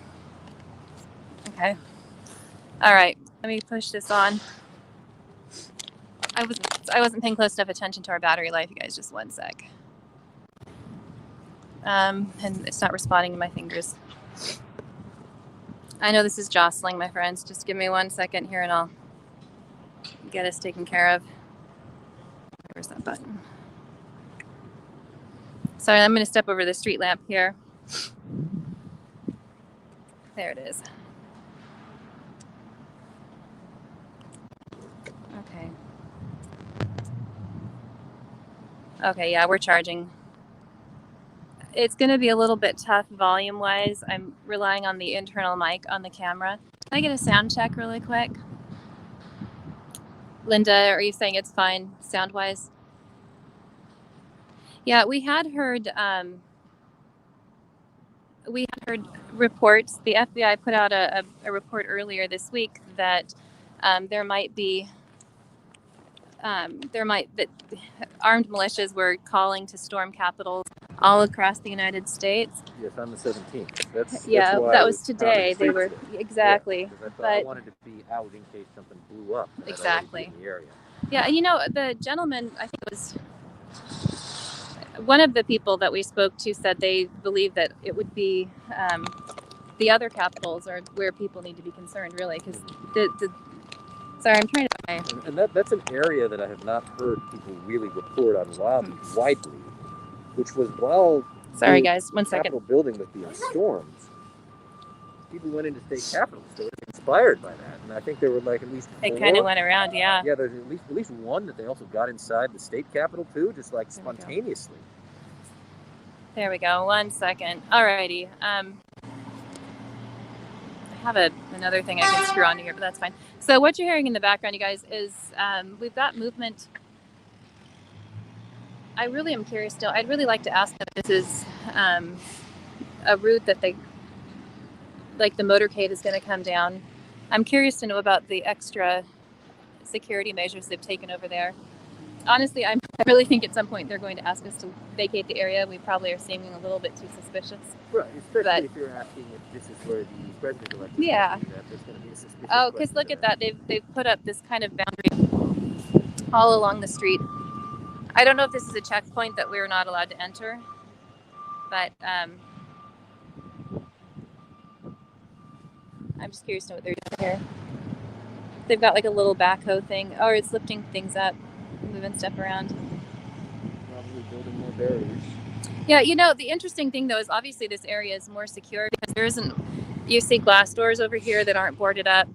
Okay. All right. Let me push this on. I wasn't paying close enough attention to our battery life, you guys. Just 1 sec. And it's not responding to my fingers. I know this is jostling, my friends. Just give me 1 second here, and I'll get us taken care of. Where's that button? Sorry, I'm going to step over the street lamp here. There it is. Okay. Okay, yeah, we're charging. It's going to be a little bit tough volume-wise. I'm relying on the internal mic on the camera. Can I get a sound check really quick? Linda, are you saying it's fine sound-wise? Yeah, we had heard reports. The FBI put out a report earlier this week that there might that armed militias were calling to storm capitals all across the United States. Yes, on the 17th. That's that was today. They were exactly. Yeah, I wanted to be out in case something blew up. Exactly. In the area. Yeah, the gentleman, I think it was one of the people that we spoke to, said they believe that it would be the other capitals are where people need to be concerned, really, because sorry, I'm trying to. And that's an area that I have not heard people really report on widely, which was while. Sorry, guys. 1 second. Capitol building was being stormed. People went into state capitals, so they were inspired by that, and I think there were like at least. They kind of went around, yeah. Yeah, there's at least one that they also got inside the state capitol too, just like spontaneously. There we go. 1 second. Alrighty. I have another thing I can screw onto here, but that's fine. So what you're hearing in the background, you guys, is we've got movement. I really am curious still. I'd really like to ask them if this is a route that they, like the motorcade is going to come down. I'm curious to know about the extra security measures they've taken over there. Honestly, I really think at some point they're going to ask us to vacate the area. We probably are seeming a little bit too suspicious. Right, especially But- if you're asking if this is where the president elect. Yeah. There's going to be a suspicious. Oh, because look at that. They've put up this kind of boundary all along the street. I don't know if this is a checkpoint that we're not allowed to enter, but I'm just curious to know what they're doing here. They've got like a little backhoe thing. Oh, it's lifting things up, moving stuff around. Probably building more barriers. Yeah, you know, the interesting thing though is obviously this area is more secure because there isn't, you see glass doors over here that aren't boarded up.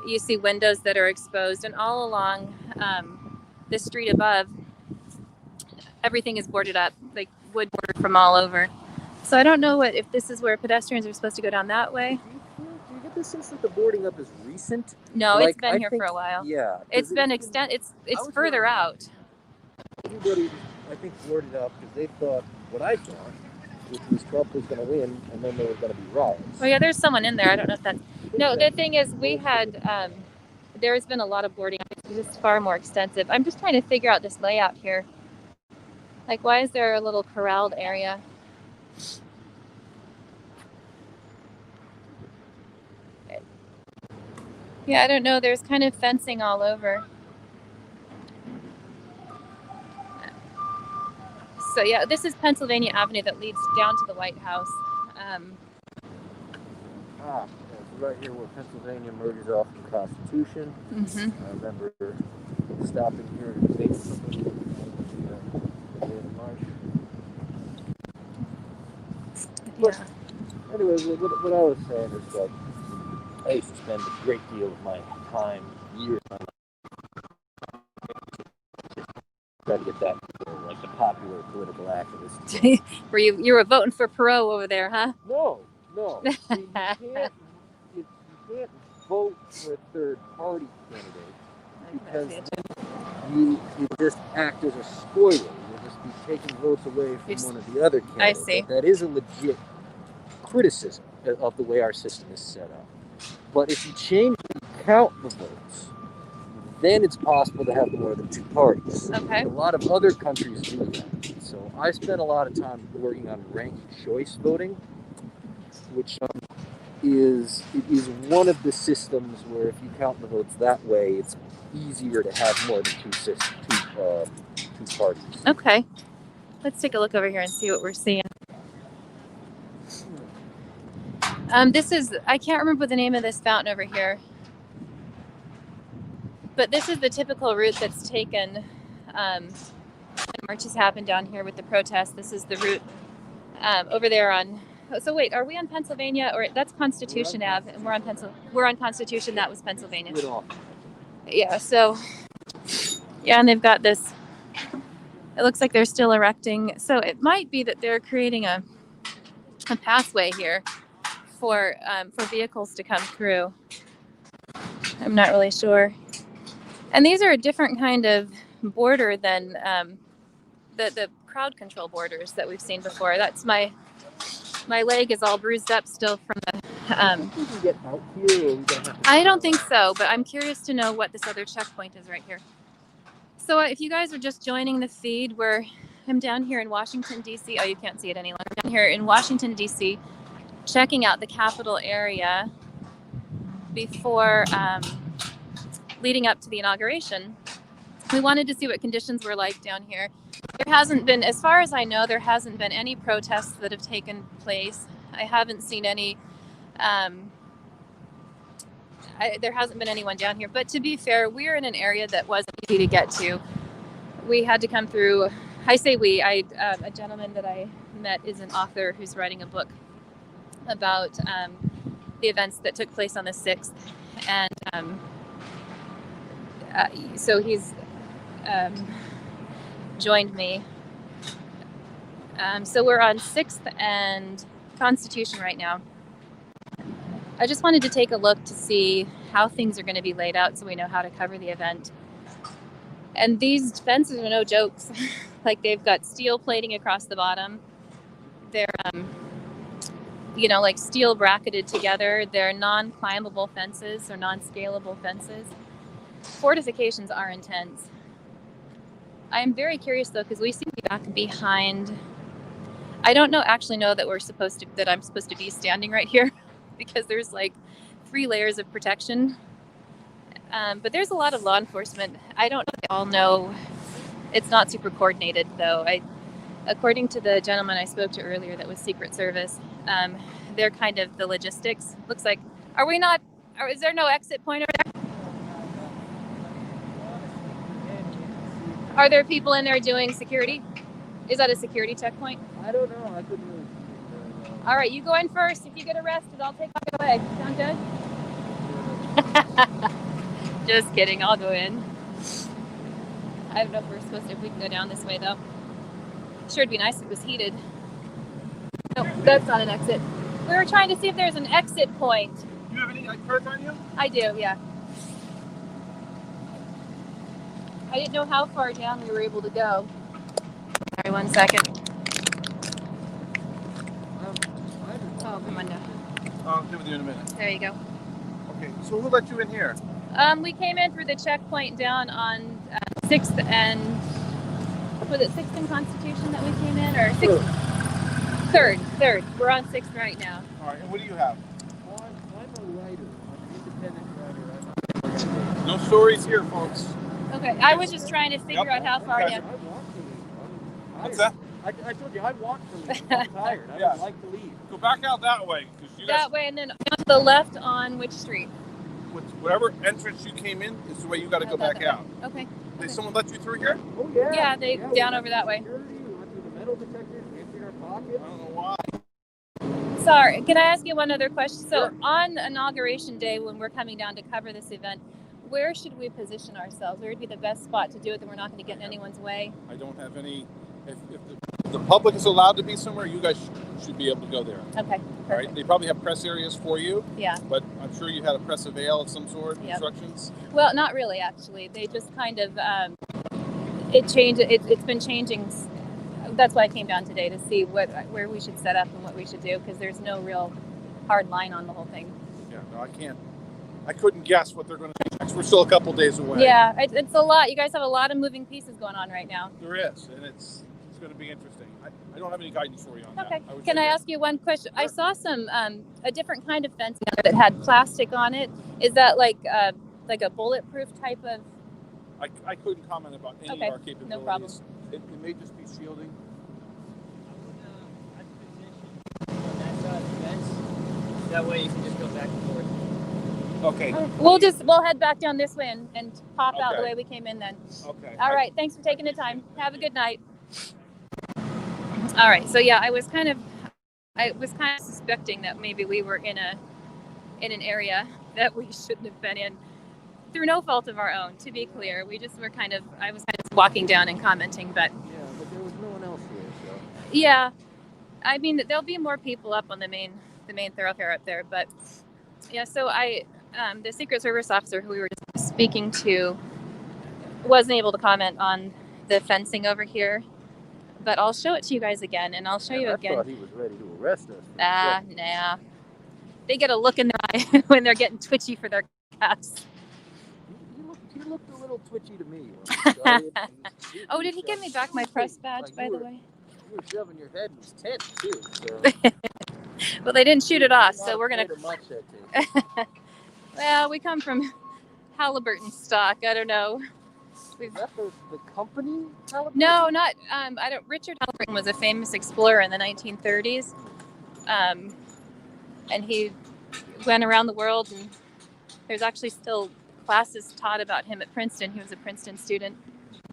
You see windows that are exposed, and all along the street above, everything is boarded up, like wood boarded from all over. So I don't know if this is where pedestrians are supposed to go down that way. Do you get the sense that the boarding up is recent? No, Like, it's been I here think- for a while. Yeah. It's been it's was further wondering- out. Everybody, I think, boarded up because they thought what I thought, which was Trump was going to win, and then there was going to be riots. Oh yeah, there's someone in there. I don't know if that's. No, the thing is, we had. There has been a lot of boarding. It's just far more extensive. I'm just trying to figure out this layout here. Like, why is there a little corralled area? Yeah, I don't know. There's kind of fencing all over. So yeah, this is Pennsylvania Avenue that leads down to the White House. Yes, right here where Pennsylvania merges off the Constitution. I remember stopping here and debating somebody in March. But anyway, what I was saying is that I used to spend a great deal of my time, years of my life, try to get that, like the popular political activist. You were voting for Perot over there, huh? No. See, you can't vote for a third party candidate because you just act as a spoiler. You'll just be taking votes away from one of the other candidates. I see. That is a legit criticism of the way our system is set up. But if you change and count the votes, then it's possible to have more than two parties. Okay. A lot of other countries do that. So I spent a lot of time working on ranked choice voting, which is one of the systems where if you count the votes that way, it's easier to have more than two parties. Okay. Let's take a look over here and see what we're seeing. This is, I can't remember the name of this fountain over here, but this is the typical route that's taken when marches happen down here with the protests. This is the route over there on, so wait, are we on Pennsylvania, or that's Constitution Ave, and we're on Constitution, that was Pennsylvania. Yeah, so, yeah, and they've got this, it looks like they're still erecting, so it might be that they're creating a pathway here for vehicles to come through. I'm not really sure. And these are a different kind of border than the crowd control borders that we've seen before. That's my leg is all bruised up still from the. We can get out here, or we gonna have to I don't think so, but I'm curious to know what this other checkpoint is right here. So if you guys are just joining the feed, I'm down here in Washington, D.C. Oh, you can't see it any longer. Down here in Washington, D.C., checking out the Capitol area before leading up to the inauguration. We wanted to see what conditions were like down here. There hasn't been, as far as I know, there hasn't been any protests that have taken place. I haven't seen any, there hasn't been anyone down here. But to be fair, we're in an area that wasn't easy to get to. We had to come through, I say we, a gentleman that I met is an author who's writing a book about the events that took place on the 6th. And so he's joined me. So we're on 6th and Constitution right now. I just wanted to take a look to see how things are going to be laid out so we know how to cover the event. And these fences are no jokes. Like they've got steel plating across the bottom. They're, like steel bracketed together. They're non-climbable fences or non-scalable fences. Fortifications are intense. I am very curious though, because we seem to be back behind. I don't actually know that I'm supposed to be standing right here because there's like 3 layers of protection. But there's a lot of law enforcement. I don't know if they all know. It's not super coordinated though. According to the gentleman I spoke to earlier that was Secret Service, they're kind of the logistics. Looks like, is there no exit point over there? Are there people in there doing security? Is that a security checkpoint? I don't know. I couldn't really see. All right, you go in first. If you get arrested, I'll take off your leg. Sound good? Just kidding. I'll go in. I don't know if we can go down this way though. Sure, it'd be nice if it was heated. No, that's not an exit. We were trying to see if there's an exit point. Do you have any cards on you? I do, yeah. I didn't know how far down we were able to go. Sorry, 1 second. Oh, come on now. I'll give it to you in a minute. There you go. Okay, so who let you in here? We came in through the checkpoint down on 6th and... Was it 6th and Constitution that we came in? Or 6th? Third. We're on 6th right now. All right, and what do you have? Well, I'm a writer. I'm an independent writer. No stories here, folks. Okay, I was just trying to figure out how far down. What's that? I told you I want to leave. I'm tired. I would like to leave. Go back out that way. That way, and then to the left on which street? Whatever entrance you came in is the way you got to go back out. Okay. Did someone let you through here? Oh, yeah. Yeah, they down over that way. We went through the metal detectors, emptied our pockets. I don't know why. Sorry, can I ask you one other question? So on Inauguration Day, when we're coming down to cover this event, where should we position ourselves? Where would be the best spot to do it that we're not going to get in anyone's way? I don't have any... If the public is allowed to be somewhere, you guys should be able to go there. Okay. All right. They probably have press areas for you. Yeah. But I'm sure you had a press avail of some sort, Yep. instructions. Well, not really, actually. They just kind of, it changed. It's been changing. That's why I came down today to see where we should set up and what we should do, because there's no real hard line on the whole thing. Yeah, no, I can't. I couldn't guess what they're going to do next. We're still a couple days away. Yeah, it's a lot. You guys have a lot of moving pieces going on right now. There is, and it's going to be interesting. I don't have any guidance for you on Okay. that. Can I ask you one question? Sure. I saw some a different kind of fence that had plastic on it. Is that like a bulletproof type of? I couldn't comment about any of our capabilities. No problem. It may just be shielding. That way you can just go back and forth. Okay. We'll head back down this way and pop out the Okay. way we came in then. Okay. All right. Thanks for taking the time. Have a good night. All right. So yeah, I was kind of suspecting that maybe we were in an area that we shouldn't have been in through no fault of our own. To be clear, I was kind of walking down and commenting, but Yeah, but there was no one else here, so. yeah, I mean there'll be more people up on the main thoroughfare up there, but yeah. So the Secret Service officer who we were just speaking to wasn't able to comment on the fencing over here. But I'll show it to you guys again, and I'll show you again. I thought he was ready to arrest us. Nah. They get a look in their eye when they're getting twitchy for their cats. He looked a little twitchy to me. Oh, did he give me back my press badge, by the way? You were shoving your head in his tent, too. So. Well, they didn't shoot it off, so we're going to... to... Well, we come from Halliburton stock. I don't know. Is that the company? Halliburton? No, not. Richard Halliburton was a famous explorer in the 1930s, and he went around the world. And there's actually still classes taught about him at Princeton. He was a Princeton student,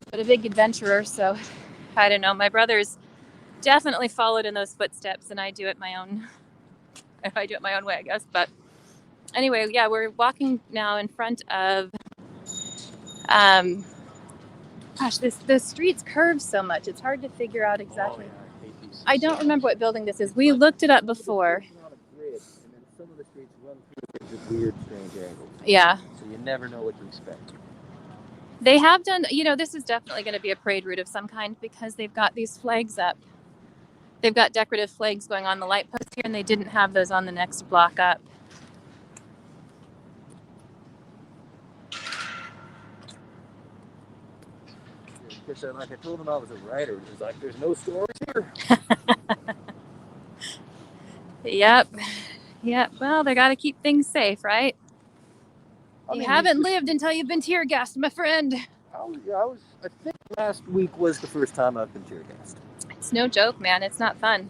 but a big adventurer. So I don't know. My brothers definitely followed in those footsteps, and I do it my own. I do it my own way, I guess. But anyway, yeah, we're walking now in front of. Gosh, the streets curve so much. It's hard to figure out exactly. Oh, yeah, I hate these. I don't remember what building this is. We looked it up before. On a grid, and then some of the streets run through at weird, strange angles. Yeah. So you never know what to expect. They have done, this is definitely going to be a parade route of some kind because they've got these flags up. They've got decorative flags going on the light post here, and they didn't have those on the next block up. Like I told him I was a writer. It was like, there's no stores here. Yep. Well, they got to keep things safe, right? You haven't lived until you've been tear gassed, my friend. I think last week was the first time I've been tear gassed. It's no joke, man. It's not fun.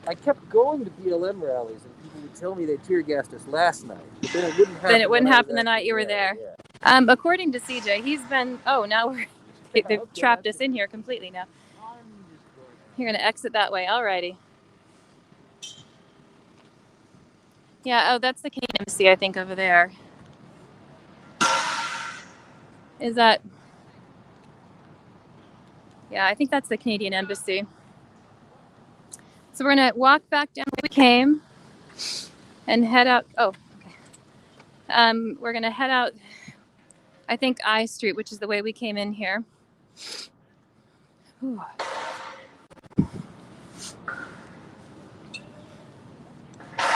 I kept going to BLM rallies, and people would tell me they tear gassed us last night, but then it wouldn't happen. The night you were there. Yeah. According to CJ, he's been. Oh, now they've trapped us in here completely now. You're gonna exit that way. Alrighty. Yeah. Oh, that's the Canadian Embassy, I think, over there. Is that? Yeah, I think that's the Canadian Embassy. So we're gonna walk back down where we came and head out. Oh, okay. We're gonna head out, I think, I Street, which is the way we came in here. Whew.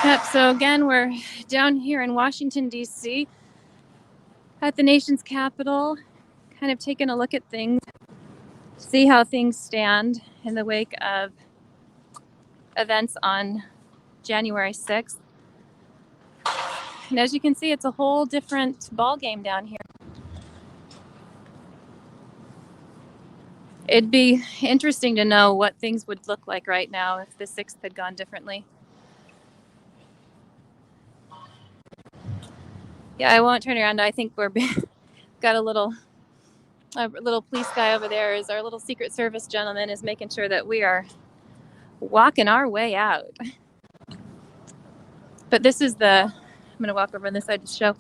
Yep, so again, we're down here in Washington, D.C. at the nation's capital, kind of taking a look at things, see how things stand in the wake of events on January 6th. And as you can see, it's a whole different ball game down here. It'd be interesting to know what things would look like right now if the 6th had gone differently. Yeah, I won't turn around. I think we're got a little police guy over there. Is our little Secret Service gentleman is making sure that we are walking our way out. But this is I'm going to walk over on this side to show.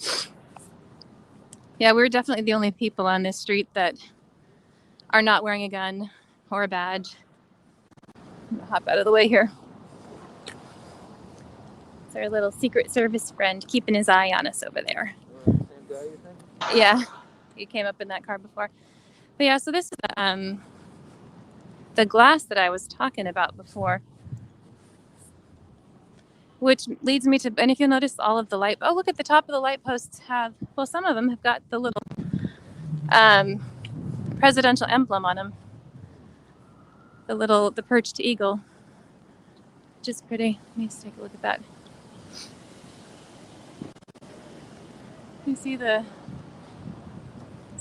Yeah, we're definitely the only people on this street that are not wearing a gun or a badge. I'm going to hop out of the way here. It's our little Secret Service friend keeping his eye on us over there. Same guy, you think? Yeah, he came up in that car before. But yeah, so this is the glass that I was talking about before, which leads me to, and if you'll notice all of the light, oh, look at the top of the light posts have, well, some of them have got the little presidential emblem on them. The perched eagle, which is pretty. Let me just take a look at that. You see it's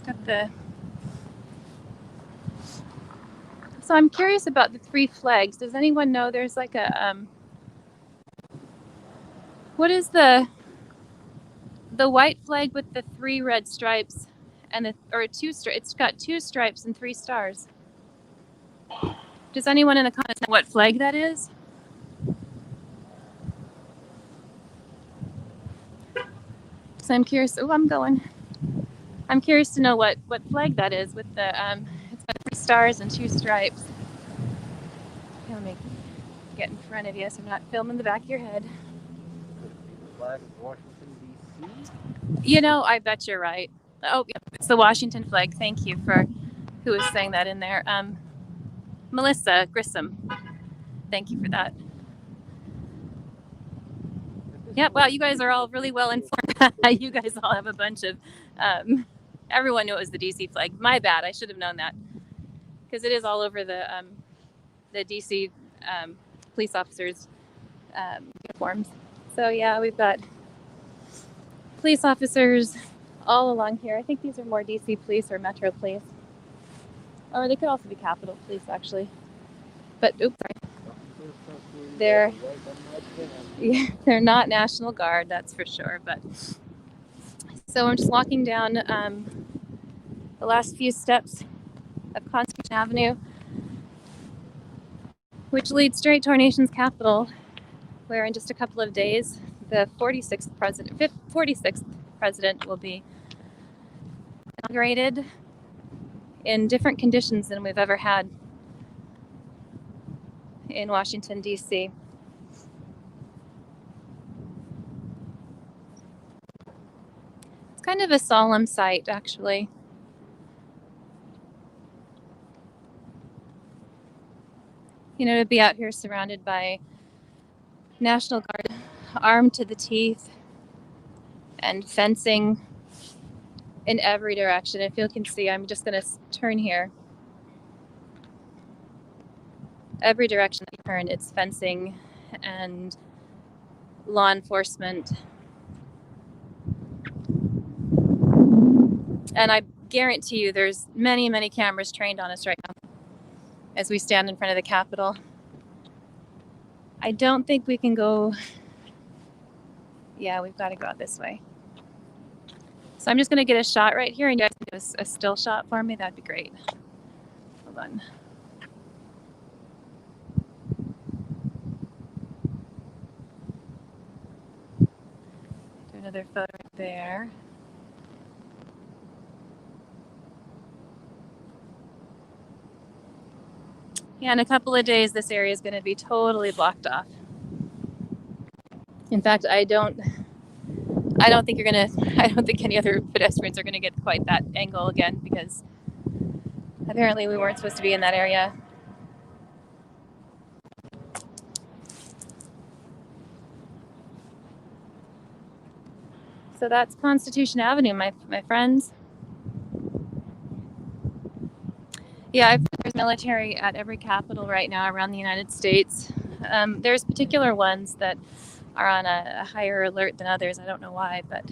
got the, so I'm curious about the 3 flags. Does anyone know there's like a, what is the white flag with the 3 red stripes and it's got 2 stripes and 3 stars. Does anyone in the comments know what flag that is? So I'm curious. Oh, I'm curious to know what flag that is with the it's got 3 stars and 2 stripes. Okay, let me get in front of you so I'm not filming the back of your head. Flag of Washington, D.C. I bet you're right. Oh, yeah, it's the Washington flag. Thank you for who was saying that in there. Melissa Grissom. Thank you for that. Yeah, wow, you guys are all really well informed. You guys all have a bunch of, everyone knew it was the DC flag. My bad, I should have known that. Because it is all over the DC police officers' uniforms. So yeah, we've got police officers all along here. I think these are more DC police or Metro police. Or they could also be Capitol Police, actually. But, oops, sorry. They're not National Guard, that's for sure. But so I'm just walking down the last few steps of Constitution Avenue, which leads straight to our nation's capital, where in just a couple of days, the 46th president will be inaugurated in different conditions than we've ever had in Washington, D.C. It's kind of a solemn sight, actually. to be out here surrounded by National Guard, armed to the teeth, and fencing in every direction. If you can see, I'm just going to turn here. Every direction I turn, it's fencing and law enforcement. And I guarantee you there's many, many cameras trained on us right now as we stand in front of the Capitol. I don't think we can go. Yeah, we've got to go out this way. So I'm just going to get a shot right here, and you guys can do a still shot for me. That'd be great. Hold on. Do another photo right there. Yeah, in a couple of days, this area is going to be totally blocked off. In fact, I don't think any other pedestrians are gonna get quite that angle again, because apparently we weren't supposed to be in that area. So that's Constitution Avenue, my friends. Yeah, there's military at every capital right now around the United States. There's particular ones that are on a higher alert than others. I don't know why, but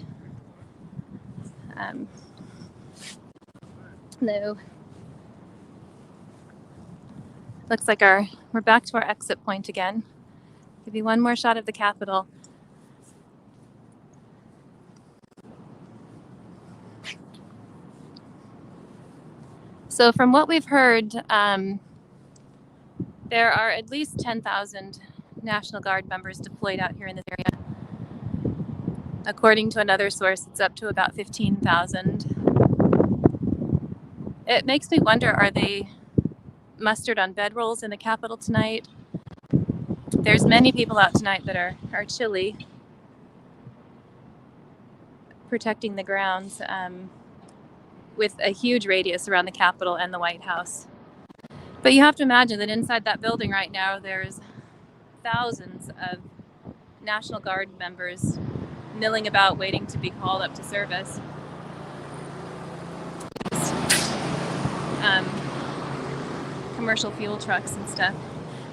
no. Looks like we're back to our exit point again. Give you one more shot of the Capitol. So from what we've heard, there are at least 10,000 National Guard members deployed out here in this area. According to another source, it's up to about 15,000. It makes me wonder, are they mustered on bedrolls in the Capitol tonight? There's many people out tonight that are chilly, protecting the grounds with a huge radius around the Capitol and the White House. But you have to imagine that inside that building right now, there's thousands of National Guard members milling about, waiting to be called up to service. Commercial fuel trucks and stuff.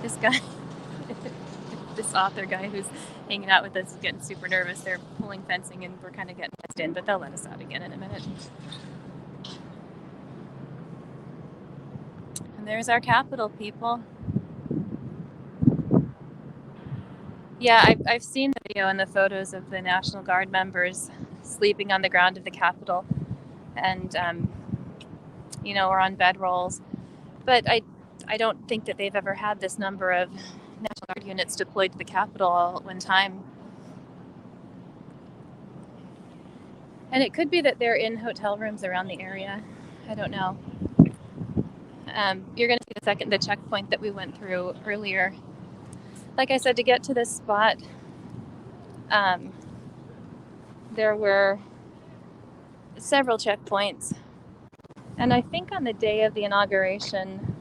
This guy, this author guy who's hanging out with us is getting super nervous. They're pulling fencing and we're kind of getting fenced in, but they'll let us out again in a minute. And there's our Capitol, people. Yeah, I've seen the video and the photos of the National Guard members sleeping on the ground of the Capitol, and or on bedrolls. But I don't think that they've ever had this number of National Guard units deployed to the Capitol all at one time. And it could be that they're in hotel rooms around the area. I don't know. You're going to see the checkpoint that we went through earlier. Like I said, to get to this spot, there were several checkpoints. And I think on the day of the inauguration,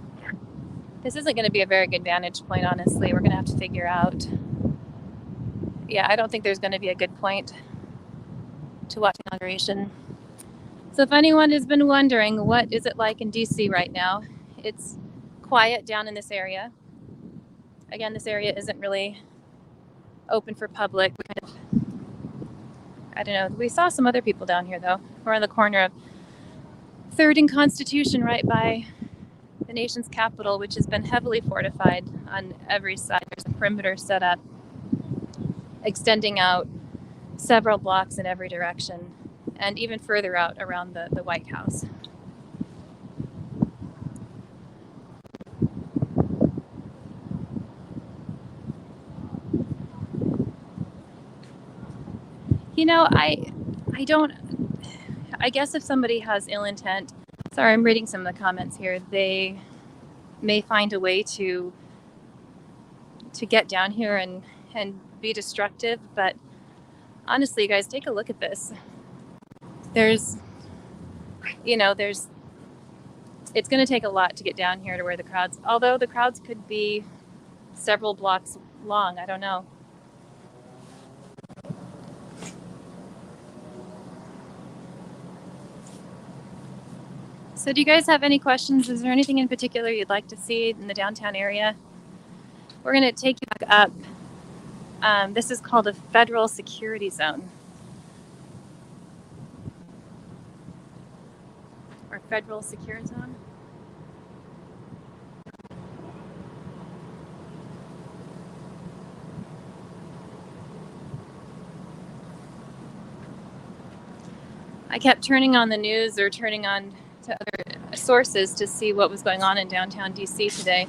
this isn't going to be a very good vantage point, honestly. We're going to have to figure out. Yeah, I don't think there's going to be a good point to watch the inauguration. So if anyone has been wondering, what is it like in DC right now? It's quiet down in this area. Again, this area isn't really open for public. I don't know. We saw some other people down here, though. We're on the corner of 3rd and Constitution, right by the nation's capital, which has been heavily fortified on every side. There's a perimeter set up, extending out several blocks in every direction, and even further out around the White House. I guess if somebody has ill intent, sorry, I'm reading some of the comments here, they may find a way to get down here and be destructive, but honestly, you guys, take a look at this. It's going to take a lot to get down here to where the crowds, although the crowds could be several blocks long. I don't know. So do you guys have any questions? Is there anything in particular you'd like to see in the downtown area? We're going to take you back up. This is called a federal security zone. Or federal secure zone. I kept turning on the news or turning on to other sources to see what was going on in downtown DC today.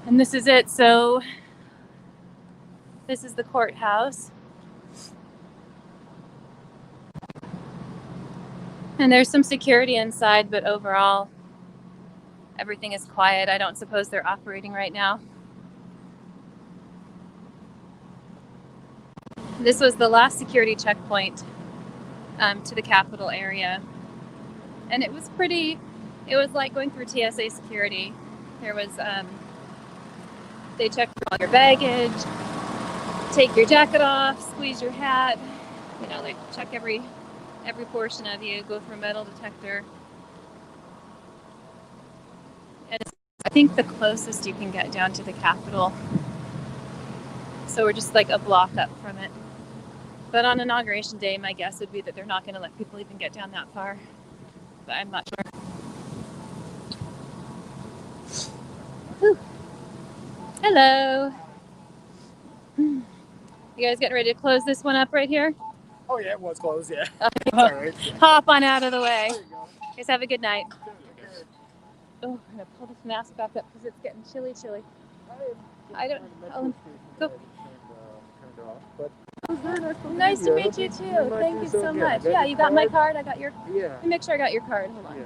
And this is it. So this is the courthouse. And there's some security inside, but overall, everything is quiet. I don't suppose they're operating right now. This was the last security checkpoint to the Capitol area. And it was like going through TSA security. There was, they checked all your baggage, take your jacket off, squeeze your hat. You know, they check every portion of you, go through a metal detector. And it's, I think, the closest you can get down to the Capitol. So we're just like a block up from it. But on Inauguration Day, my guess would be that they're not going to let people even get down that far. But I'm not sure. Whew. Hello. You guys getting ready to close this one up right here? Oh yeah, it was closed, yeah. Okay. All right. Hop on out of the way. You guys have a good night. Oh, I'm going to pull this mask back up because it's getting chilly. I don't... Oh, go. Nice to meet you too. Thank you so much. Yeah, you got my card. I got your. Yeah. Let me make sure I got your card. Hold on. Yeah.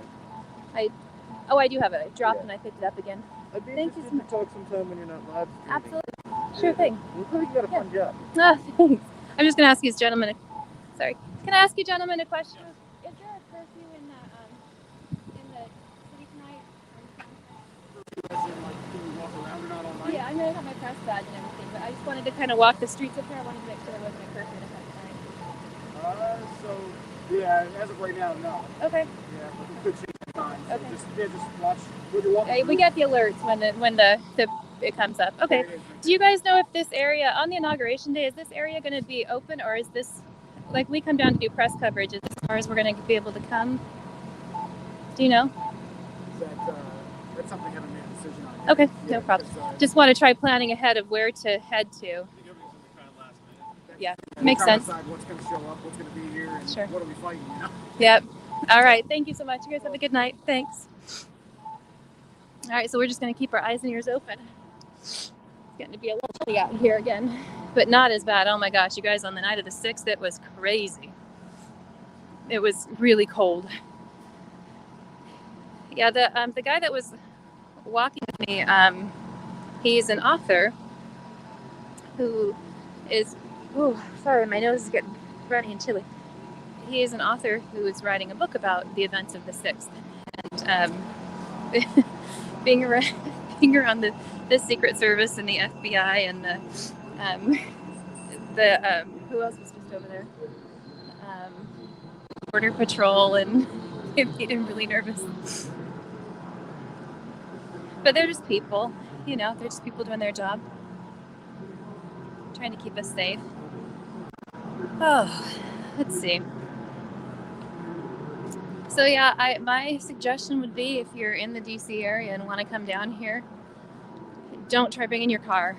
I do have it. I dropped and I picked it up again. I'd be Thank you interested so much. to talk sometime when you're not live streaming. Absolutely. Sure thing. Looks like you got a fun job. Oh, thanks. I'm just gonna ask you gentlemen. Sorry. Can I ask you gentlemen a question? Is there a curfew in the city tonight? Yeah, I know I have my press badge and everything, but I just wanted to kind of walk the streets up there. I wanted to make sure there wasn't a curfew tonight. So yeah, as of right now, no. Okay. Yeah, but we could change the time. So Okay. just watch what you're walking. We get the alerts when it comes up. Okay. Do you guys know if this area on the Inauguration Day, is this area going to be open, or is this, like, we come down to do press coverage, is this as far as we're going to be able to come? Do you know? That's something I haven't made a decision on yet. Okay, Yeah, no problem. 'cause, Just want to try planning ahead of where to head to. Yeah, makes trying to sense. decide what's going to show up, what's going to be here, and Sure. what are we fighting, you know? Yep. All right. Thank you so much. You guys have a good night. Thanks. All right. So we're just going to keep our eyes and ears open. It's getting to be a little chilly out here again, but not as bad. Oh my gosh, you guys, on the night of the 6th, it was crazy. It was really cold. Yeah, the guy that was walking with me, he's an author who is, oh, sorry, my nose is getting runny and chilly. He is an author who is writing a book about the events of the 6th. And being around the Secret Service and the FBI and the who else was just over there? Border Patrol, and it made him really nervous. But they're just people, you know, they're just people doing their job, trying to keep us safe. Oh, let's see. So yeah, my suggestion would be, if you're in the DC area and want to come down here, don't try bringing your car.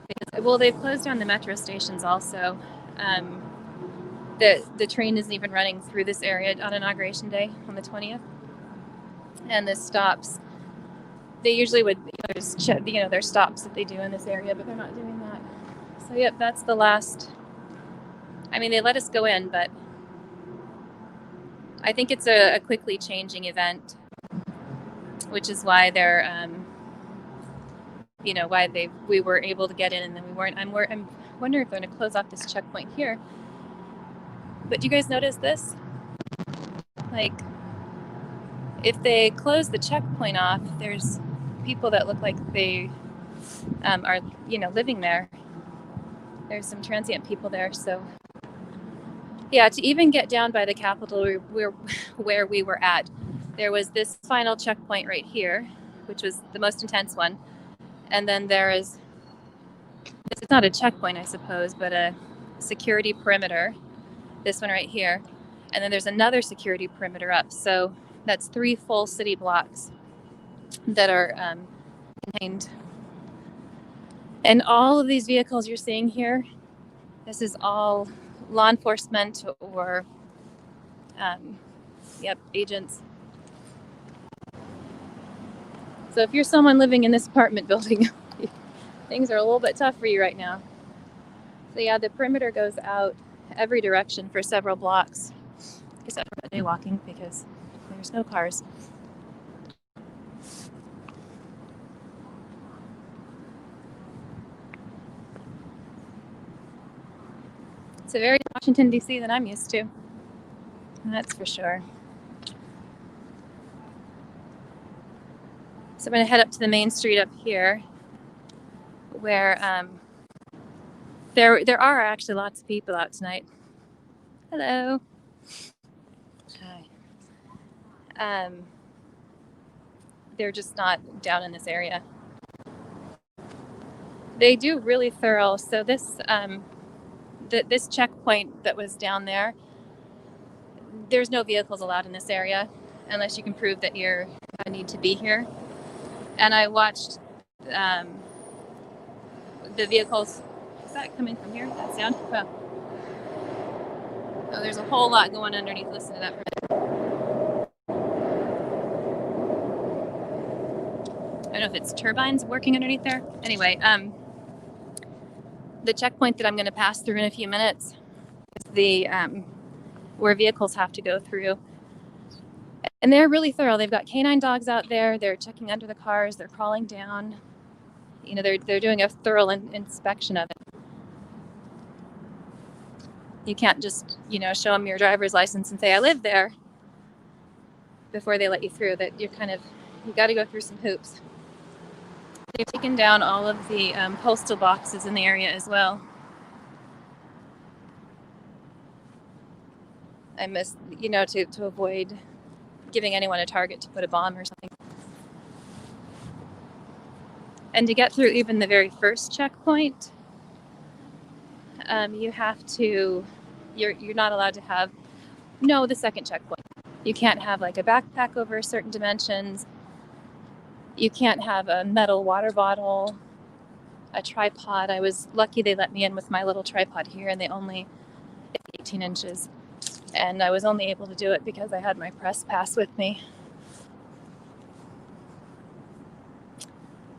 Because, well, they've closed down the metro stations also. The train isn't even running through this area on Inauguration Day on the 20th. And the stops, they usually would, there's stops that they do in this area, but they're not doing that. So yep, that's the last. I mean, they let us go in, but I think it's a quickly changing event, which is why they're, we were able to get in and then we weren't. I'm wondering if they're going to close off this checkpoint here. But do you guys notice this? Like, if they close the checkpoint off, there's people that look like they are, living there. There's some transient people there. So yeah, to even get down by the Capitol where we were at, there was this final checkpoint right here, which was the most intense one. And then there is, it's not a checkpoint, I suppose, but a security perimeter, this one right here. And then there's another security perimeter up. So that's 3 full city blocks that are contained. And all of these vehicles you're seeing here, this is all law enforcement or, agents. So if you're someone living in this apartment building, things are a little bit tough for you right now. So yeah, the perimeter goes out every direction for several blocks, except for jaywalking because there's no cars. It's a very Washington, D.C. than I'm used to. That's for sure. So I'm going to head up to the main street up here, where there are actually lots of people out tonight. Hello. Hi. They're just not down in this area. They do really thorough. So this this checkpoint that was down there, there's no vehicles allowed in this area unless you can prove that you need to be here. And I watched the vehicles. Is that coming from here? That sound? Well, oh, there's a whole lot going underneath. Listen to that. I don't know if it's turbines working underneath there. Anyway, the checkpoint that I'm going to pass through in a few minutes is the where vehicles have to go through. And they're really thorough. They've got canine dogs out there. They're checking under the cars. They're crawling down. They're doing a thorough inspection of it. You can't just, show them your driver's license and say, I live there, before they let you through. That you got to go through some hoops. They've taken down all of the postal boxes in the area as well. I miss, to avoid giving anyone a target to put a bomb or something. And to get through even the very first checkpoint, you have to, you're not allowed to have, the second checkpoint. You can't have like a backpack over certain dimensions. You can't have a metal water bottle, a tripod. I was lucky they let me in with my little tripod here, and they only 18 inches. And I was only able to do it because I had my press pass with me.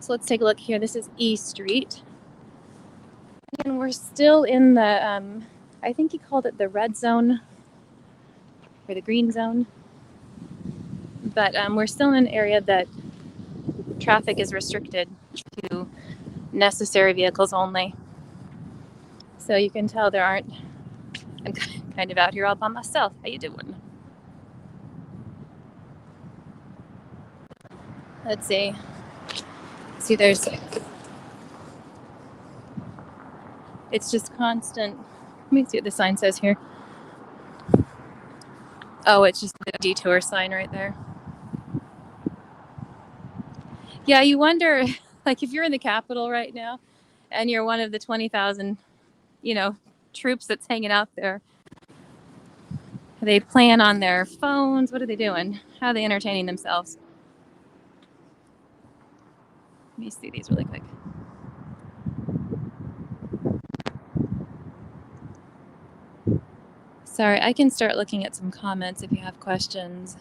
So let's take a look here. This is E Street. And we're still in the, I think he called it the red zone or the green zone. But we're still in an area that traffic is restricted to necessary vehicles only. So you can tell there aren't, I'm kind of out here all by myself. How you doing? Let's see. See, it's just constant. Let me see what the sign says here. Oh, it's just the detour sign right there. Yeah, you wonder, like, if you're in the Capitol right now and you're one of the 20,000, troops that's hanging out there, are they playing on their phones? What are they doing? How are they entertaining themselves? Let me see these really quick. Sorry, I can start looking at some comments if you have questions.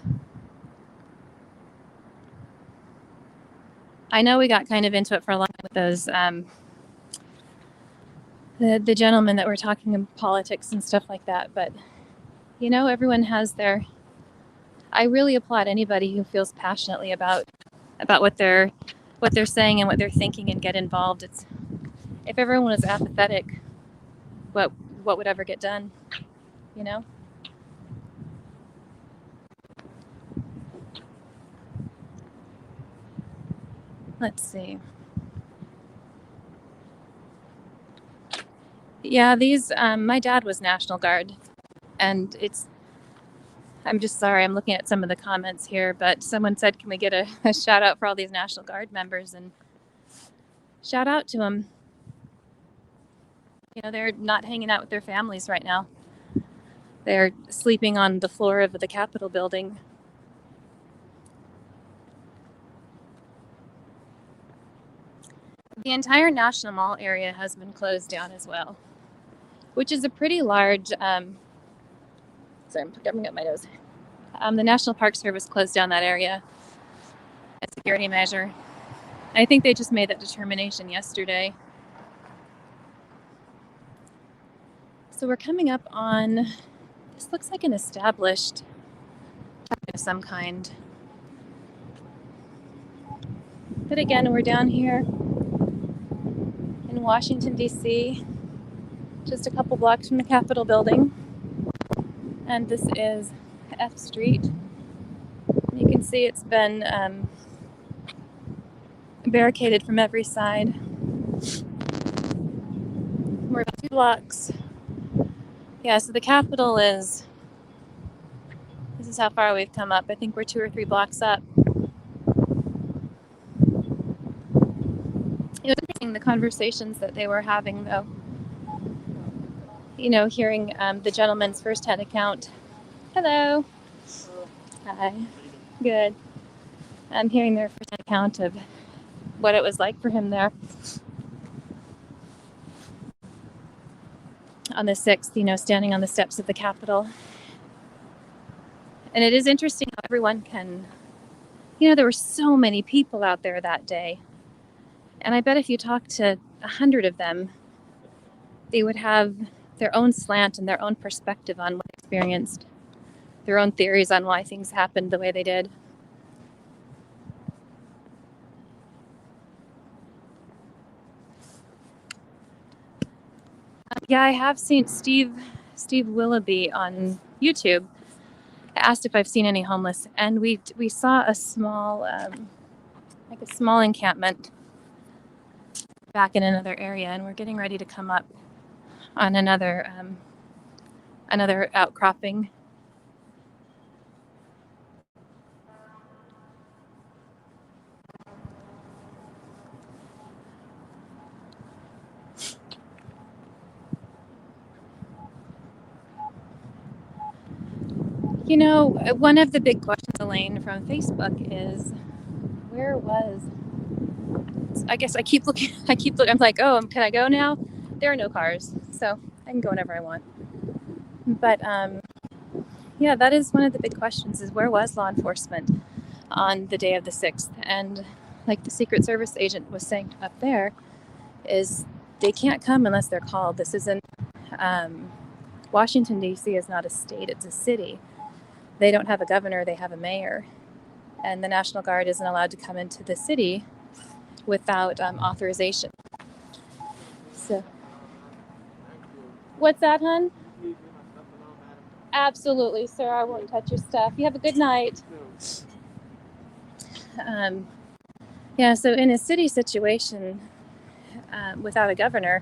I know we got kind of into it for a long time with those, the gentlemen that were talking in politics and stuff like that, but, everyone has their, I really applaud anybody who feels passionately about what they're saying and what they're thinking and get involved. It's, if everyone was apathetic, what would ever get done, Let's see. Yeah, these, my dad was National Guard, and I'm just sorry, I'm looking at some of the comments here, but someone said, can we get a shout out for all these National Guard members? And shout out to them. You know, they're not hanging out with their families right now. They're sleeping on the floor of the Capitol building. The entire National Mall area has been closed down as well, which is a pretty large, sorry, I'm covering up my nose. The National Park Service closed down that area as a security measure. I think they just made that determination yesterday. So we're coming up on, this looks like an established of some kind. But again, we're down here in Washington, D.C., just a couple blocks from the Capitol building. And this is F Street. You can see it's been barricaded from every side. We're about 2 blocks. Yeah, so the Capitol is, this is how far we've come up. I think we're 2 or 3 blocks up. It was interesting the conversations that they were having, though. You know, hearing the gentleman's firsthand account. Hello. Hi. Good. I'm hearing their firsthand account of what it was like for him there on the 6th, you know, standing on the steps of the Capitol. And it is interesting how everyone can, you know, there were so many people out there that day. And I bet if you talked to 100 of them, they would have their own slant and their own perspective on what they experienced, their own theories on why things happened the way they did. Yeah, I have seen Steve Willoughby on YouTube. Asked if I've seen any homeless, and we saw a small, like a small encampment back in another area, and we're getting ready to come up on another outcropping. You know, one of the big questions, Elaine, from Facebook is, where was, I guess I keep looking, I'm like, oh, can I go now? There are no cars, so I can go whenever I want. But yeah, that is one of the big questions, is where was law enforcement on the day of the 6th? And like the Secret Service agent was saying up there, is they can't come unless they're called. This isn't, Washington, D.C. is not a state, it's a city. They don't have a governor, they have a mayor. And the National Guard isn't allowed to come into the city without authorization. So, what's that, hon? Absolutely, sir. I won't touch your stuff. You have a good night. Yeah, so in a city situation without a governor,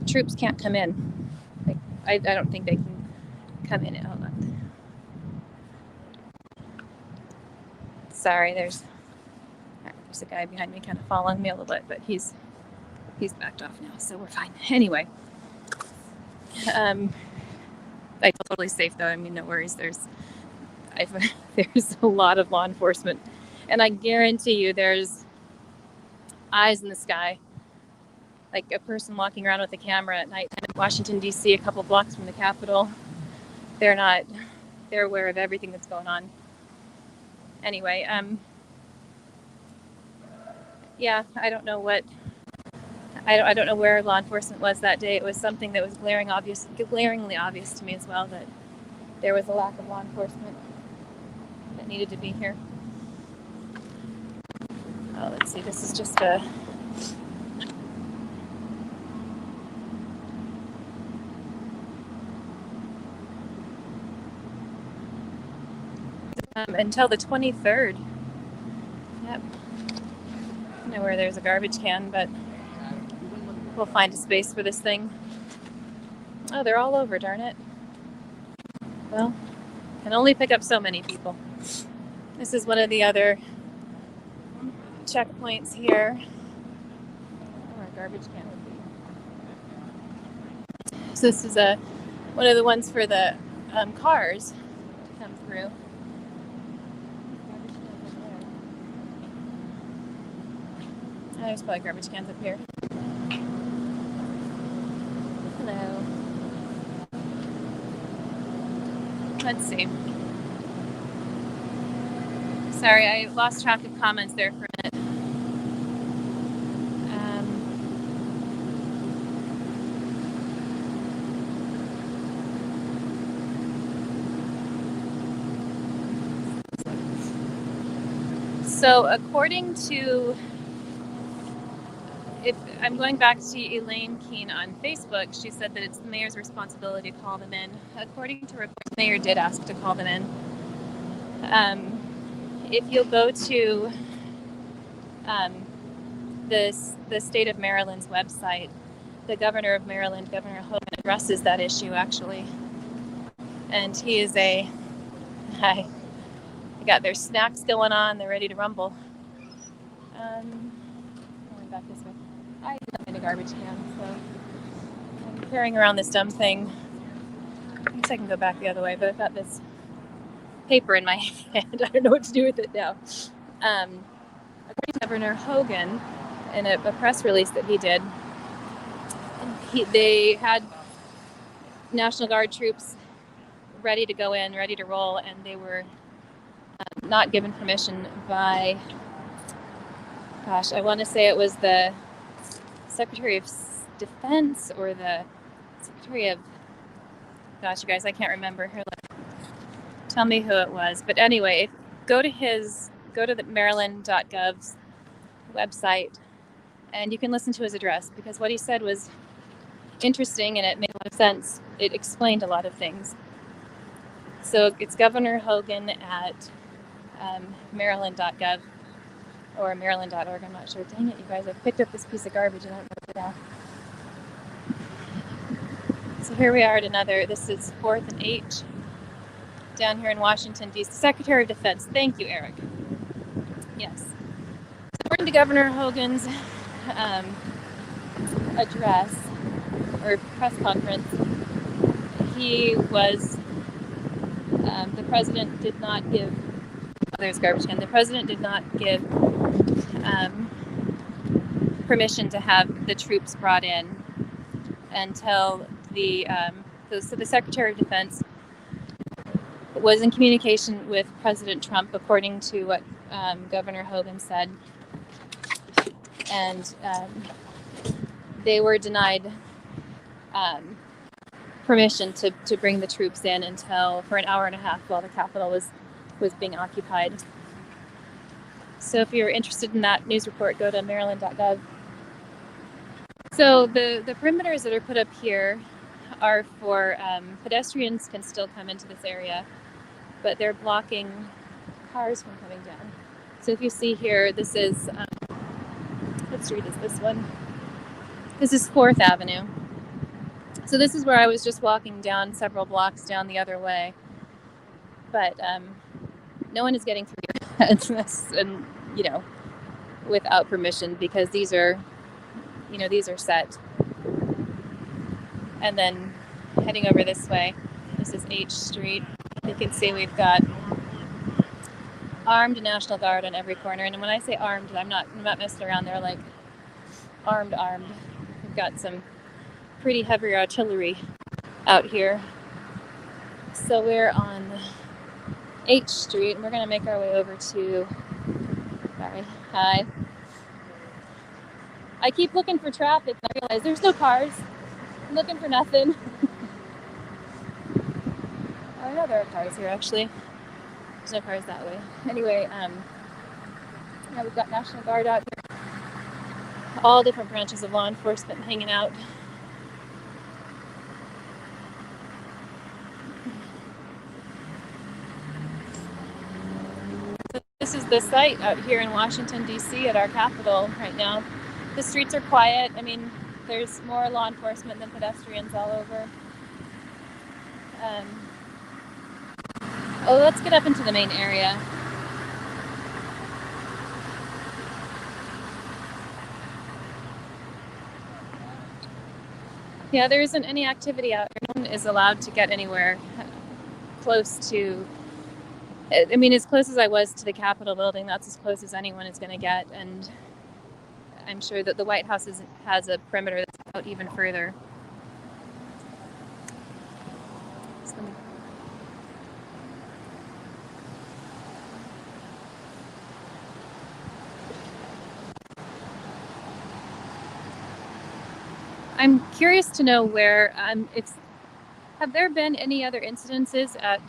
troops can't come in. Like, I don't think they can come in. Hold on. Sorry, there's a guy behind me kind of following me a little bit, but he's backed off now, so we're fine. Anyway, I feel totally safe though. I mean, no worries. There's a lot of law enforcement, and I guarantee you, there's eyes in the sky. Like a person walking around with a camera at night in Washington, D.C., a couple blocks from the Capitol. They're aware of everything that's going on. Anyway, yeah, I don't know where law enforcement was that day. It was something that was glaringly obvious to me as well, that there was a lack of law enforcement that needed to be here. Oh, let's see, this is just a... until the 23rd. Yep. I know where there's a garbage can, but we'll find a space for this thing. Oh, they're all over, darn it. Well, can only pick up so many people. This is one of the other checkpoints here. Oh, our garbage can would be. So this is one of the ones for the cars to come through. Oh, there's probably garbage cans up here. Hello. Let's see. Sorry, I lost track of comments there for a minute. So according to, if I'm going back to Elaine Keene on Facebook, she said that it's the mayor's responsibility to call them in. According to reports, the mayor did ask to call them in. If you'll go to the state of Maryland's website, the governor of Maryland, Governor Hogan, addresses that issue actually. And he is they got their snacks going on, they're ready to rumble. Going back this way. I don't need a garbage can, so I'm carrying around this dumb thing. I guess I can go back the other way, but I've got this paper in my hand. I don't know what to do with it now. According to Governor Hogan, in a press release that he did, they had National Guard troops ready to go in, ready to roll, and they were not given permission by, gosh, I want to say it was the Secretary of Defense or the Secretary of, gosh, you guys, I can't remember. Here, tell me who it was. But anyway, go to the Maryland.gov's website, and you can listen to his address, because what he said was interesting and it made a lot of sense. It explained a lot of things. So it's Governor Hogan at Maryland.gov or Maryland.org. I'm not sure. Dang it, you guys! I picked up this piece of garbage and I don't know what it is. So here we are at another. This is 4th and H down here in Washington, D.C. Secretary of Defense. Thank you, Eric. Yes. According to Governor Hogan's address or press conference, he was the president did not give. Oh, there's garbage can. The president did not give permission to have the troops brought in until the Secretary of Defense was in communication with President Trump, according to what Governor Hogan said, and they were denied permission to bring the troops in until for an hour and a half while the Capitol was being occupied. So if you're interested in that news report, go to Maryland.gov. So the perimeters that are put up here are for pedestrians can still come into this area, but they're blocking cars from coming down. So if you see here, this is, what street is this one? This is 4th Avenue. So this is where I was just walking down several blocks down the other way. But no one is getting through here and, without permission, because these are set. And then heading over this way, this is H Street. You can see we've got armed National Guard on every corner. And when I say armed, I'm not messing around. They're like armed. We've got some pretty heavy artillery out here. So we're on H Street, and we're going to make our way over to, hi. I keep looking for traffic, and I realize there's no cars. I'm looking for nothing. Oh, I know there are cars here, actually. There's no cars that way. Anyway, we've got National Guard out here. All different branches of law enforcement hanging out. So this is the site out here in Washington, D.C. at our Capitol right now. The streets are quiet. I mean, there's more law enforcement than pedestrians all over. Oh, let's get up into the main area. Yeah, there isn't any activity out here. No one is allowed to get anywhere close to, I mean, as close as I was to the Capitol building, that's as close as anyone is going to get. And I'm sure that the White House has a perimeter that's out even further. I'm curious to know where, have there been any other incidences at,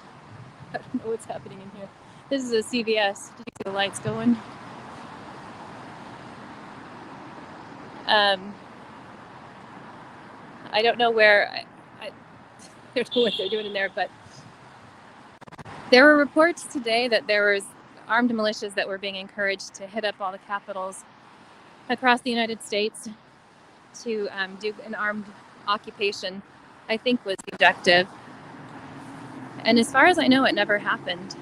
I don't know what's happening in here. This is a CVS. Did you see the lights going? I don't know where, I don't know what they're doing in there, but there were reports today that there was armed militias that were being encouraged to hit up all the capitals across the United States to do an armed occupation, I think was the objective. And as far as I know, it never happened.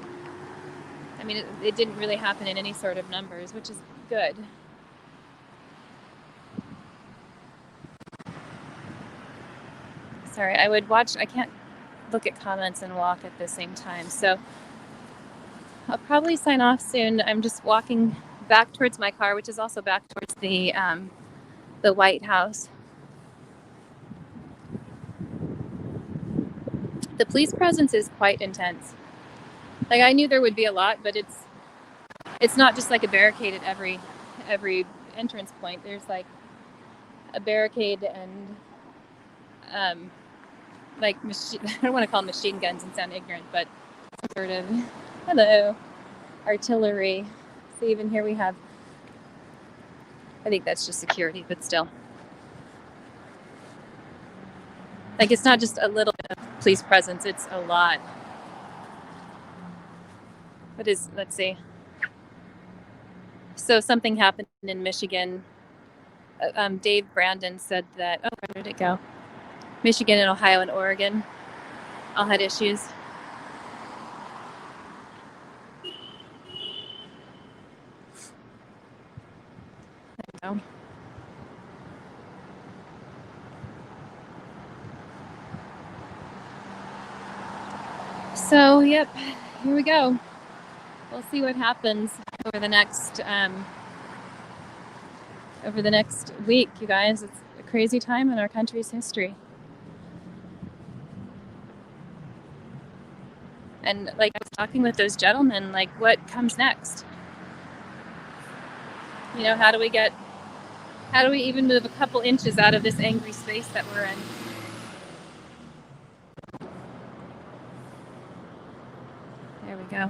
I mean, it didn't really happen in any sort of numbers, which is good. Sorry, I can't look at comments and walk at the same time. So I'll probably sign off soon. I'm just walking back towards my car, which is also back towards the White House. The police presence is quite intense. Like, I knew there would be a lot, but it's not just like a barricade at every entrance point. There's like a barricade and like I don't want to call them machine guns and sound ignorant, but some sort of artillery. So even here we have, I think that's just security, but still. Like, it's not just a little bit of police presence, it's a lot. Let's see. So something happened in Michigan. Dave Brandon said that, oh, where did it go? Michigan and Ohio and Oregon all had issues. There we go. So, yep, here we go. We'll see what happens over the next week, you guys. It's a crazy time in our country's history. And like I was talking with those gentlemen, like, what comes next? You know, how do we even move a couple inches out of this angry space that we're in? There we go.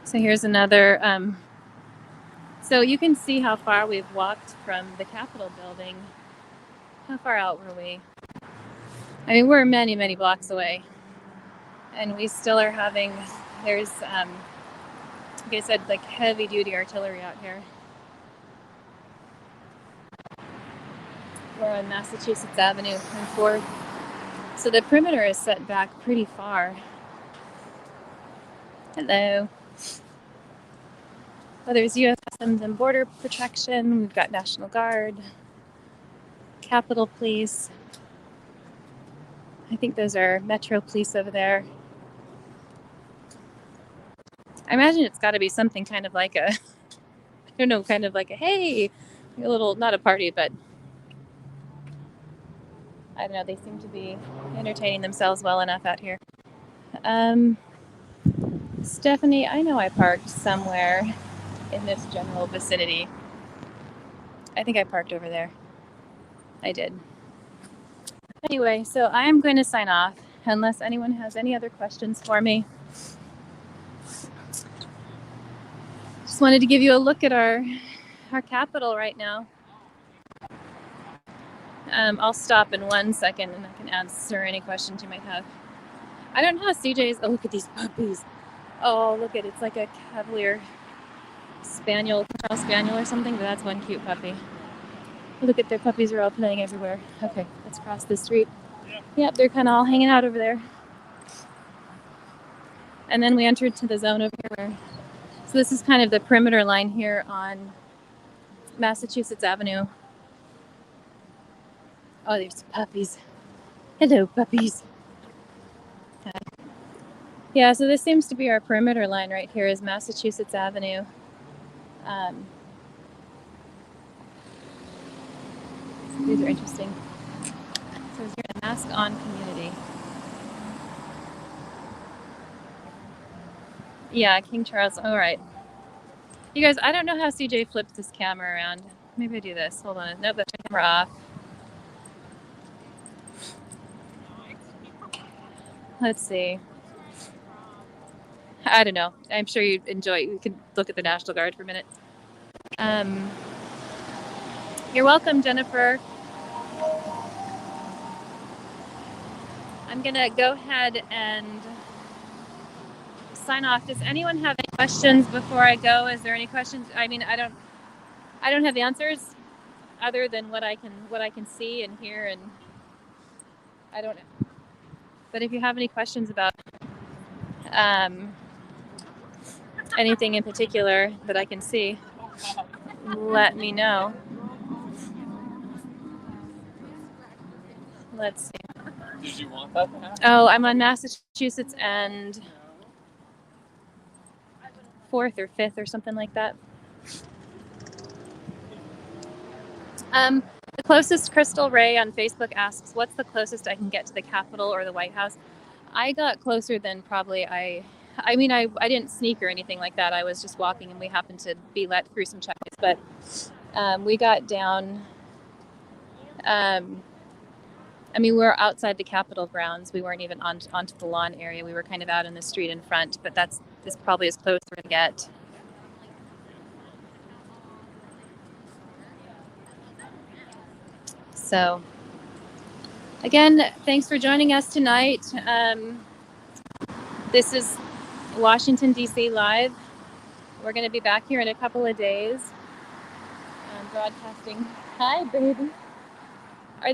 So here's another, so you can see how far we've walked from the Capitol building. How far out were we? I mean, we're many, many blocks away. And we still are having, there's, like I said, like heavy duty artillery out here. We're on Massachusetts Avenue and 4th. So the perimeter is set back pretty far. Hello. Well, there's U.S. Customs and Border Protection. We've got National Guard, Capitol Police. I think those are Metro Police over there. I imagine it's got to be something kind of like a, I don't know, kind of like a, hey, a little, not a party, but I don't know, they seem to be entertaining themselves well enough out here. Stephanie, I know I parked somewhere in this general vicinity. I think I parked over there. I did. Anyway, so I am going to sign off unless anyone has any other questions for me. Just wanted to give you a look at our Capitol right now. I'll stop in 1 second and I can answer any questions you might have. I don't know how CJ's, oh, look at these puppies. Oh, look at it. It's like a Cavalier Spaniel, Charles Spaniel or something, but that's one cute puppy. Look at their puppies are all playing everywhere. Okay, let's cross the street. Yep, they're kind of all hanging out over there. And then we entered to the zone over here. So this is kind of the perimeter line here on Massachusetts Avenue. Oh, there's puppies. Hello, puppies. Okay. Yeah, so this seems to be our perimeter line right here is Massachusetts Avenue. So these are interesting. So it's here a mask on community. Yeah, King Charles. All right. You guys, I don't know how CJ flips this camera around. Maybe I do this. Hold on. Nope, that's the camera off. Let's see. I don't know. I'm sure you'd enjoy it. You can look at the National Guard for a minute. You're welcome, Jennifer. I'm going to go ahead and sign off. Does anyone have any questions before I go? Is there any questions? I mean, I don't have the answers other than what I can see and hear, and I don't know. But if you have any questions about anything in particular that I can see, let me know. Let's see. Did you want that to happen? Oh, I'm on Massachusetts and 4th or 5th or something like that. The closest, Crystal Ray on Facebook asks, what's the closest I can get to the Capitol or the White House? I got closer than probably I didn't sneak or anything like that. I was just walking and we happened to be let through some checkpoints. But we got down, we were outside the Capitol grounds. We weren't even onto the lawn area. We were kind of out in the street in front, but that's probably as close we're going to get. So, again, thanks for joining us tonight. This is Washington, D.C. Live. We're going to be back here in a couple of days. Broadcasting. Hi, baby. Are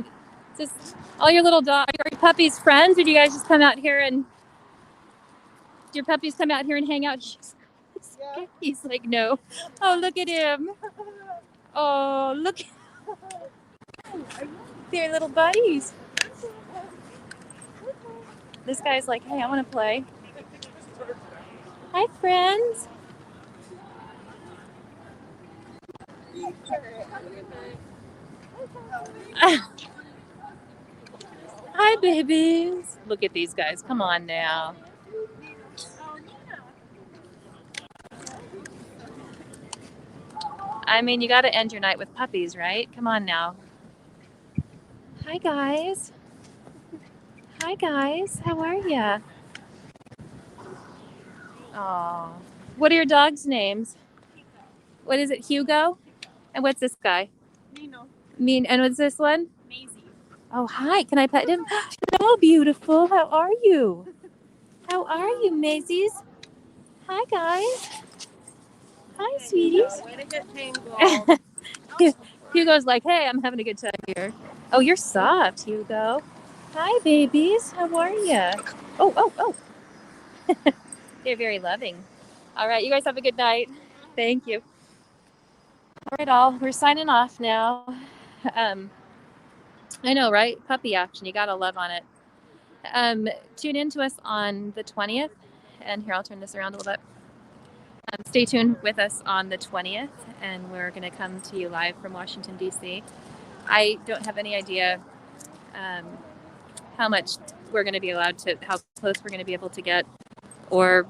just all your little dogs, are your puppies friends, or do you guys just come out here and do your puppies come out here and hang out? Yeah. He's like, no. Oh, look at him. Oh, look. They're little buddies. This guy's like, hey, I want to play. Hi, friends. Hi, babies. Look at these guys. Come on now. I mean, you got to end your night with puppies, right? Come on now. Hi, guys. Hi, guys. How are ya? Oh. What are your dogs' names? What is it, Hugo? And what's this guy? Nino. And what's this one? Maisie. Oh, hi. Can I pet him? Hello, beautiful. How are you? How are you, Maisies? Hi, guys. Hi, sweeties. Way to get tangled. Hugo's like, hey, I'm having a good time here. Oh, you're soft, Hugo. Hi, babies. How are you? Oh. They're very loving. All right, you guys have a good night. Thank you. All right, all. We're signing off now. I know, right? Puppy action. You got to love on it. Tune in to us on the 20th. And here, I'll turn this around a little bit. Stay tuned with us on the 20th, and we're going to come to you live from Washington, D.C. I don't have any idea how much we're going to be allowed to, how close we're going to be able to get, or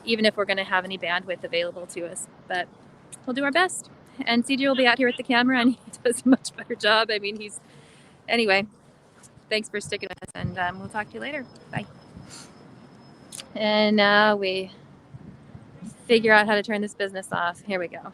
even if we're going to have any bandwidth available to us. But we'll do our best. And CJ will be out here with the camera, and he does a much better job. I mean, anyway, thanks for sticking with us, and we'll talk to you later. Bye. And now we figure out how to turn this business off. Here we go.